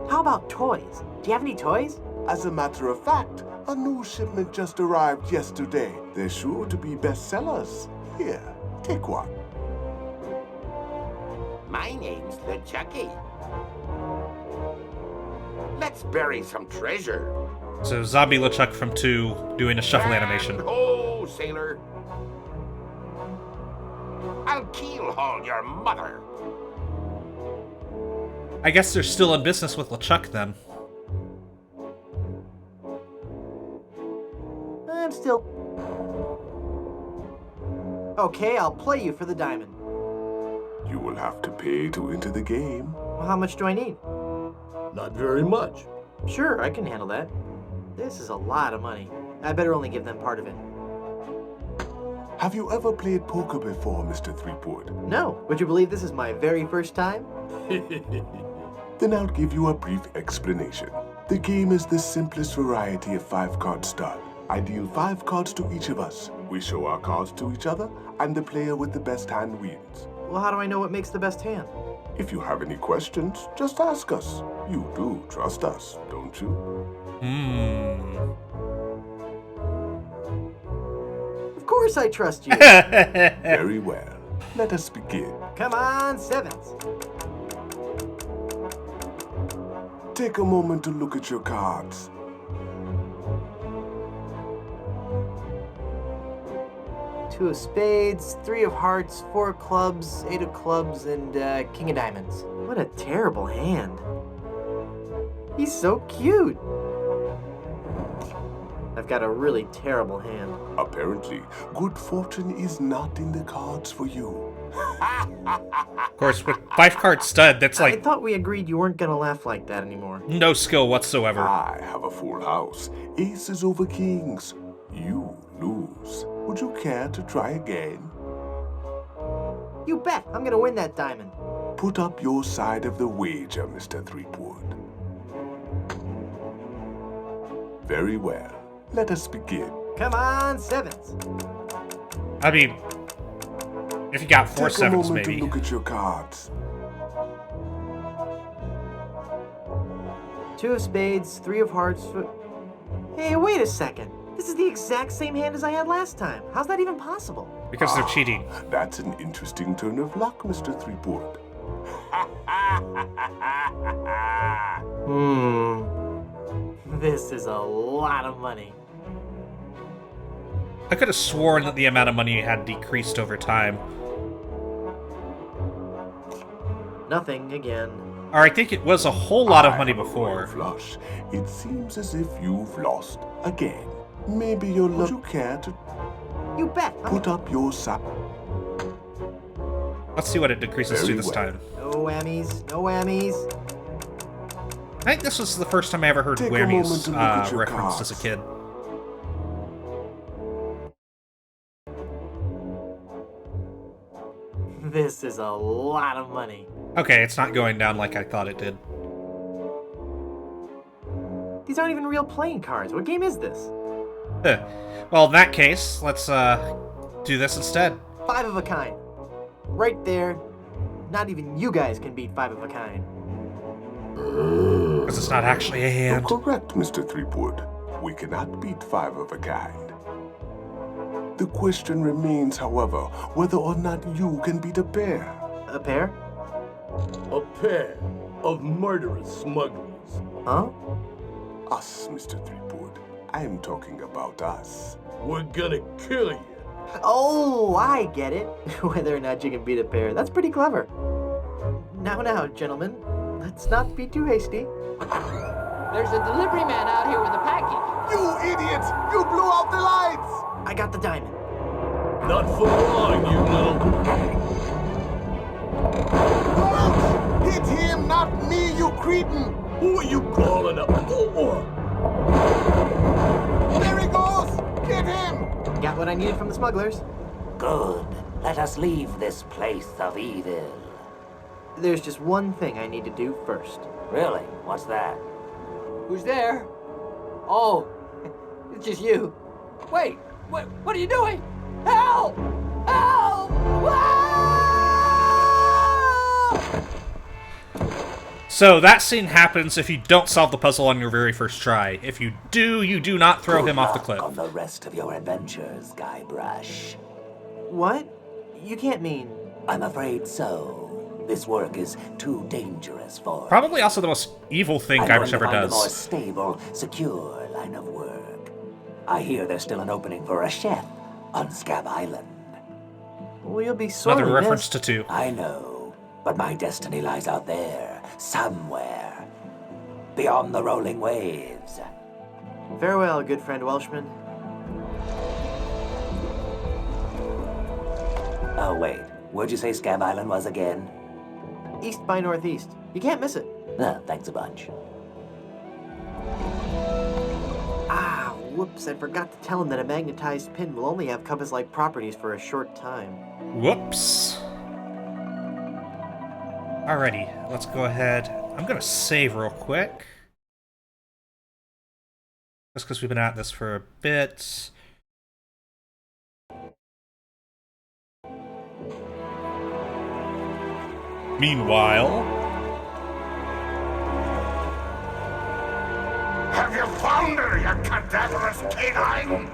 How about toys? Do you have any toys? As a matter of fact, a new shipment just arrived yesterday. They're sure to be bestsellers. Here, take one. My name's LeChucky. Let's bury some treasure. So Zombie LeChuck from 2 doing a shuffle animation. Oh, sailor. I'll keel-haul your mother. I guess they're still in business with LeChuck then. I'm still... Okay, I'll play you for the diamond. You will have to pay to enter the game. Well, how much do I need? Not very much. Sure, I can handle that. This is a lot of money. I better only give them part of it. Have you ever played poker before, Mr. Threepwood? No. Would you believe this is my very first time? Then I'll give you a brief explanation. The game is the simplest variety of 5-card style. I deal 5 cards to each of us. We show our cards to each other, and the player with the best hand wins. Well, how do I know what makes the best hand? If you have any questions, just ask us. You do trust us, don't you? Of course I trust you. Very well. Let us begin. Come on, sevens. Take a moment to look at your cards. Two of spades, 3 of hearts, 4 of clubs, 8 of clubs, and king of diamonds. What a terrible hand. He's so cute. I've got a really terrible hand. Apparently, good fortune is not in the cards for you. Of course, with 5-card stud, that's I like thought we agreed you weren't gonna laugh like that anymore. no skill whatsoever. I have a full house. Aces over kings. You lose. Would you care to try again? You bet. I'm gonna win that diamond. Put up your side of the wager, Mr. Threepwood. Very well. Let us begin. Come on, sevens. I mean, if you got four Take sevens, a moment maybe. to look at your cards. 2 of spades, 3 of hearts. Hey, wait a second. This is the exact same hand as I had last time. How's that even possible? Because they're cheating. That's an interesting turn of luck, Mr. Threepwood. This is a lot of money. I could have sworn that the amount of money had decreased over time. Nothing again. Or I think it was a whole lot of money before. Flush. It seems as if you've lost again. Maybe you'll would you care to You bet. put up your side? Let's see what it decreases to this time. No whammies. No whammies. I think this was the first time I ever heard Take a moment whammies to look at your referenced cards. as a kid. This is a lot of money. Okay, it's not going down like I thought it did. These aren't even real playing cards. What game is this? Huh. Well, in that case, let's do this instead. 5 of a kind. Right there. Not even you guys can beat 5 of a kind. Because it's not actually a hand. You're correct, Mr. Threepwood. We cannot beat 5 of a kind. The question remains, however, whether or not you can beat a pair. A pair? A pair of murderous smugglers. Huh? Us, Mr. Threepwood. I am talking about us. We're gonna kill you. Oh, I get it. Whether or not you can beat a pair. That's pretty clever. Now, gentlemen. Let's not be too hasty. There's a delivery man out here with a package. You idiots! You blew out the lights! I got the diamond. Not for long, you little... Halt! Hit him, not me, you cretin! Who are you calling a whore? There he goes! Get him! Got what I needed from the smugglers. Good. Let us leave this place of evil. There's just one thing I need to do first. Really? What's that? Who's there? Oh, it's just you. Wait, what are you doing? Help! Help! So that scene happens if you don't solve the puzzle on your very first try. If you do not throw him off the cliff. On the rest of your adventures, Guybrush. What? You can't mean... I'm afraid so. This work is too dangerous for... Probably also the most evil thing Guybrush ever A more does. stable, secure line of work. I hear there's still an opening for a chef on Scab Island. Well, you'll be sorely Another reference missed. to 2. I know, but my destiny lies out there, somewhere, beyond the rolling waves. Farewell, good friend Welshman. Oh, wait. Where'd you say Scab Island was again? East by northeast. You can't miss it. Thanks a bunch. Ah, whoops. I forgot to tell him that a magnetized pin will only have compass-like properties for a short time. Whoops. Alrighty, let's go ahead. I'm gonna save real quick. Just because we've been at this for a bit. Meanwhile... Have you found her, you cadaverous canine?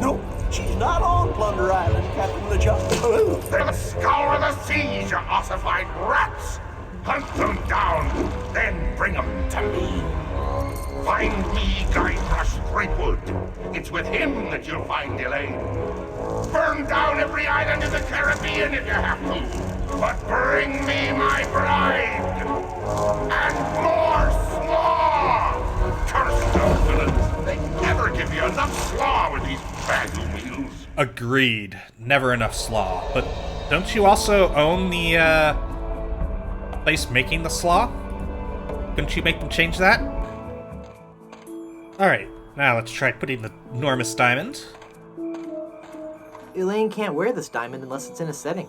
Nope, she's not on Plunder Island, Captain LeChuck. Then scour the seas, you ossified rats! Hunt them down, then bring them to me. Find me Guybrush Threepwood. It's with him that you'll find Elaine. Burn down every island in the Caribbean if you have to. But bring me my bride! And more slaw! Curse those villains! They never give you enough slaw with these bagel wheels. Agreed. Never enough slaw. But don't you also own the, place making the slaw? Couldn't you make them change that? Alright, now let's try putting the enormous diamond. Elaine can't wear this diamond unless it's in a setting.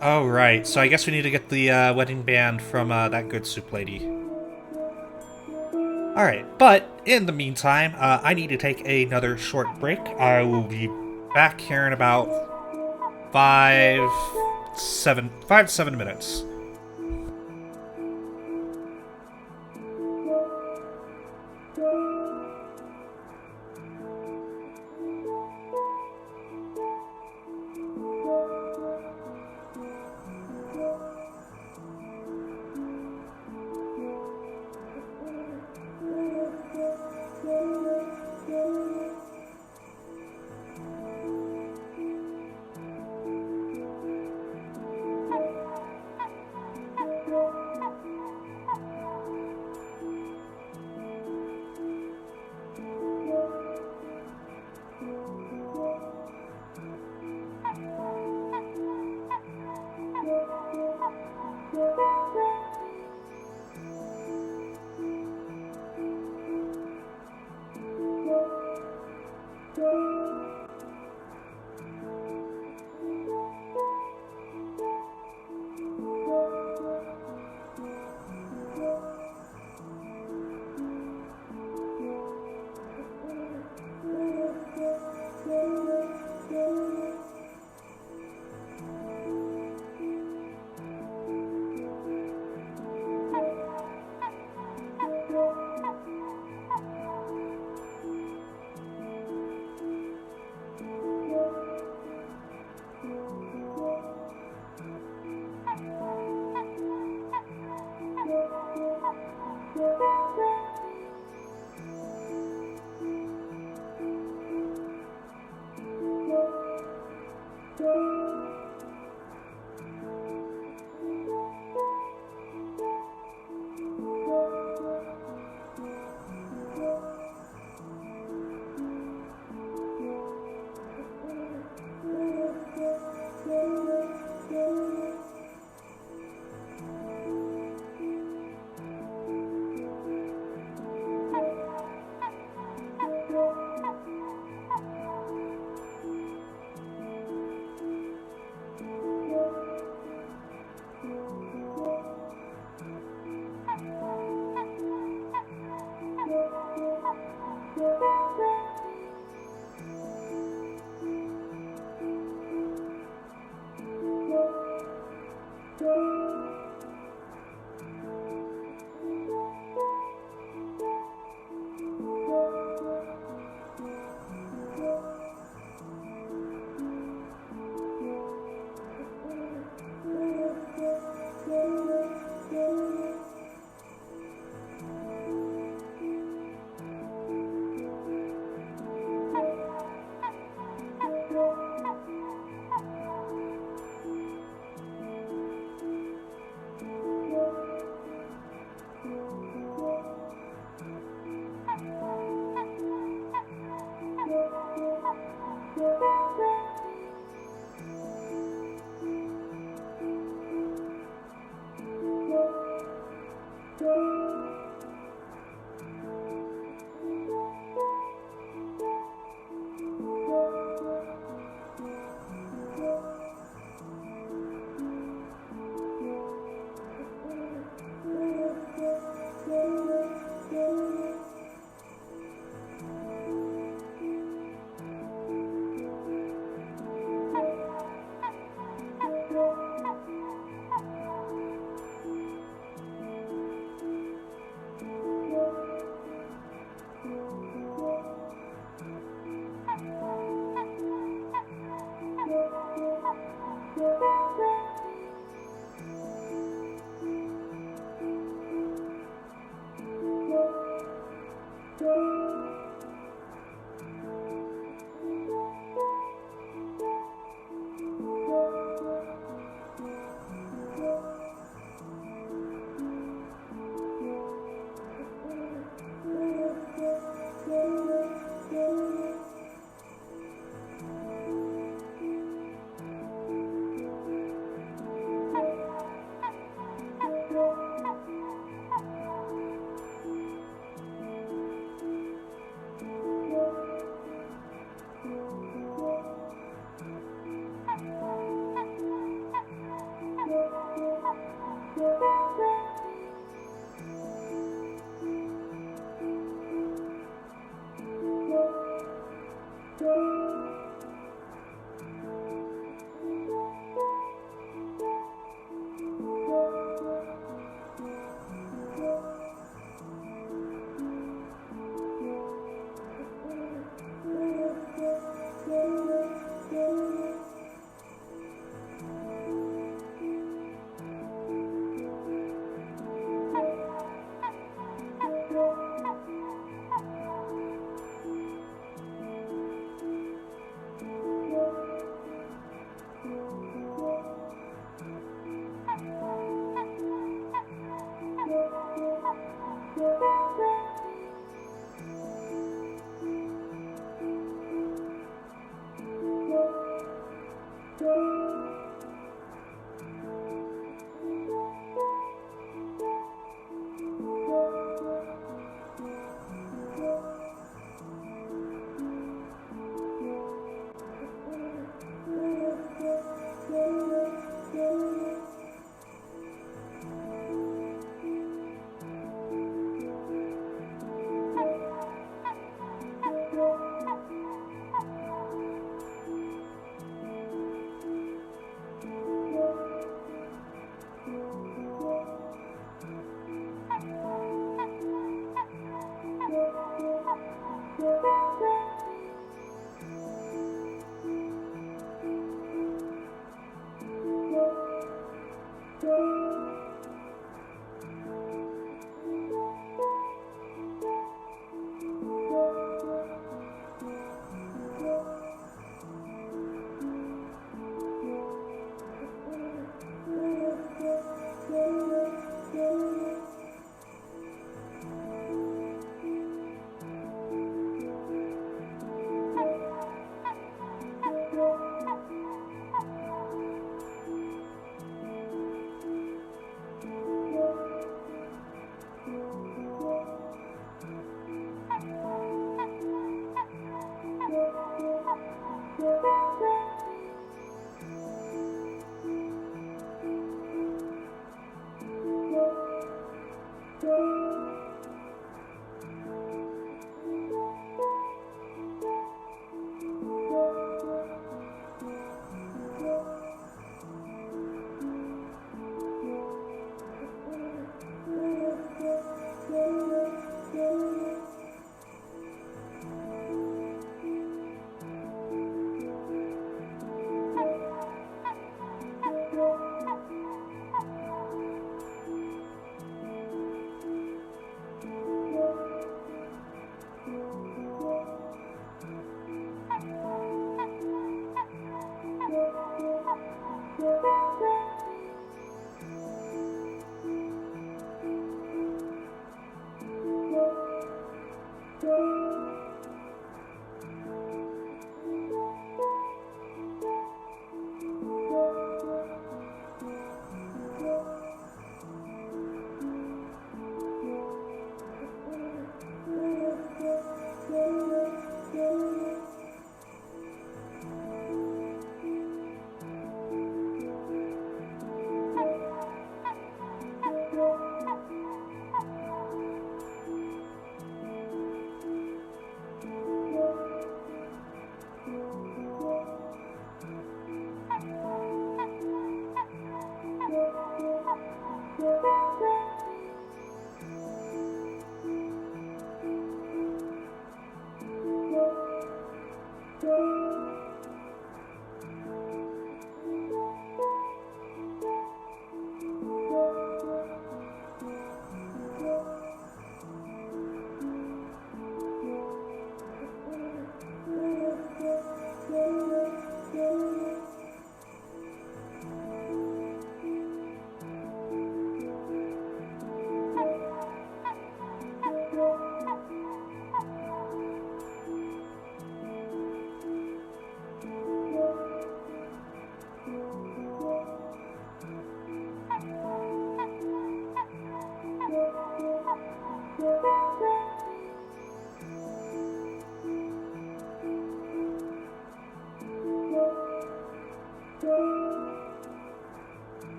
Oh, right. So I guess we need to get the wedding band from that good soup lady. Alright, but in the meantime, I need to take another short break. I will be back here in about 5 to 7 minutes.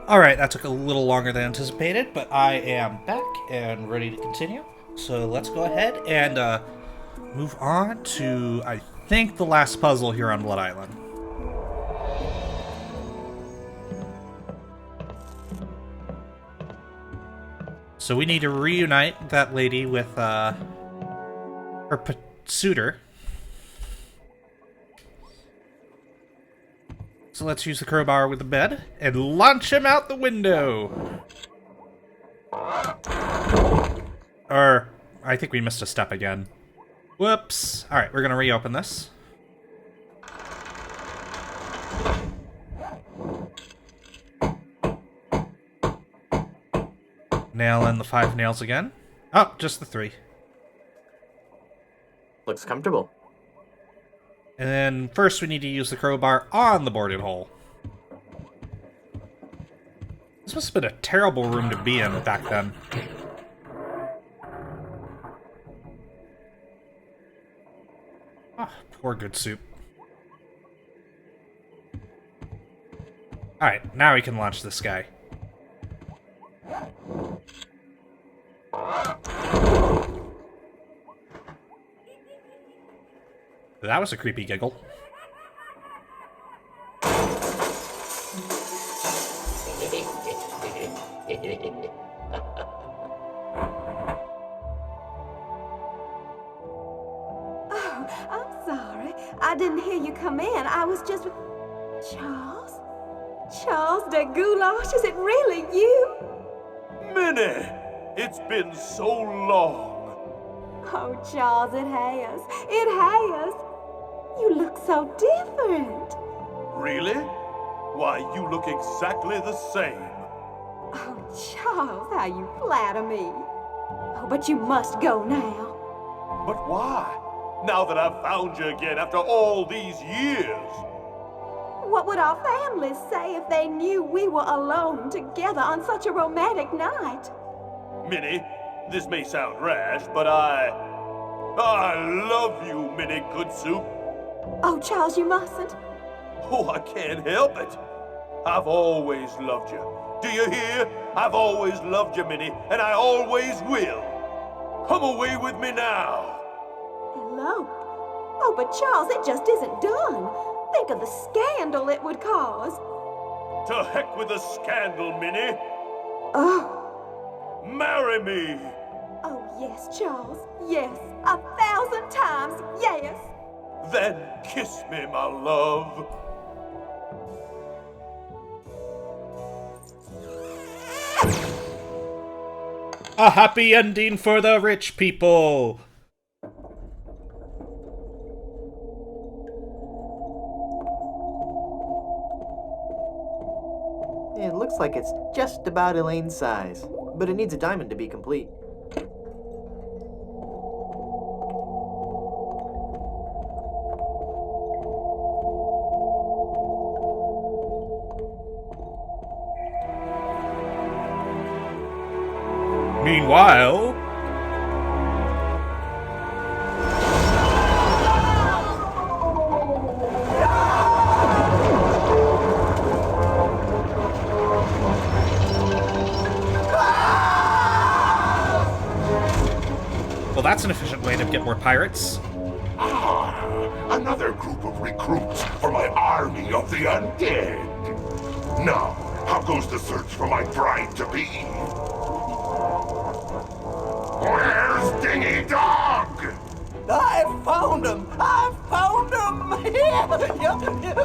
Alright, that took a little longer than anticipated, but I am back and ready to continue. So let's go ahead and move on to, I think, the last puzzle here on Blood Island. So we need to reunite that lady with her suitor. So let's use the crowbar with the bed and launch him out the window. Or, I think we missed a step again. Whoops. Alright, we're gonna reopen this. Nail in the 5 nails again. Oh, just the 3. Looks comfortable. And then first we need to use the crowbar on the boarded hole. This must have been a terrible room to be in back then. Oh, poor good soup. Alright, now we can launch this guy. That was a creepy giggle. Oh, I'm sorry. I didn't hear you come in. I was just... Charles? Charles de Goulash, is it really you? Minnie! It's been so long. Oh, Charles, it has. It has. You look so different. Really? Why, you look exactly the same. Oh, Charles, how you flatter me. Oh, but you must go now. But why? Now that I've found you again after all these years. What would our families say if they knew we were alone together on such a romantic night? Minnie, this may sound rash, but I love you, Minnie Good Soup. Oh, Charles, you mustn't. Oh, I can't help it. I've always loved you. Do you hear? I've always loved you, Minnie, and I always will. Come away with me now. Elope? Oh, but Charles, it just isn't done. Think of the scandal it would cause. To heck with the scandal, Minnie. Oh. Marry me. Oh, yes, Charles. Yes. 1,000 times yes. Then kiss me, my love. A happy ending for the rich people! It looks like it's just about Elaine's size, but it needs a diamond to be complete. Meanwhile... Well, that's an efficient way to get more pirates. Ah, another group of recruits for my army of the undead. Now, how goes the search for my bride-to-be? Where's Dingy Dog? I found him! I found him!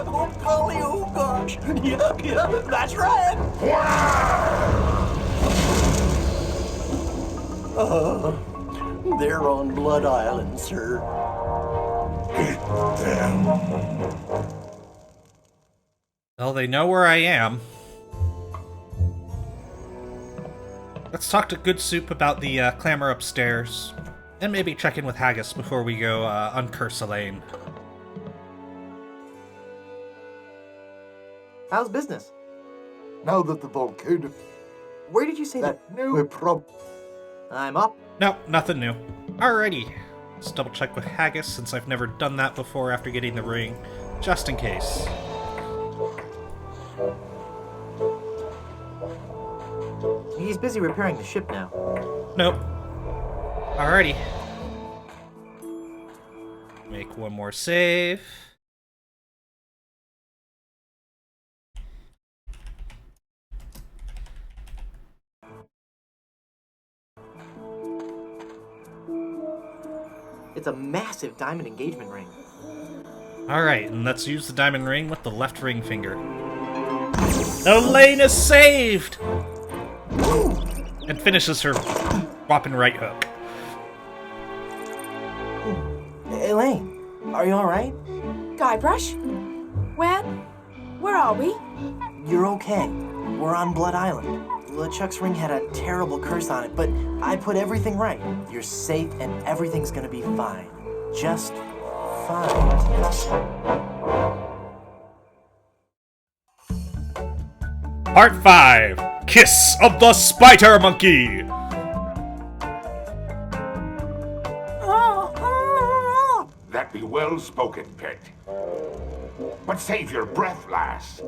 Oh, golly, oh gosh! Yeah, that's right! They're on Blood Island, sir. Hit them. Well, they know where I am. Let's talk to Good Soup about the clamor upstairs. And maybe check in with Haggis before we go uncurse Elaine. How's business? Now that the volcano... Where did you say that? We're I'm up. No, nothing new. Alrighty. Let's double check with Haggis since I've never done that before after getting the ring. Just in case. He's busy repairing the ship now. Nope. Alrighty. Make one more save. It's a massive diamond engagement ring. Alright, and let's use the diamond ring with the left ring finger. Elaine is saved! And finishes her whopping right hook. Elaine, are you alright? Guybrush? Where are we? You're okay. We're on Blood Island. LeChuck's ring had a terrible curse on it, but I put everything right. You're safe and everything's gonna be fine. Just fine. Part 5. Kiss of the Spider Monkey! That be well spoken, pet. But save your breath, lass.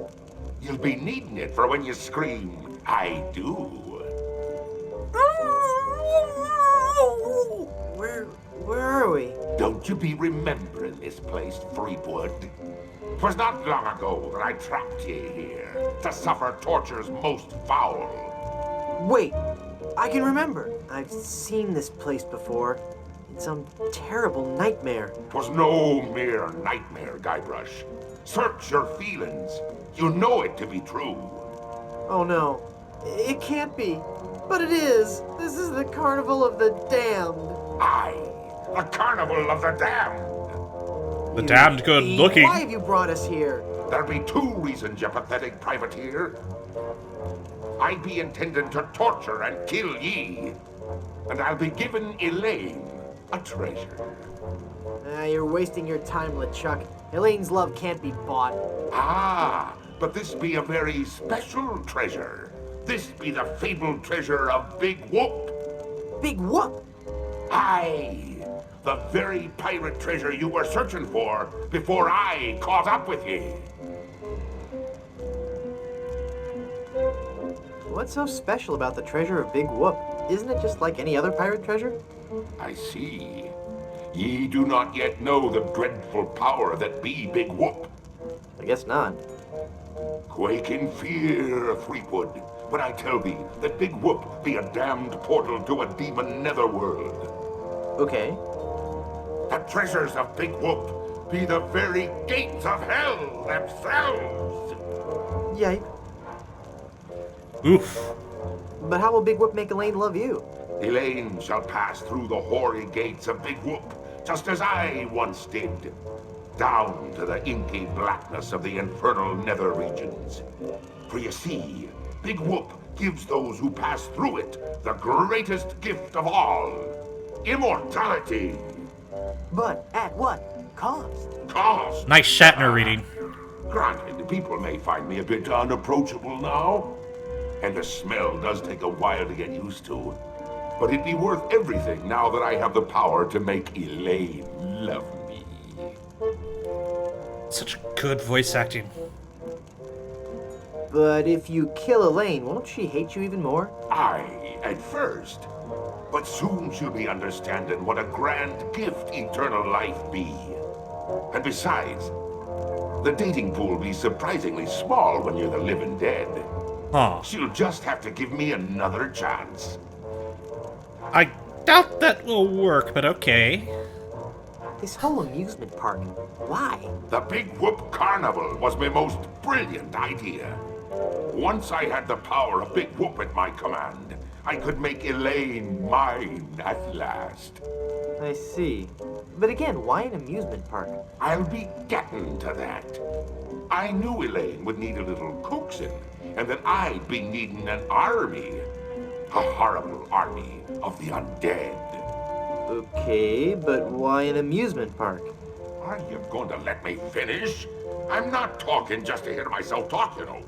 You'll be needing it for when you scream, I do. Where are we? Don't you be remembering this place, Freepwood? 'Twas not long ago that I trapped ye here to suffer tortures most foul. Wait, I can remember. I've seen this place before. In some terrible nightmare. 'Twas no mere nightmare, Guybrush. Search your feelings. You know it to be true. Oh no. It can't be. But it is. This is the Carnival of the Damned. Aye, the Carnival of the Damned. The damned good looking. Why have you brought us here? There'll be two reasons, you pathetic privateer. I be intending to torture and kill ye, and I'll be giving Elaine a treasure. You're wasting your time, LeChuck. Elaine's love can't be bought. Ah, but this be a very special treasure. This be the fabled treasure of Big Whoop. Big Whoop? Aye, the very pirate treasure you were searching for before I caught up with ye. What's so special about the treasure of Big Whoop? Isn't it just like any other pirate treasure? I see. Ye do not yet know the dreadful power that be Big Whoop. I guess not. Quake in fear, Threepwood, when I tell thee that Big Whoop be a damned portal to a demon netherworld. Okay. The treasures of Big Whoop be the very gates of hell themselves. Yipe. Oof. But how will Big Whoop make Elaine love you? Elaine shall pass through the hoary gates of Big Whoop, just as I once did, down to the inky blackness of the infernal nether regions. For you see, Big Whoop gives those who pass through it the greatest gift of all, immortality. But at what cost? Cost? Nice Shatner reading. Granted, people may find me a bit unapproachable now, and the smell does take a while to get used to. But it'd be worth everything now that I have the power to make Elaine love me. Such good voice acting. But if you kill Elaine, won't she hate you even more? Aye, at first. But soon she'll be understanding what a grand gift eternal life be. And besides, the dating pool be surprisingly small when you're the living dead. Huh. She'll just have to give me another chance. I doubt that will work, but okay. This whole amusement park, why? The Big Whoop Carnival was my most brilliant idea. Once I had the power of Big Whoop at my command, I could make Elaine mine at last. I see. But again, why an amusement park? I'll be getting to that. I knew Elaine would need a little coaxing, and that I'd be needing an army. A horrible army of the undead. Okay, but why an amusement park? Are you going to let me finish? I'm not talking just to hear myself talk, you know.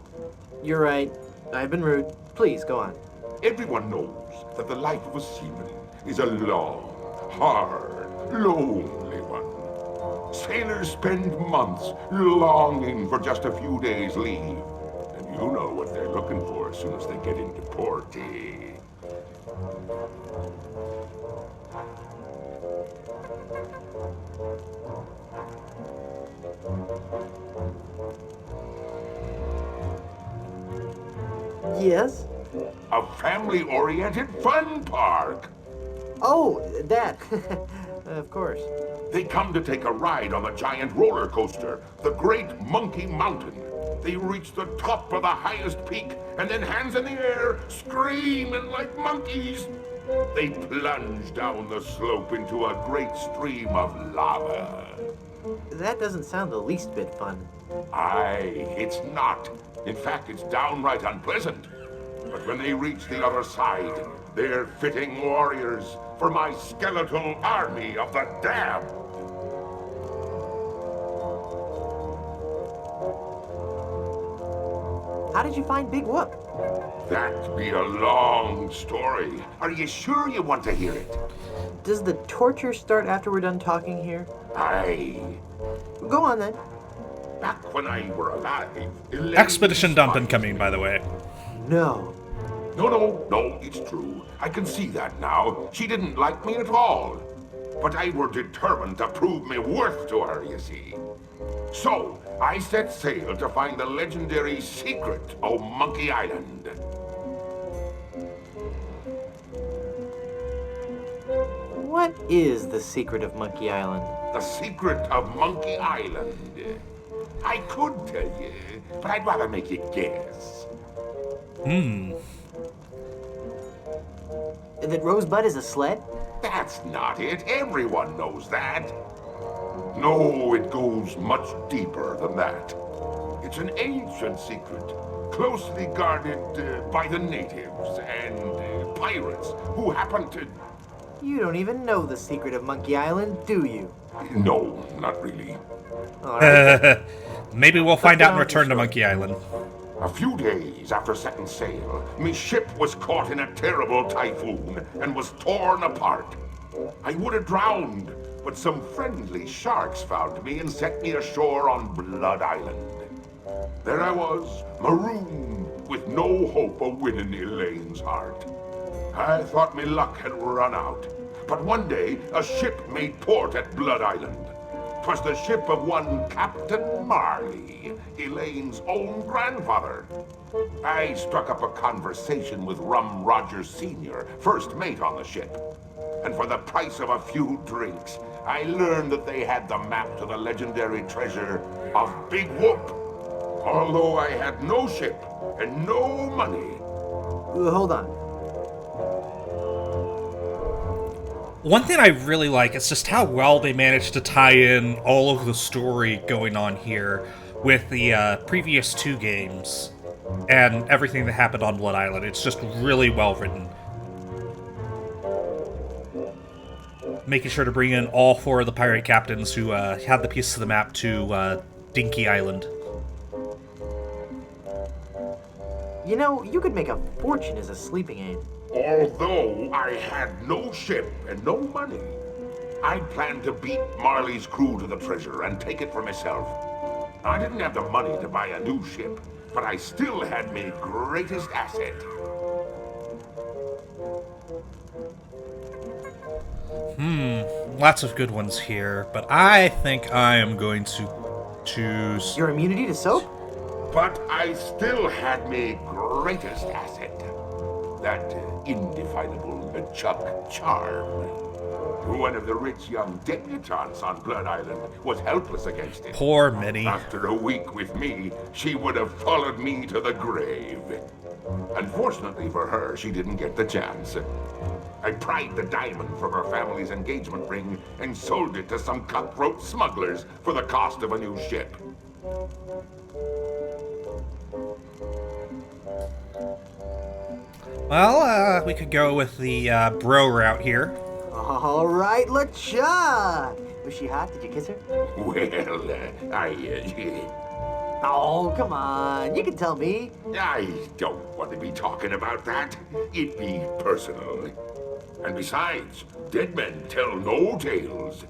You're right. I've been rude. Please, go on. Everyone knows that the life of a seaman is a long, hard, lonely one. Sailors spend months longing for just a few days' leave. And you know what they're looking for as soon as they get into port. Yes? A family-oriented fun park. Oh, that. Of course. They come to take a ride on the giant roller coaster, the Great Monkey Mountain. They reach the top of the highest peak, and then hands in the air, screaming like monkeys. They plunge down the slope into a great stream of lava. That doesn't sound the least bit fun. Aye, it's not. In fact, it's downright unpleasant. But when they reach the other side, they're fitting warriors for my skeletal army of the damned. How did you find Big Whoop? That'd be a long story. Are you sure you want to hear it? Does the torture start after we're done talking here? Aye. Go on then. Back when I were alive, Expedition dump incoming, by the way. No. No, it's true. I can see that now. She didn't like me at all. But I were determined to prove me worth to her, you see. So, I set sail to find the legendary secret of Monkey Island. What is the secret of Monkey Island? The secret of Monkey Island. I could tell you, but I'd rather make you guess. That Rosebud is a sled? That's not it. Everyone knows that. No, it goes much deeper than that. It's an ancient secret, closely guarded by the natives and pirates who happen to... You don't even know the secret of Monkey Island, do you? No, not really. All right. Maybe we'll find out and return to Monkey Island. A few days after setting sail, my ship was caught in a terrible typhoon and was torn apart. I would have drowned, but some friendly sharks found me and set me ashore on Blood Island. There I was, marooned, with no hope of winning Elaine's heart. I thought my luck had run out, but one day a ship made port at Blood Island. 'Twas the ship of one Captain Marley, Elaine's own grandfather. I struck up a conversation with Rum Rogers Sr., first mate on the ship. And for the price of a few drinks, I learned that they had the map to the legendary treasure of Big Whoop. Although I had no ship and no money. Hold on. One thing I really like is just how well they managed to tie in all of the story going on here with the previous two games and everything that happened on Blood Island. It's just really well written. Making sure to bring in all four of the pirate captains who had the piece of the map to Dinky Island. You know, you could make a fortune as a sleeping aid. Although I had no ship and no money, I planned to beat Marley's crew to the treasure and take it for myself. I didn't have the money to buy a new ship, but I still had my greatest asset. Lots of good ones here, but I think I am going to choose... Your immunity to soap? But I still had my greatest asset. That indefinable Chuck charm. One of the rich young debutantes on Blood Island was helpless against it. Poor Minnie. After a week with me, she would have followed me to the grave. Unfortunately for her, she didn't get the chance. I pried the diamond from her family's engagement ring and sold it to some cutthroat smugglers for the cost of a new ship. Well, we could go with the bro route here. All right, LeChuck. Was she hot? Did you kiss her? Well, Oh, come on. You can tell me. I don't want to be talking about that. It'd be personal. And besides, dead men tell no tales.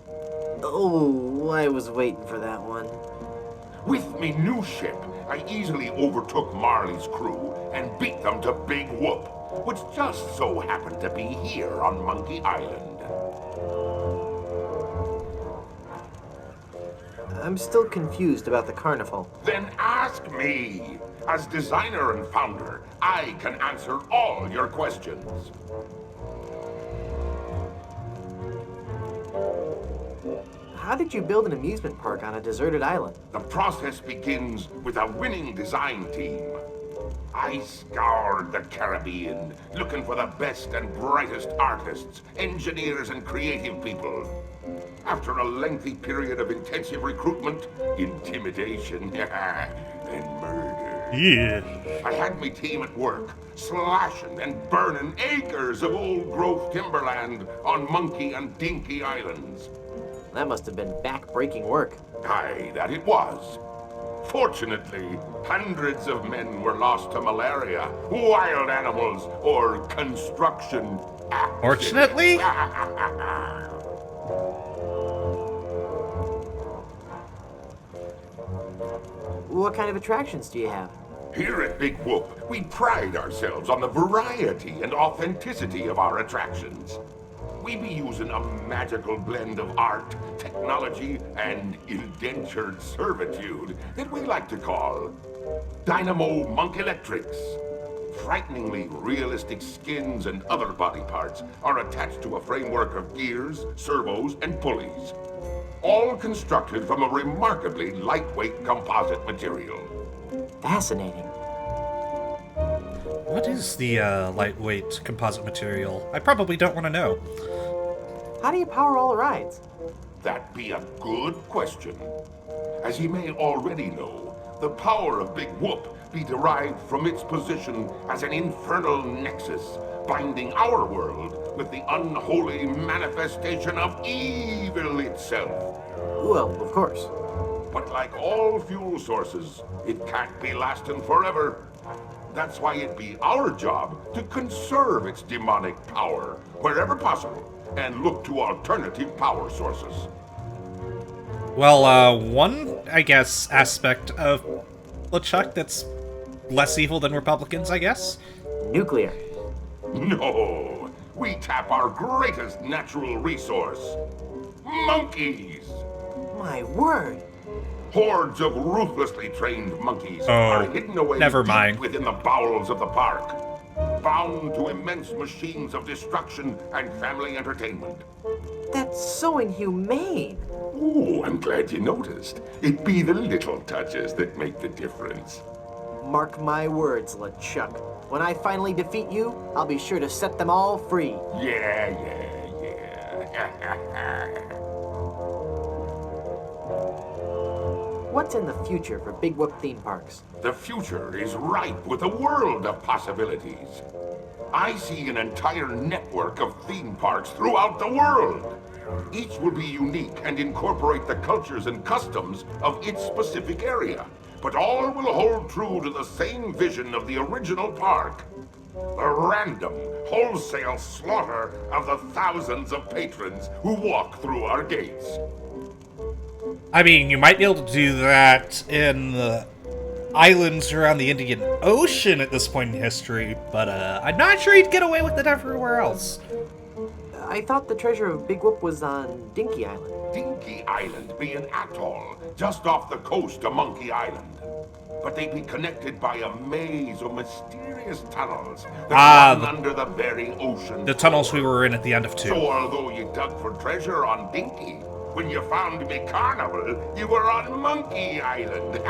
Oh, I was waiting for that one. With me new ship, I easily overtook Marley's crew and beat them to Big Whoop, which just so happened to be here on Monkey Island. I'm still confused about the carnival. Then ask me. As designer and founder, I can answer all your questions. How did you build an amusement park on a deserted island? The process begins with a winning design team. I scoured the Caribbean, looking for the best and brightest artists, engineers, and creative people. After a lengthy period of intensive recruitment, intimidation, and murder, I had my team at work, slashing and burning acres of old-growth timberland on Monkey and Dinky Islands. That must have been back-breaking work. Aye, that it was. Fortunately, hundreds of men were lost to malaria, wild animals, or construction accidents. Fortunately? What kind of attractions do you have? Here at Big Whoop, we pride ourselves on the variety and authenticity of our attractions. We be using a magical blend of art, technology, and indentured servitude that we like to call Dynamo Monk Electrics. Frighteningly realistic skins and other body parts are attached to a framework of gears, servos, and pulleys, all constructed from a remarkably lightweight composite material. Fascinating. What is the lightweight composite material? I probably don't want to know. How do you power all the rides? That be a good question. As ye may already know, the power of Big Whoop be derived from its position as an infernal nexus, binding our world with the unholy manifestation of evil itself. Well, of course. But like all fuel sources, it can't be lasting forever. That's why it be our job to conserve its demonic power wherever possible and look to alternative power sources. Well, one, I guess, aspect of LeChuck that's less evil than Republicans, I guess? Nuclear. No, we tap our greatest natural resource. Monkeys! My word! Hordes of ruthlessly trained monkeys are hidden away never deep mind. within the bowels of the park, bound to immense machines of destruction and family entertainment. That's so inhumane. Ooh, I'm glad you noticed. It be the little touches that make the difference. Mark my words, LeChuck. When I finally defeat you, I'll be sure to set them all free. Yeah. What's in the future for Big Whoop theme parks? The future is ripe with a world of possibilities. I see an entire network of theme parks throughout the world. Each will be unique and incorporate the cultures and customs of its specific area. But all will hold true to the same vision of the original park. The random, wholesale slaughter of the thousands of patrons who walk through our gates. I mean, you might be able to do that in the islands around the Indian Ocean at this point in history, but I'm not sure you'd get away with it everywhere else. I thought the treasure of Big Whoop was on Dinky Island. Dinky Island be an atoll just off the coast of Monkey Island. But they be connected by a maze of mysterious tunnels that run under the very ocean. The tunnels we were in at the end of 2. So although you dug for treasure on Dinky, when you found me Carnival, you were on Monkey Island.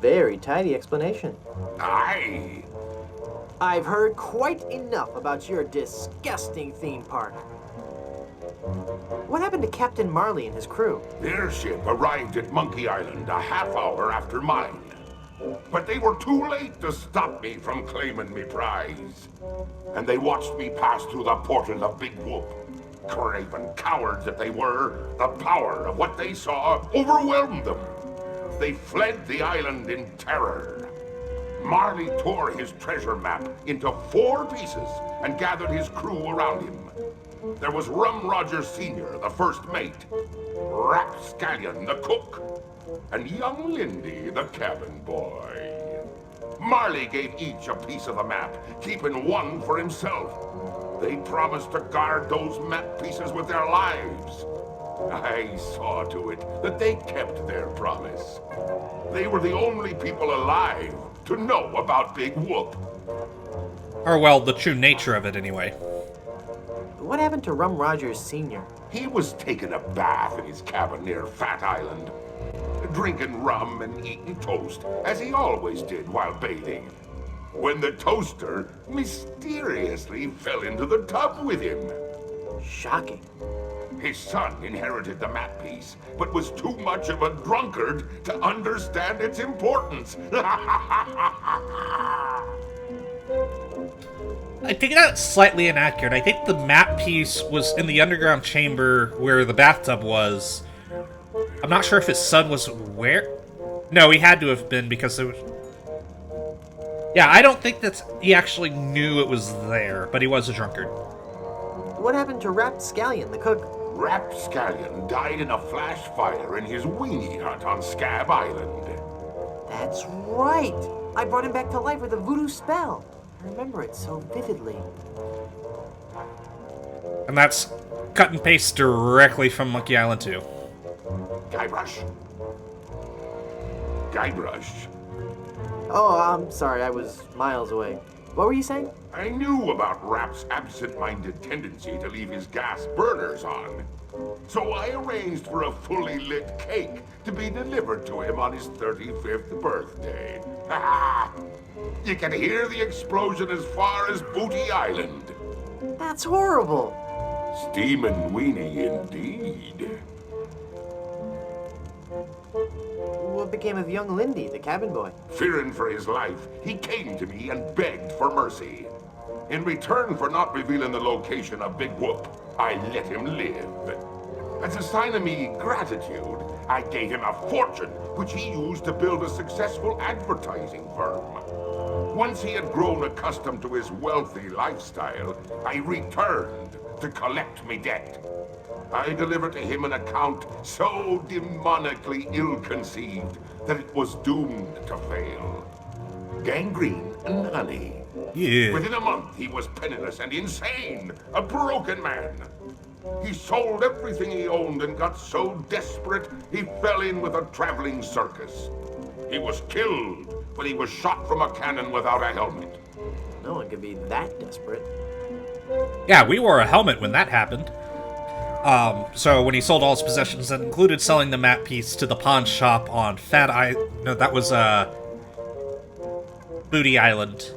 Very tidy explanation. Aye. I've heard quite enough about your disgusting theme park. What happened to Captain Marley and his crew? Their ship arrived at Monkey Island a half hour after mine. But they were too late to stop me from claiming me prize. And they watched me pass through the portal of Big Whoop. Craven cowards that they were, the power of what they saw overwhelmed them. They fled the island in terror. Marley tore his treasure map into 4 pieces and gathered his crew around him. There was Rum Roger Sr., the first mate, Rapscallion, the cook, and young Lindy, the cabin boy. Marley gave each a piece of the map, keeping one for himself. They promised to guard those map pieces with their lives. I saw to it that they kept their promise. They were the only people alive to know about Big Whoop. Or, well, the true nature of it, anyway. What happened to Rum Rogers Sr.? He was taking a bath in his cabin near Fat Island, drinking rum and eating toast, as he always did while bathing, when the toaster mysteriously fell into the tub with him. Shocking. His son inherited the map piece, but was too much of a drunkard to understand its importance. I think that's slightly inaccurate. I think the map piece was in the underground chamber where the bathtub was. I'm not sure if his son was where. No, he had to have been because it was. Yeah, I don't think that he actually knew it was there, but he was a drunkard. What happened to Rapscallion, the cook? Rapscallion died in a flash fire in his weenie hut on Scab Island. That's right. I brought him back to life with a voodoo spell. I remember it so vividly. And that's cut and paste directly from Monkey Island 2. Guybrush. Guybrush. Oh, I'm sorry. I was miles away. What were you saying? I knew about Rap's absent-minded tendency to leave his gas burners on. So I arranged for a fully lit cake to be delivered to him on his 35th birthday. You can hear the explosion as far as Booty Island. That's horrible. Steamin' weenie indeed. What became of young Lindy, the cabin boy? Fearing for his life, he came to me and begged for mercy. In return for not revealing the location of Big Whoop, I let him live. As a sign of me gratitude, I gave him a fortune, which he used to build a successful advertising firm. Once he had grown accustomed to his wealthy lifestyle, I returned to collect me debt. I delivered to him an account so demonically ill-conceived that it was doomed to fail. Gangrene and honey. Yeah. Within a month, he was penniless and insane, a broken man. He sold everything he owned and got so desperate, he fell in with a traveling circus. He was killed when he was shot from a cannon without a helmet. No one could be that desperate. Yeah, we wore a helmet when that happened. So when he sold all his possessions, that included selling the map piece to the pawn shop on Booty Island.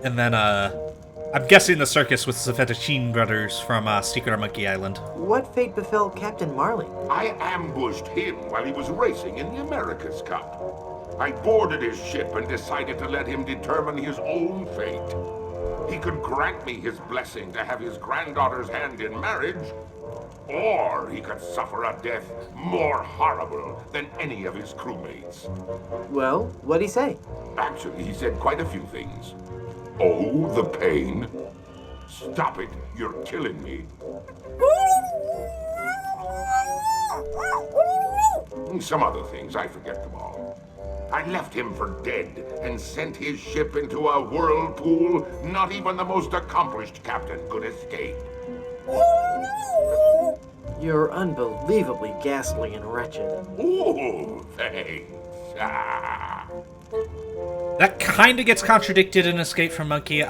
And then, I'm guessing the circus with the Fettuccine brothers from Secret of Monkey Island. What fate befell Captain Marley? I ambushed him while he was racing in the America's Cup. I boarded his ship and decided to let him determine his own fate. He could grant me his blessing to have his granddaughter's hand in marriage, or he could suffer a death more horrible than any of his crewmates. Well, what'd he say? Actually, he said quite a few things. Oh, the pain. Stop it, you're killing me. Some other things, I forget them all. I left him for dead and sent his ship into a whirlpool not even the most accomplished captain could escape. You're unbelievably ghastly and wretched. Ooh, thanks. That kind of gets contradicted in Escape from Monkey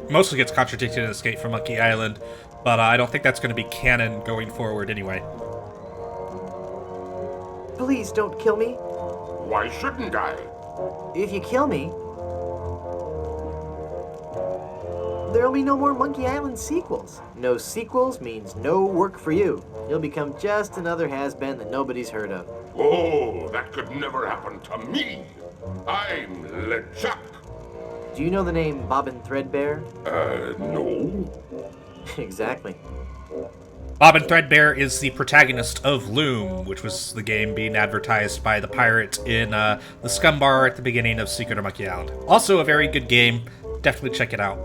mostly gets contradicted in Escape from Monkey Island, but I don't think that's going to be canon going forward anyway. Please don't kill me. Why shouldn't I? If you kill me, there'll be no more Monkey Island sequels. No sequels means no work for you. You'll become just another has-been that nobody's heard of. Oh, that could never happen to me. I'm LeChuck. Do you know the name Bobbin Threadbare? No. Exactly. Bobbin Threadbare is the protagonist of Loom, which was the game being advertised by the pirate in the Scum Bar at the beginning of Secret of Monkey Island. Also a very good game. Definitely check it out.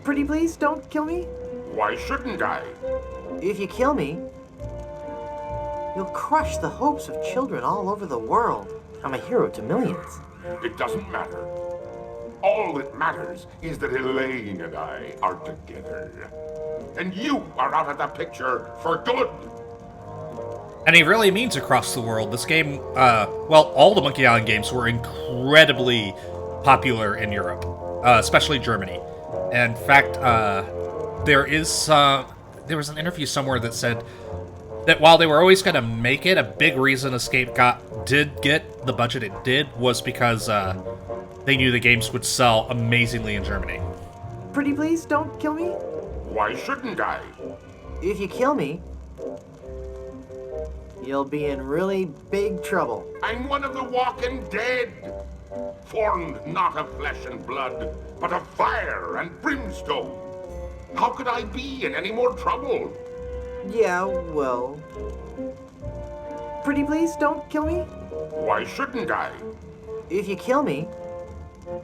Pretty please, don't kill me. Why shouldn't I? If you kill me, you'll crush the hopes of children all over the world. I'm a hero to millions. It doesn't matter. All that matters is that Elaine and I are together. And you are out of the picture for good. And he really means across the world. This game, all the Monkey Island games were incredibly popular in Europe, especially Germany. In fact, there was an interview somewhere that said that while they were always going to make it, a big reason Escape did get the budget it did was because they knew the games would sell amazingly in Germany. Pretty please, don't kill me. Why shouldn't I? If you kill me, you'll be in really big trouble. I'm one of the walking dead, formed not of flesh and blood, but of fire and brimstone. How could I be in any more trouble? Yeah, well... Pretty please, don't kill me. Why shouldn't I? If you kill me,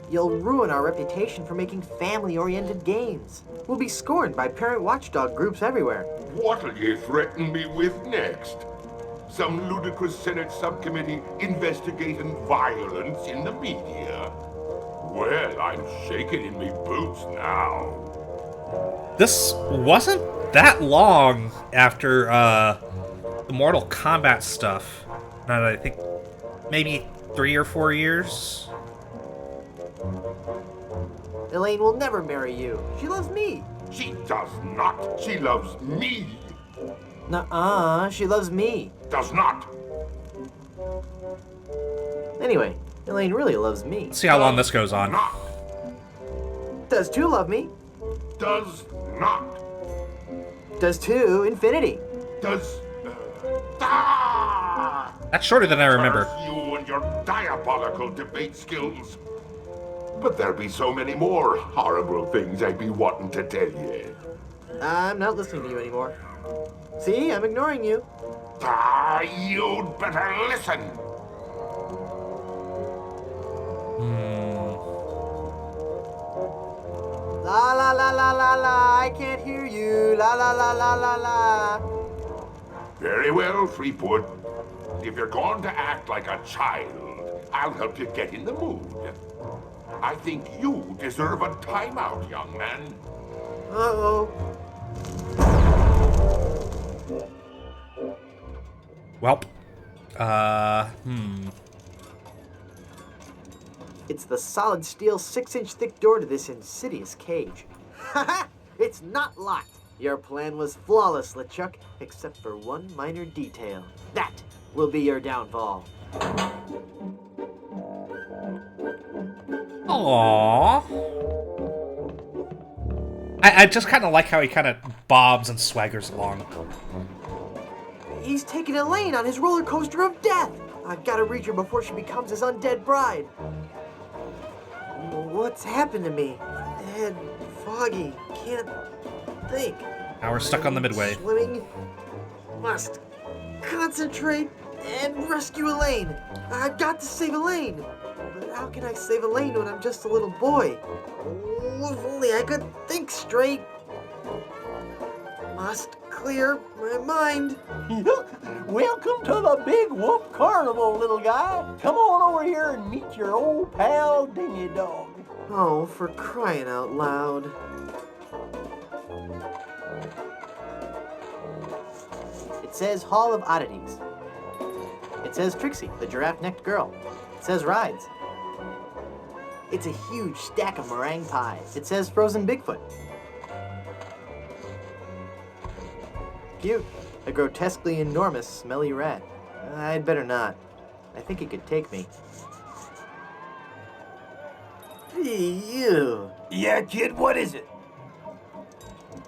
you'll ruin our reputation for making family-oriented games. We'll be scorned by parent watchdog groups everywhere. What'll you threaten me with next? Some ludicrous Senate subcommittee investigating violence in the media? Well, I'm shaking in me boots now. This wasn't that long after the Mortal Kombat stuff. Now that I think maybe 3 or 4 years. Elaine will never marry you. She loves me. She does not. She loves me. Nuh-uh, she loves me. Does not. Anyway, Elaine really loves me. Let's see how long this goes on. Does 2 love me? Does not. Does 2 infinity? Does... That's shorter than I remember. Curse you and your diabolical debate skills. But there be so many more horrible things I be wanting to tell ye. I'm not listening to you anymore. See, I'm ignoring you. You'd better listen. La la la la la la, I can't hear you. La la la la la la. Very well, Threepwood. If you're going to act like a child, I'll help you get in the mood. I think you deserve a timeout, young man. Uh-oh. Welp. It's the solid steel 6-inch thick door to this insidious cage. Haha! It's not locked. Your plan was flawless, LeChuck, except for one minor detail. That will be your downfall. Aww. I just kind of like how he kind of bobs and swaggers along. He's taking Elaine on his roller coaster of death. I gotta reach her before she becomes his undead bride. What's happened to me? Dead, foggy, can't think. Now we're stuck on the midway. Swimming. Must concentrate and rescue Elaine. I've got to save Elaine. But how can I save Elaine when I'm just a little boy? Oh, if only I could think straight. Must clear my mind. Welcome to the Big Whoop Carnival, little guy. Come on over here and meet your old pal, Dingy Dog. Oh, for crying out loud. It says Hall of Oddities. It says Trixie, the giraffe-necked girl. It says Rides. It's a huge stack of meringue pies. It says Frozen Bigfoot. Cute. A grotesquely enormous, smelly rat. I'd better not. I think it could take me. Ew. Yeah, kid, what is it?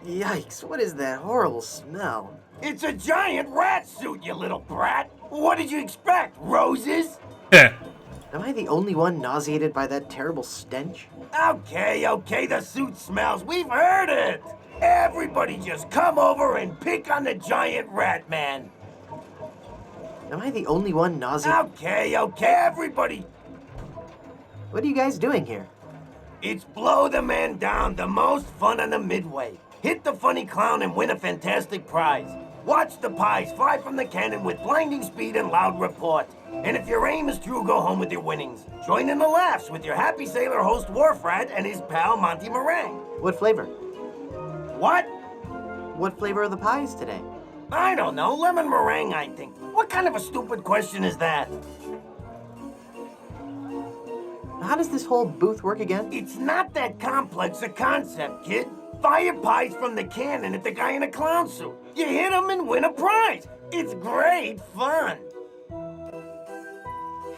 Yikes, what is that horrible smell? It's a giant rat suit, you little brat. What did you expect, roses? Am I the only one nauseated by that terrible stench? Okay, the suit smells. We've heard it. Everybody just come over and pick on the giant rat man. Am I the only one nauseated? Okay, everybody. What are you guys doing here? It's Blow the Man Down, the most fun on the Midway. Hit the funny clown and win a fantastic prize. Watch the pies fly from the cannon with blinding speed and loud report. And if your aim is true, go home with your winnings. Join in the laughs with your happy sailor host Wharfrat and his pal Monty Meringue. What flavor? What? What flavor are the pies today? I don't know. Lemon meringue, I think. What kind of a stupid question is that? How does this whole booth work again? It's not that complex a concept, kid. Fire pies from the cannon at the guy in a clown suit. You hit him and win a prize. It's great fun.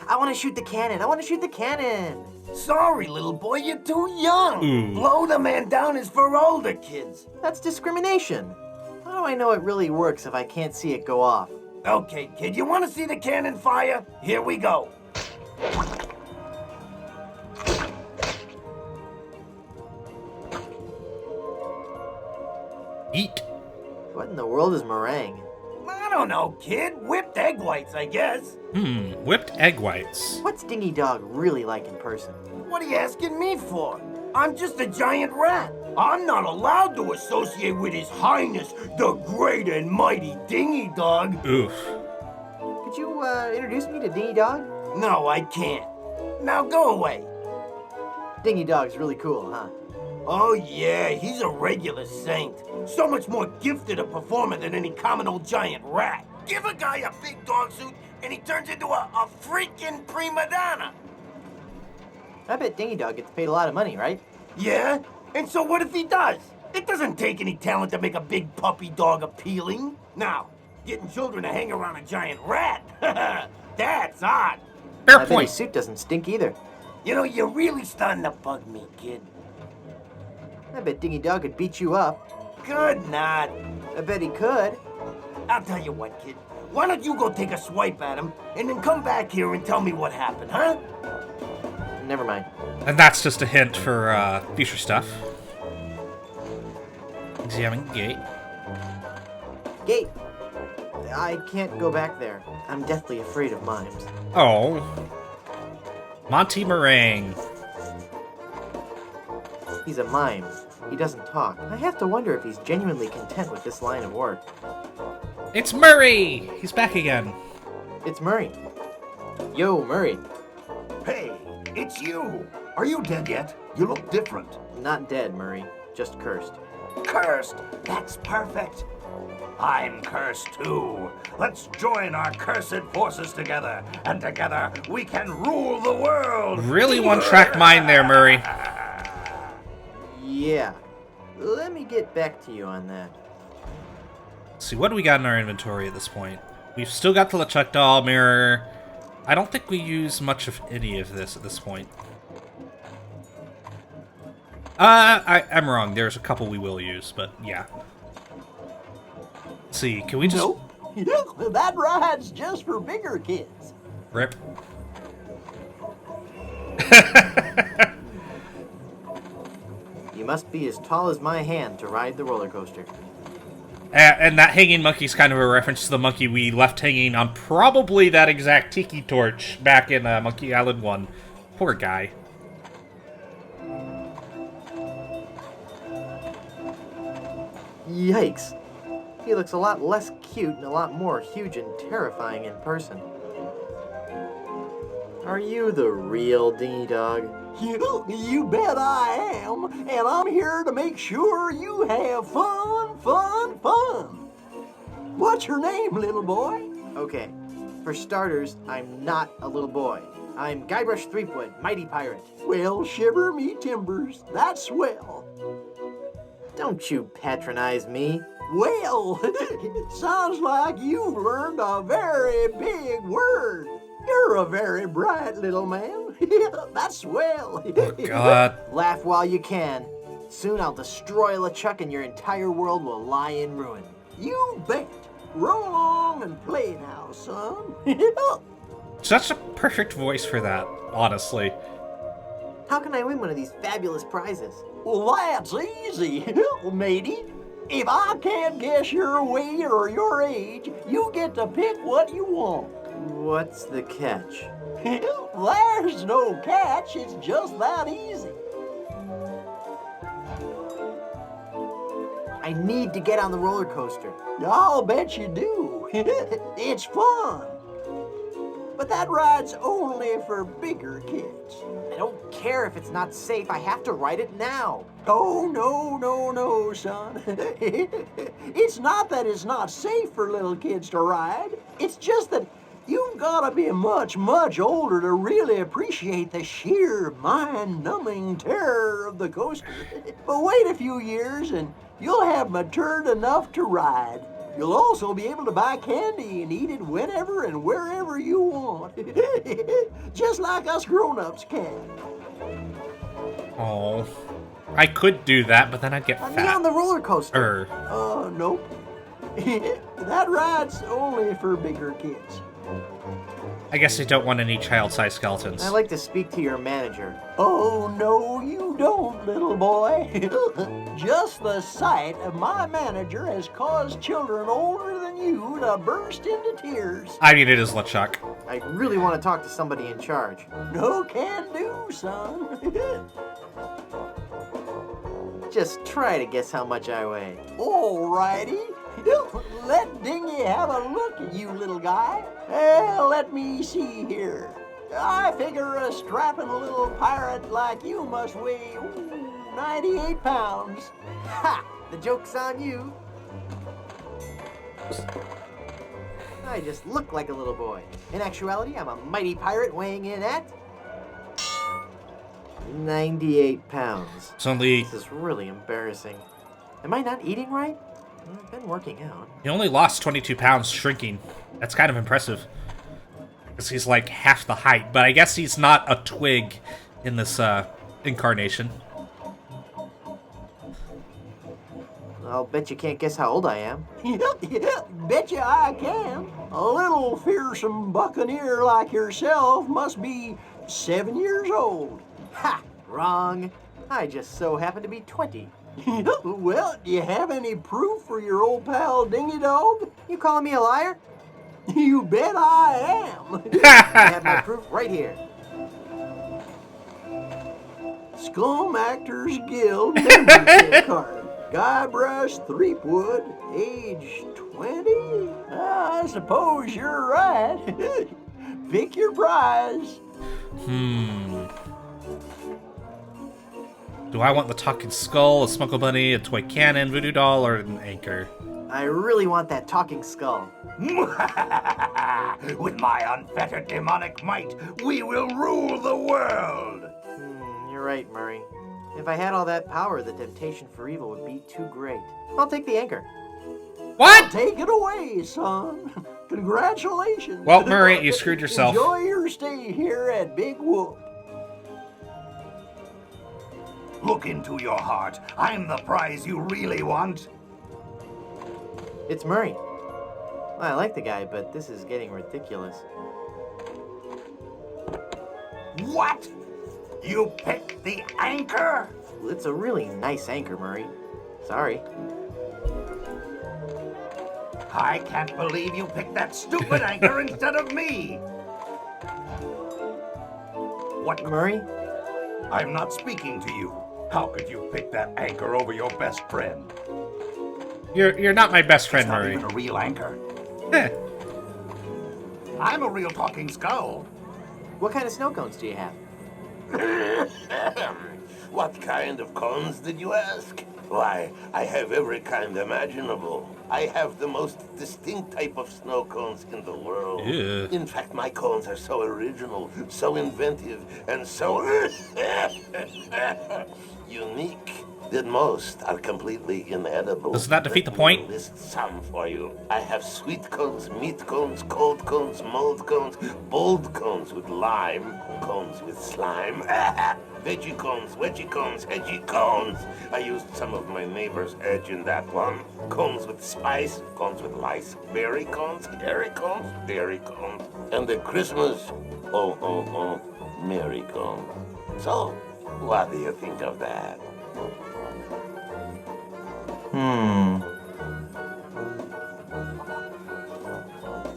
I want to shoot the cannon. Sorry, little boy, you're too young. Blow the Man Down is for older kids. That's discrimination. How do I know it really works if I can't see it go off? Okay, kid, you want to see the cannon fire? Here we go. Eat. What in the world is meringue? I don't know, kid. Whipped egg whites, I guess. Whipped egg whites. What's Dingy Dog really like in person? What are you asking me for? I'm just a giant rat. I'm not allowed to associate with His Highness, the great and mighty Dingy Dog. Oof. Could you introduce me to Dingy Dog? No, I can't. Now go away. Dingy Dog's really cool, huh? Oh yeah, he's a regular saint. So much more gifted a performer than any common old giant rat. Give a guy a big dog suit and he turns into a freaking prima donna. I bet Dingy Dog gets paid a lot of money, right? Yeah? And so what if he does? It doesn't take any talent to make a big puppy dog appealing. Now, getting children to hang around a giant rat, that's odd. Fair I bet point. his suit doesn't stink either. You know, you're really starting to bug me, kid. I bet Dingy Dog could beat you up. Good night. I bet he could. I'll tell you what, kid. Why don't you go take a swipe at him, and then come back here and tell me what happened, huh? Never mind. And that's just a hint for future stuff. Examine gate. Gate. I can't go back there. I'm deathly afraid of mimes. Oh. Monty Meringue. He's a mime. He doesn't talk. I have to wonder if he's genuinely content with this line of work. It's Murray! He's back again. It's Murray. Yo, Murray. Hey, it's you. Are you dead yet? You look different. Not dead, Murray. Just cursed. Cursed? That's perfect. I'm cursed too. Let's join our cursed forces together, and together we can rule the world. Really one-track mind there, Murray. Yeah. Let me get back to you on that. Let's see, what do we got in our inventory at this point? We've still got the LeChuck doll mirror. I don't think we use much of any of this at this point. I'm wrong. There's a couple we will use, but yeah. Let's see, can we just... Nope. That ride's just for bigger kids. Rip. You must be as tall as my hand to ride the roller coaster. And that hanging monkey's kind of a reference to the monkey we left hanging on probably that exact tiki torch back in Monkey Island 1. Poor guy. Yikes. He looks a lot less cute and a lot more huge and terrifying in person. Are you the real Dingy Dog? You bet I am, and I'm here to make sure you have fun, fun, fun. What's your name, little boy? Okay, for starters, I'm not a little boy. I'm Guybrush Threepwood, mighty pirate. Well, shiver me timbers, that's swell. Don't you patronize me. Well, sounds like you've learned a very big word. You're a very bright little man. That's swell. Oh, God. Laugh while you can. Soon I'll destroy LeChuck and your entire world will lie in ruin. You bet. Roll along and play now, son. Such a perfect voice for that, honestly. How can I win one of these fabulous prizes? Well, that's easy, matey. If I can't guess your weight or your age, you get to pick what you want. What's the catch? There's no catch, it's just that easy. I need to get on the roller coaster. I'll bet you do. It's fun. But that ride's only for bigger kids. I don't care if it's not safe. I have to ride it now. Oh, no, son. It's not that it's not safe for little kids to ride. It's just that you've got to be much, much older to really appreciate the sheer mind-numbing terror of the coaster. But wait a few years and you'll have matured enough to ride. You'll also be able to buy candy and eat it whenever and wherever you want. Just like us grown-ups can. Oh, I could do that, but then I'd get Let fat. me on the roller coaster. Nope. That ride's only for bigger kids. I guess I don't want any child-sized skeletons. I'd like to speak to your manager. Oh, no, you don't, little boy. Just the sight of my manager has caused children older than you to burst into tears. I mean, it is LeChuck. I really want to talk to somebody in charge. No can do, son. Just try to guess how much I weigh. Alrighty. Let Dingy have a look at you, little guy. Let me see here. I figure a strapping little pirate like you must weigh 98 pounds. Ha! The joke's on you. I just look like a little boy. In actuality, I'm a mighty pirate weighing in at 98 pounds. It's only... This is really embarrassing. Am I not eating right? I've been working out. He only lost 22 pounds shrinking. That's kind of impressive. Because he's like half the height, but I guess he's not a twig in this incarnation. I'll bet you can't guess how old I am. Yeah, betcha I can. A little fearsome buccaneer like yourself must be 7 years old. Ha! Wrong. I just so happen to be 20. Well, do you have any proof for your old pal Dingy Dog? You calling me a liar? You bet I am. I have my proof right here. Scum Actors Guild membership card. Guybrush Threepwood, age 20? I suppose you're right. Pick your prize. Do I want the talking skull, a smuggle bunny, a toy cannon, voodoo doll, or an anchor? I really want that talking skull. With my unfettered demonic might, we will rule the world. You're right, Murray. If I had all that power, the temptation for evil would be too great. I'll take the anchor. What? Take it away, son. Congratulations. Well, Murray, you screwed yourself. Enjoy your stay here at Big Whoop. Look into your heart. I'm the prize you really want. It's Murray. Well, I like the guy, but this is getting ridiculous. What? You picked the anchor? Well, it's a really nice anchor, Murray. Sorry. I can't believe you picked that stupid anchor instead of me. What? Murray? I'm not speaking to you. How could you pick that anchor over your best friend? You're not my best friend, It's not Murray. even a real anchor. Heh. I'm a real talking skull. What kind of snow cones do you have? What kind of cones did you ask? Why, I have every kind imaginable. I have the most distinct type of snow cones in the world. Yeah. In fact, my cones are so original, so inventive, and so unique that most are completely inedible. Does that defeat the point? List some for you. I have sweet cones, meat cones, cold cones, mold cones, bold cones with lime, cones with slime, veggie cones, wedgie cones, edgy cones. I used some of my neighbor's edge in that one. Cones with spice, cones with lice, berry cones, dairy cones, and the Christmas, Mary cone. So, what do you think of that?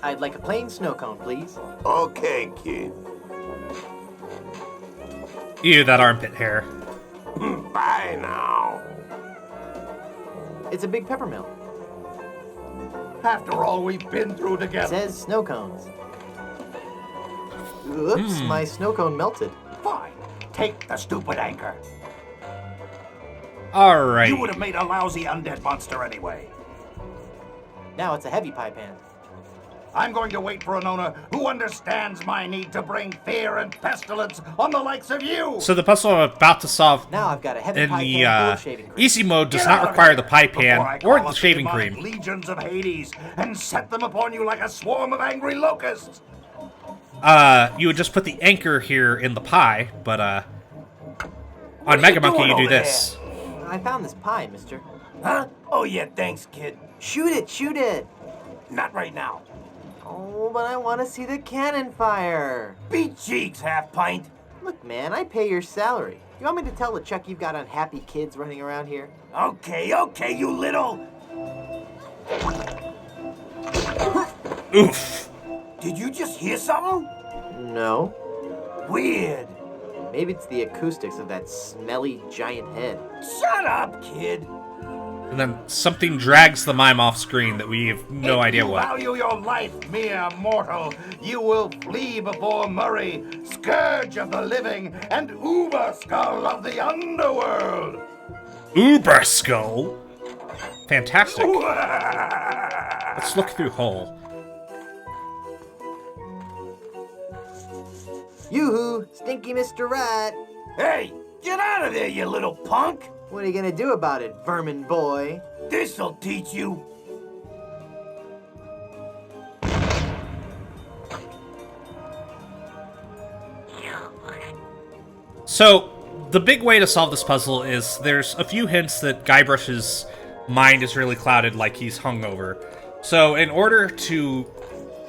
I'd like a plain snow cone, please. Okay, kid. Ew, that armpit hair. Bye now. It's a big peppermill. After all we've been through It together. says snow cones. Oops, my snow cone melted. Fine. Take the stupid anchor. Alright. You would have made a lousy undead monster anyway. Now it's a heavy pie pan. I'm going to wait for an owner who understands my need to bring fear and pestilence on the likes of you. So the puzzle I'm about to solve Now I've got a heavy in pie the pan full of shaving cream. easy mode does Get not out of require here the pie before I pan call or up the the shaving demonic cream. legions of Hades and set them upon you like a swarm of angry locusts. You would just put the anchor here in the pie, but on Mega Monkey you do this. I found this pie, mister. Huh? Oh, yeah, thanks, kid. Shoot it, shoot it! Not right now. Oh, but I want to see the cannon fire. Beat cheeks, half pint. Look, man, I pay your salary. You want me to tell the Chuck you've got unhappy kids running around here? Okay, you little... Oof. Did you just hear something? No. Weird. Maybe it's the acoustics of that smelly giant head. Shut up, kid. And then something drags the mime off screen that we have no idea If you what. value your life, mere mortal, you will flee before Murray, scourge of the living and uber skull of the underworld. Uber Skull? Fantastic. Let's look through Hull. Yoo-hoo, stinky Mr. Rat. Hey, get out of there, you little punk. What are you gonna do about it, vermin boy? This'll teach you. So, the big way to solve this puzzle is there's a few hints that Guybrush's mind is really clouded, like he's hungover. So, in order to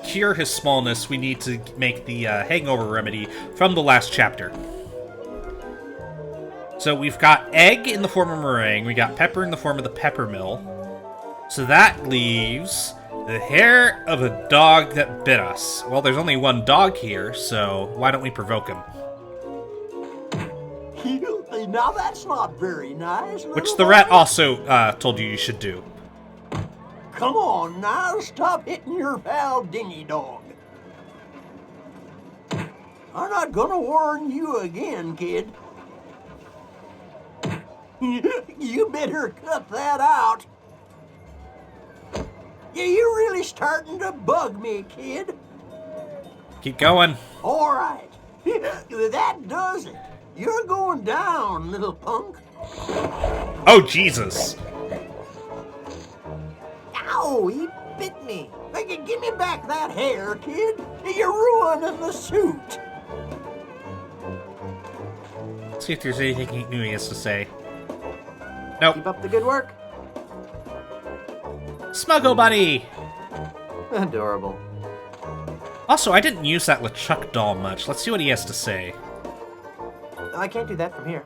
cure his smallness, we need to make the hangover remedy from the last chapter. So, we've got egg in the form of meringue, we got pepper in the form of the peppermill. So that leaves the hair of a dog that bit us. Well, there's only one dog here, so why don't we provoke him? Now that's not very nice. Which the rat also told you should do. Come on now, stop hitting your pal Dingy Dog. I'm not gonna warn you again, kid. You better cut that out. Yeah, you're really starting to bug me, kid. Keep going. All right. That does it. You're going down, little punk. Oh, Jesus. Ow, he bit me. Hey, give me back that hair, kid. You're ruining the suit. Let's see if there's anything new he has to say. Nope. Keep up the good work. Smuggle Buddy! Adorable. Also, I didn't use that LeChuck doll much. Let's see what he has to say. I can't do that from here.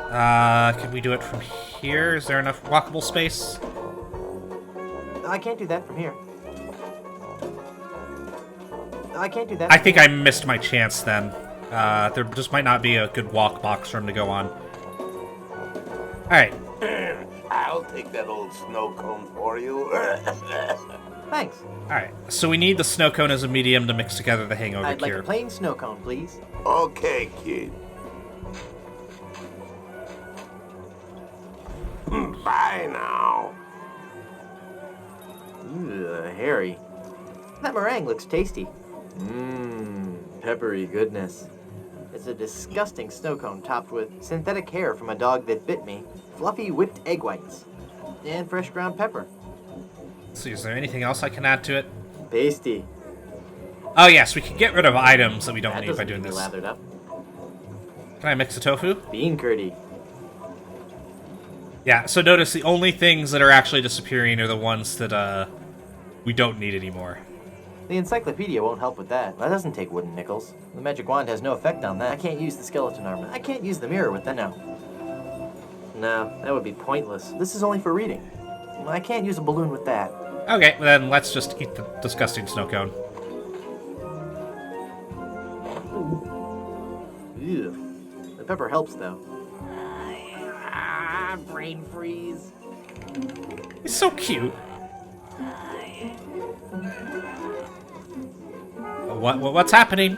Can we do it from here? Is there enough walkable space? I can't do that from here. I can't do that. I think I missed my chance then. There just might not be a good walk box for him to go on. Alright. I'll take that old snow cone for you. Thanks. Alright, so we need the snow cone as a medium to mix together the hangover I'd like cure. a plain snow cone, please. Okay, kid. Bye now. Harry. That meringue looks tasty. Peppery goodness. It's a disgusting snow cone topped with synthetic hair from a dog that bit me, fluffy whipped egg whites, and fresh ground pepper. Let's see, is there anything else I can add to it? Pasty. Oh yes, we can get rid of items that we don't That need by doesn't doing need to be this. lathered up. Can I mix the tofu? Bean curdy. Yeah, so notice the only things that are actually disappearing are the ones that we don't need anymore. The encyclopedia won't help with that. That doesn't take wooden nickels. The magic wand has no effect on that. I can't use the skeleton arm. I can't use the mirror with that now. No, that would be pointless. This is only for reading. I can't use a balloon with that. Okay, then let's just eat the disgusting snow cone. Ew. The pepper helps, though. Brain freeze. He's so cute. What's happening?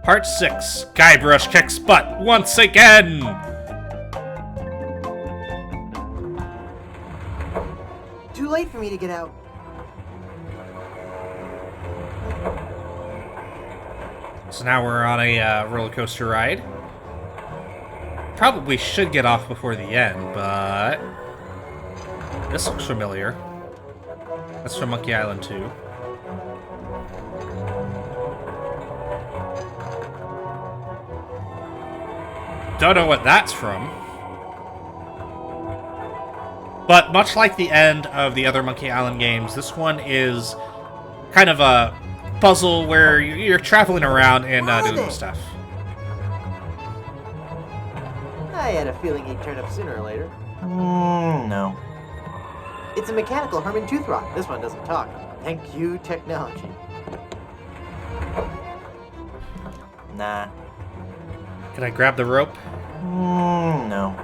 Part 6. Guybrush kicks butt once again! Too late for me to get out. So now we're on a roller coaster ride. Probably should get off before the end, but... This looks familiar. That's from Monkey Island 2. Don't know what that's from. But much like the end of the other Monkey Island games, this one is kind of a puzzle where you're traveling around and doing stuff. I had a feeling he'd turn up sooner or later. No. It's a mechanical Herman tooth rock. This one doesn't talk. Thank you, technology. Nah. Can I grab the rope? No.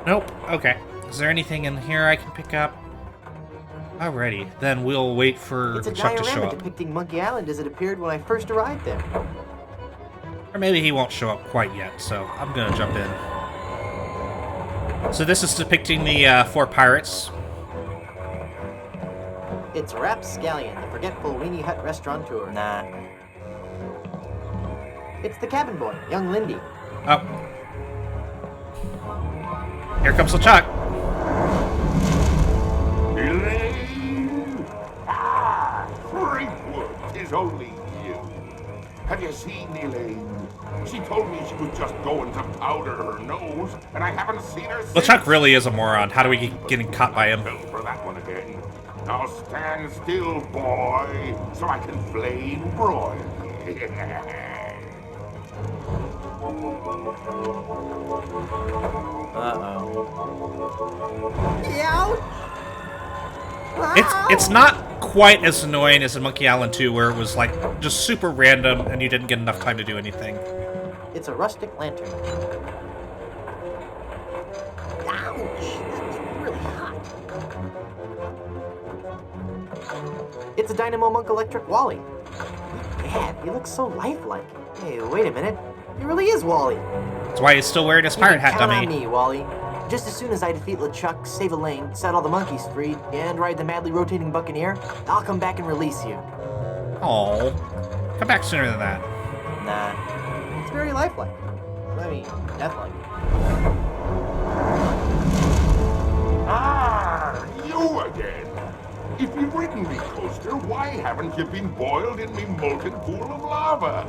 Nope. Okay. Is there anything in here I can pick up? Alrighty. Then we'll wait for It's a Chuck to show diorama up. depicting Monkey Island as it appeared when I first arrived there. Or maybe he won't show up quite yet, so I'm gonna jump in. So this is depicting the 4 pirates. It's Rapscallion, the forgetful weenie hut restaurateur. Nah. It's the cabin boy, young Lindy. Oh. Here comes LeChuck. is only you. Have you seen Elaine? She told me she was just going to powder her nose, and I haven't seen her since. LeChuck really is a moron. How do we keep getting caught by him? Fell for that one again. Now stand still, boy, so I can flame broil. It's not quite as annoying as in Monkey Island 2, where it was like just super random and you didn't get enough time to do anything. It's a rustic lantern. Ouch! That was really hot. It's a Dynamo Monk Electric Wally. Man, he looks so lifelike. Hey, wait a minute. He really is Wally. That's why he's still wearing his pirate hat, Count dummy. on me, Wally. Just as soon as I defeat LeChuck, save Elaine, set all the monkeys free, and ride the madly rotating Buccaneer, I'll come back and release you. Oh, come back sooner than that. Nah, it's very lifelike. I mean, deathlike. Ah, you again. If you've ridden me, Coaster, why haven't you been boiled in me molten pool of lava?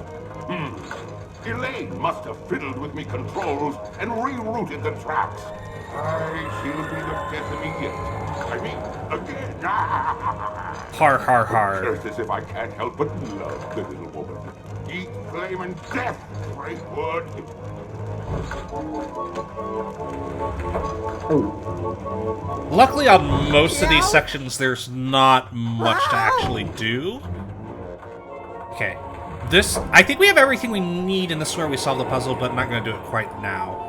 Elaine must have fiddled with me controls and rerouted the tracks. She'll be the death of me yet. I mean, again. Har, har, har. Just as if I can't help but love the little woman. Eat flaming death, Frankwood. Luckily, on most of these sections, there's not much to actually do. Okay. This, I think we have everything we need in this where we solve the puzzle, but I'm not going to do it quite now.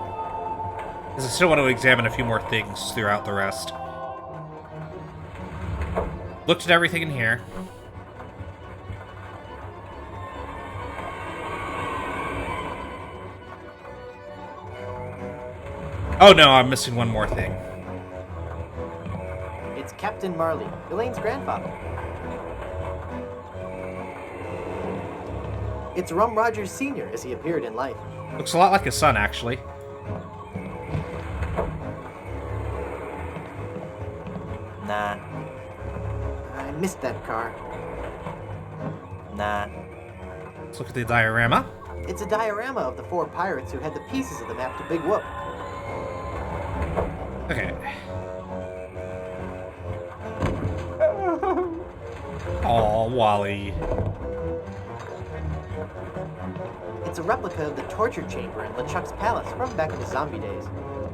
Because I still want to examine a few more things throughout the rest. Looked at everything in here. Oh no, I'm missing one more thing. It's Captain Marley, Elaine's grandfather. It's Rum Rogers Sr. as he appeared in life. Looks a lot like his son, actually. Nah. I missed that car. Nah. Let's look at the diorama. It's a diorama of the 4 pirates who had the pieces of the map to Big Whoop. Okay. Aw, Wally. It's a replica of the torture chamber in LeChuck's palace from back in the zombie days.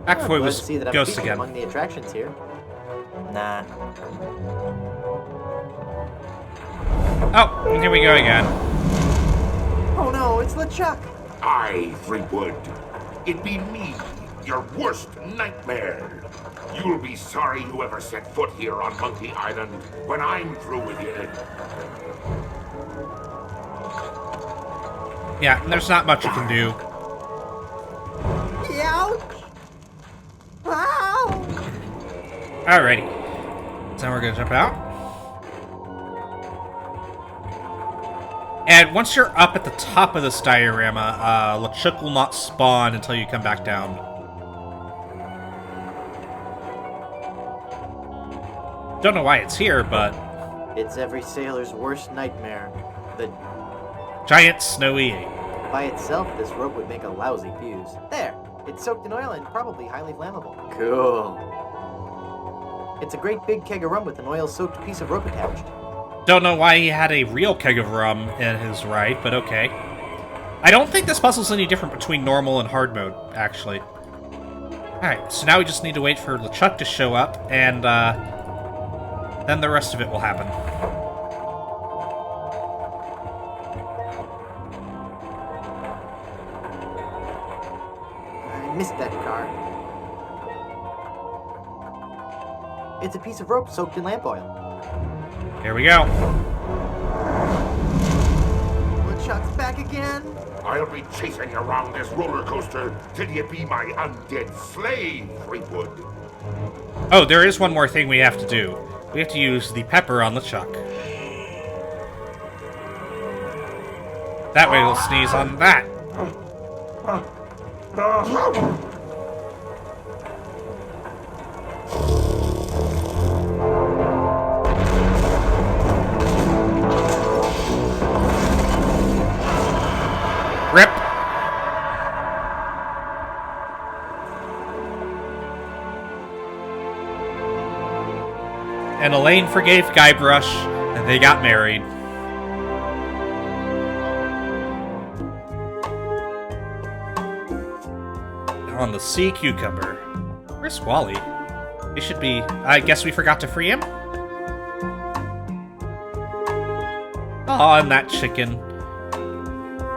Back before it was see that I'm Ghost featured again. among the attractions here. Nah. Oh, here we go again. Oh no, it's LeChuck. Aye, Threepwood. It be me, your worst nightmare. You'll be sorry you ever set foot here on Monkey Island when I'm through with you. Yeah, there's not much you can do. Ouch! Ow! Alrighty. So now we're gonna jump out. And once you're up at the top of this diorama, LeChuck will not spawn until you come back down. Don't know why it's here, but... It's every sailor's worst nightmare. The giant snowy ape. By itself, this rope would make a lousy fuse. There! It's soaked in oil and probably highly flammable. Cool. It's a great big keg of rum with an oil-soaked piece of rope attached. Don't know why he had a real keg of rum in his right, but okay. I don't think this puzzle's any different between normal and hard mode, actually. Alright, so now we just need to wait for LeChuck to show up, and then the rest of it will happen. I missed that car. It's a piece of rope soaked in lamp oil. Here we go. LeChuck's back again. I'll be chasing you around this roller coaster till you be my undead slave, Threepwood. Oh, there is one more thing we have to do. We have to use the pepper on LeChuck. That way we'll sneeze on that. Elaine forgave Guybrush, and they got married. On the sea cucumber. Where's Wally? He should be... I guess we forgot to free him? Aw, and that chicken.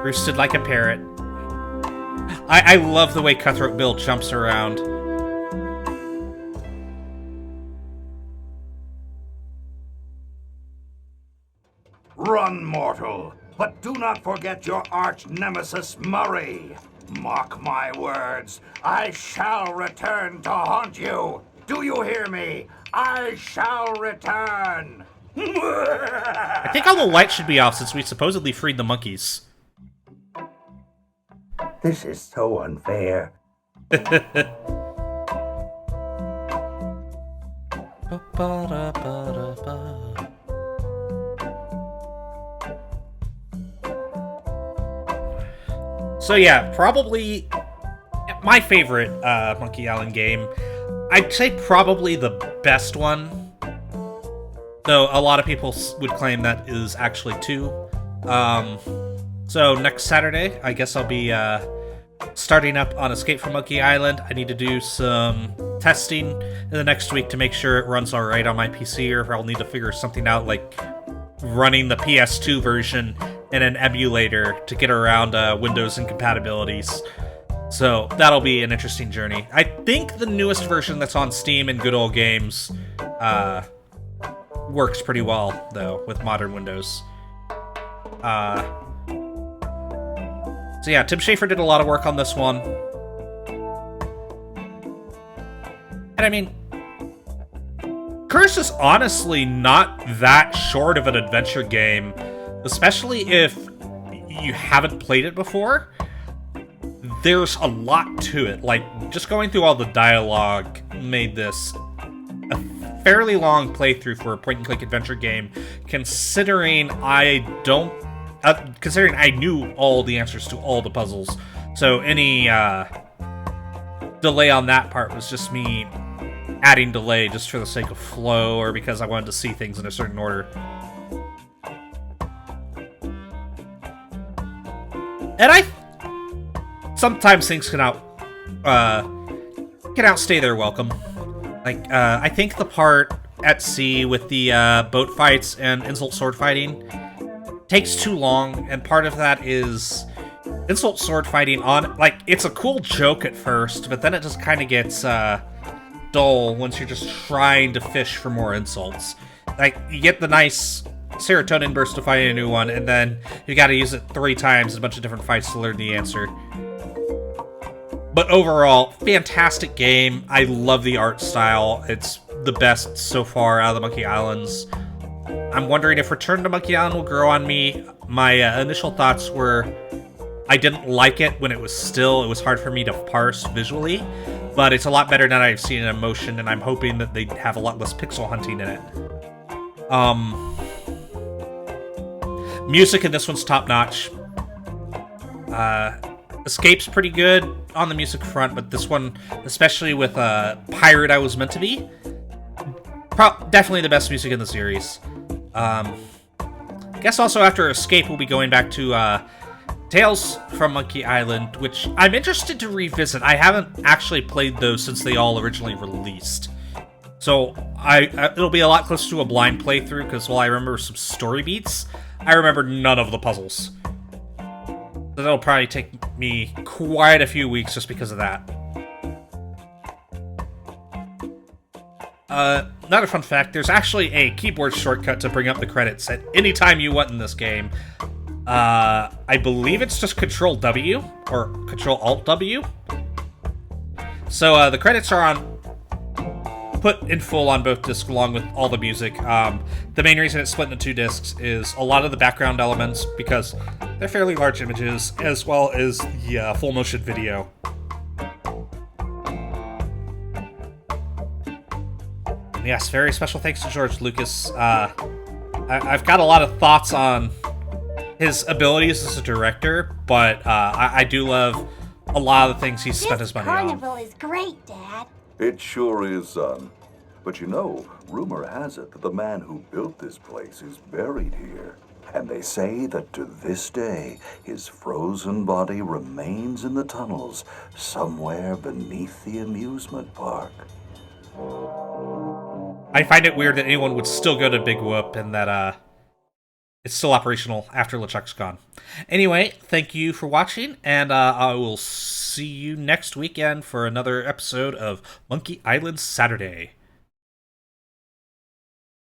Roosted like a parrot. I love the way Cutthroat Bill jumps around. Run, mortal, but do not forget your arch-nemesis Murray. Mark my words, I shall return to haunt you. Do you hear me? I shall return. I think all the lights should be off since we supposedly freed the monkeys. This is so unfair. So yeah, probably my favorite Monkey Island game. I'd say probably the best one. Though a lot of people would claim that is actually 2. So next Saturday, I guess I'll be starting up on Escape from Monkey Island. I need to do some testing in the next week to make sure it runs alright on my PC, or I'll need to figure something out like running the PS2 version in an emulator to get around Windows incompatibilities. So that'll be an interesting journey. I think the newest version that's on Steam and Good Old Games works pretty well, though, with modern Windows. So yeah, Tim Schafer did a lot of work on this one. And I mean, Curse is honestly not that short of an adventure game, especially if you haven't played it before. There's a lot to it. Like, just going through all the dialogue made this a fairly long playthrough for a point-and-click adventure game, considering I knew all the answers to all the puzzles. So any delay on that part was just me adding delay just for the sake of flow, or because I wanted to see things in a certain order. And sometimes things can outstay their welcome. Like, I think the part at sea with the boat fights and insult sword fighting takes too long, and part of that is insult sword fighting it's a cool joke at first, but then it just kind of gets dull once you're just trying to fish for more insults. Like, you get the nice serotonin burst to find a new one, and then you gotta use it 3 times in a bunch of different fights to learn the answer. But overall, fantastic game. I love the art style. It's the best so far out of the Monkey Islands. I'm wondering if Return to Monkey Island will grow on me. My initial thoughts were I didn't like it when it was hard for me to parse visually, but it's a lot better now that I've seen it in motion, and I'm hoping that they have a lot less pixel hunting in it. Music in this one's top-notch. Escape's pretty good on the music front, but this one, especially with Pirate I Was Meant to Be, definitely the best music in the series. I guess also after Escape, we'll be going back to Tales from Monkey Island, which I'm interested to revisit. I haven't actually played those since they all originally released. So it'll be a lot closer to a blind playthrough, because while I remember some story beats, I remember none of the puzzles. So that'll probably take me quite a few weeks just because of that. Another fun fact, there's actually a keyboard shortcut to bring up the credits at any time you want in this game. I believe it's just Control-W, or Control-Alt-W. So, the credits are put in full on both discs along with all the music. The main reason it's split into 2 discs is a lot of the background elements, because they're fairly large images, as well as the full motion video. And yes, very special thanks to George Lucas. I've got a lot of thoughts on his abilities as a director, but I do love a lot of the things he's spent his money on. Carnival is great, Dad. It sure is, son. But you know, rumor has it that the man who built this place is buried here. And they say that to this day, his frozen body remains in the tunnels somewhere beneath the amusement park. I find it weird that anyone would still go to Big Whoop and that it's still operational after LeChuck's gone. Anyway, thank you for watching, and I will see you next weekend for another episode of Monkey Island Saturday.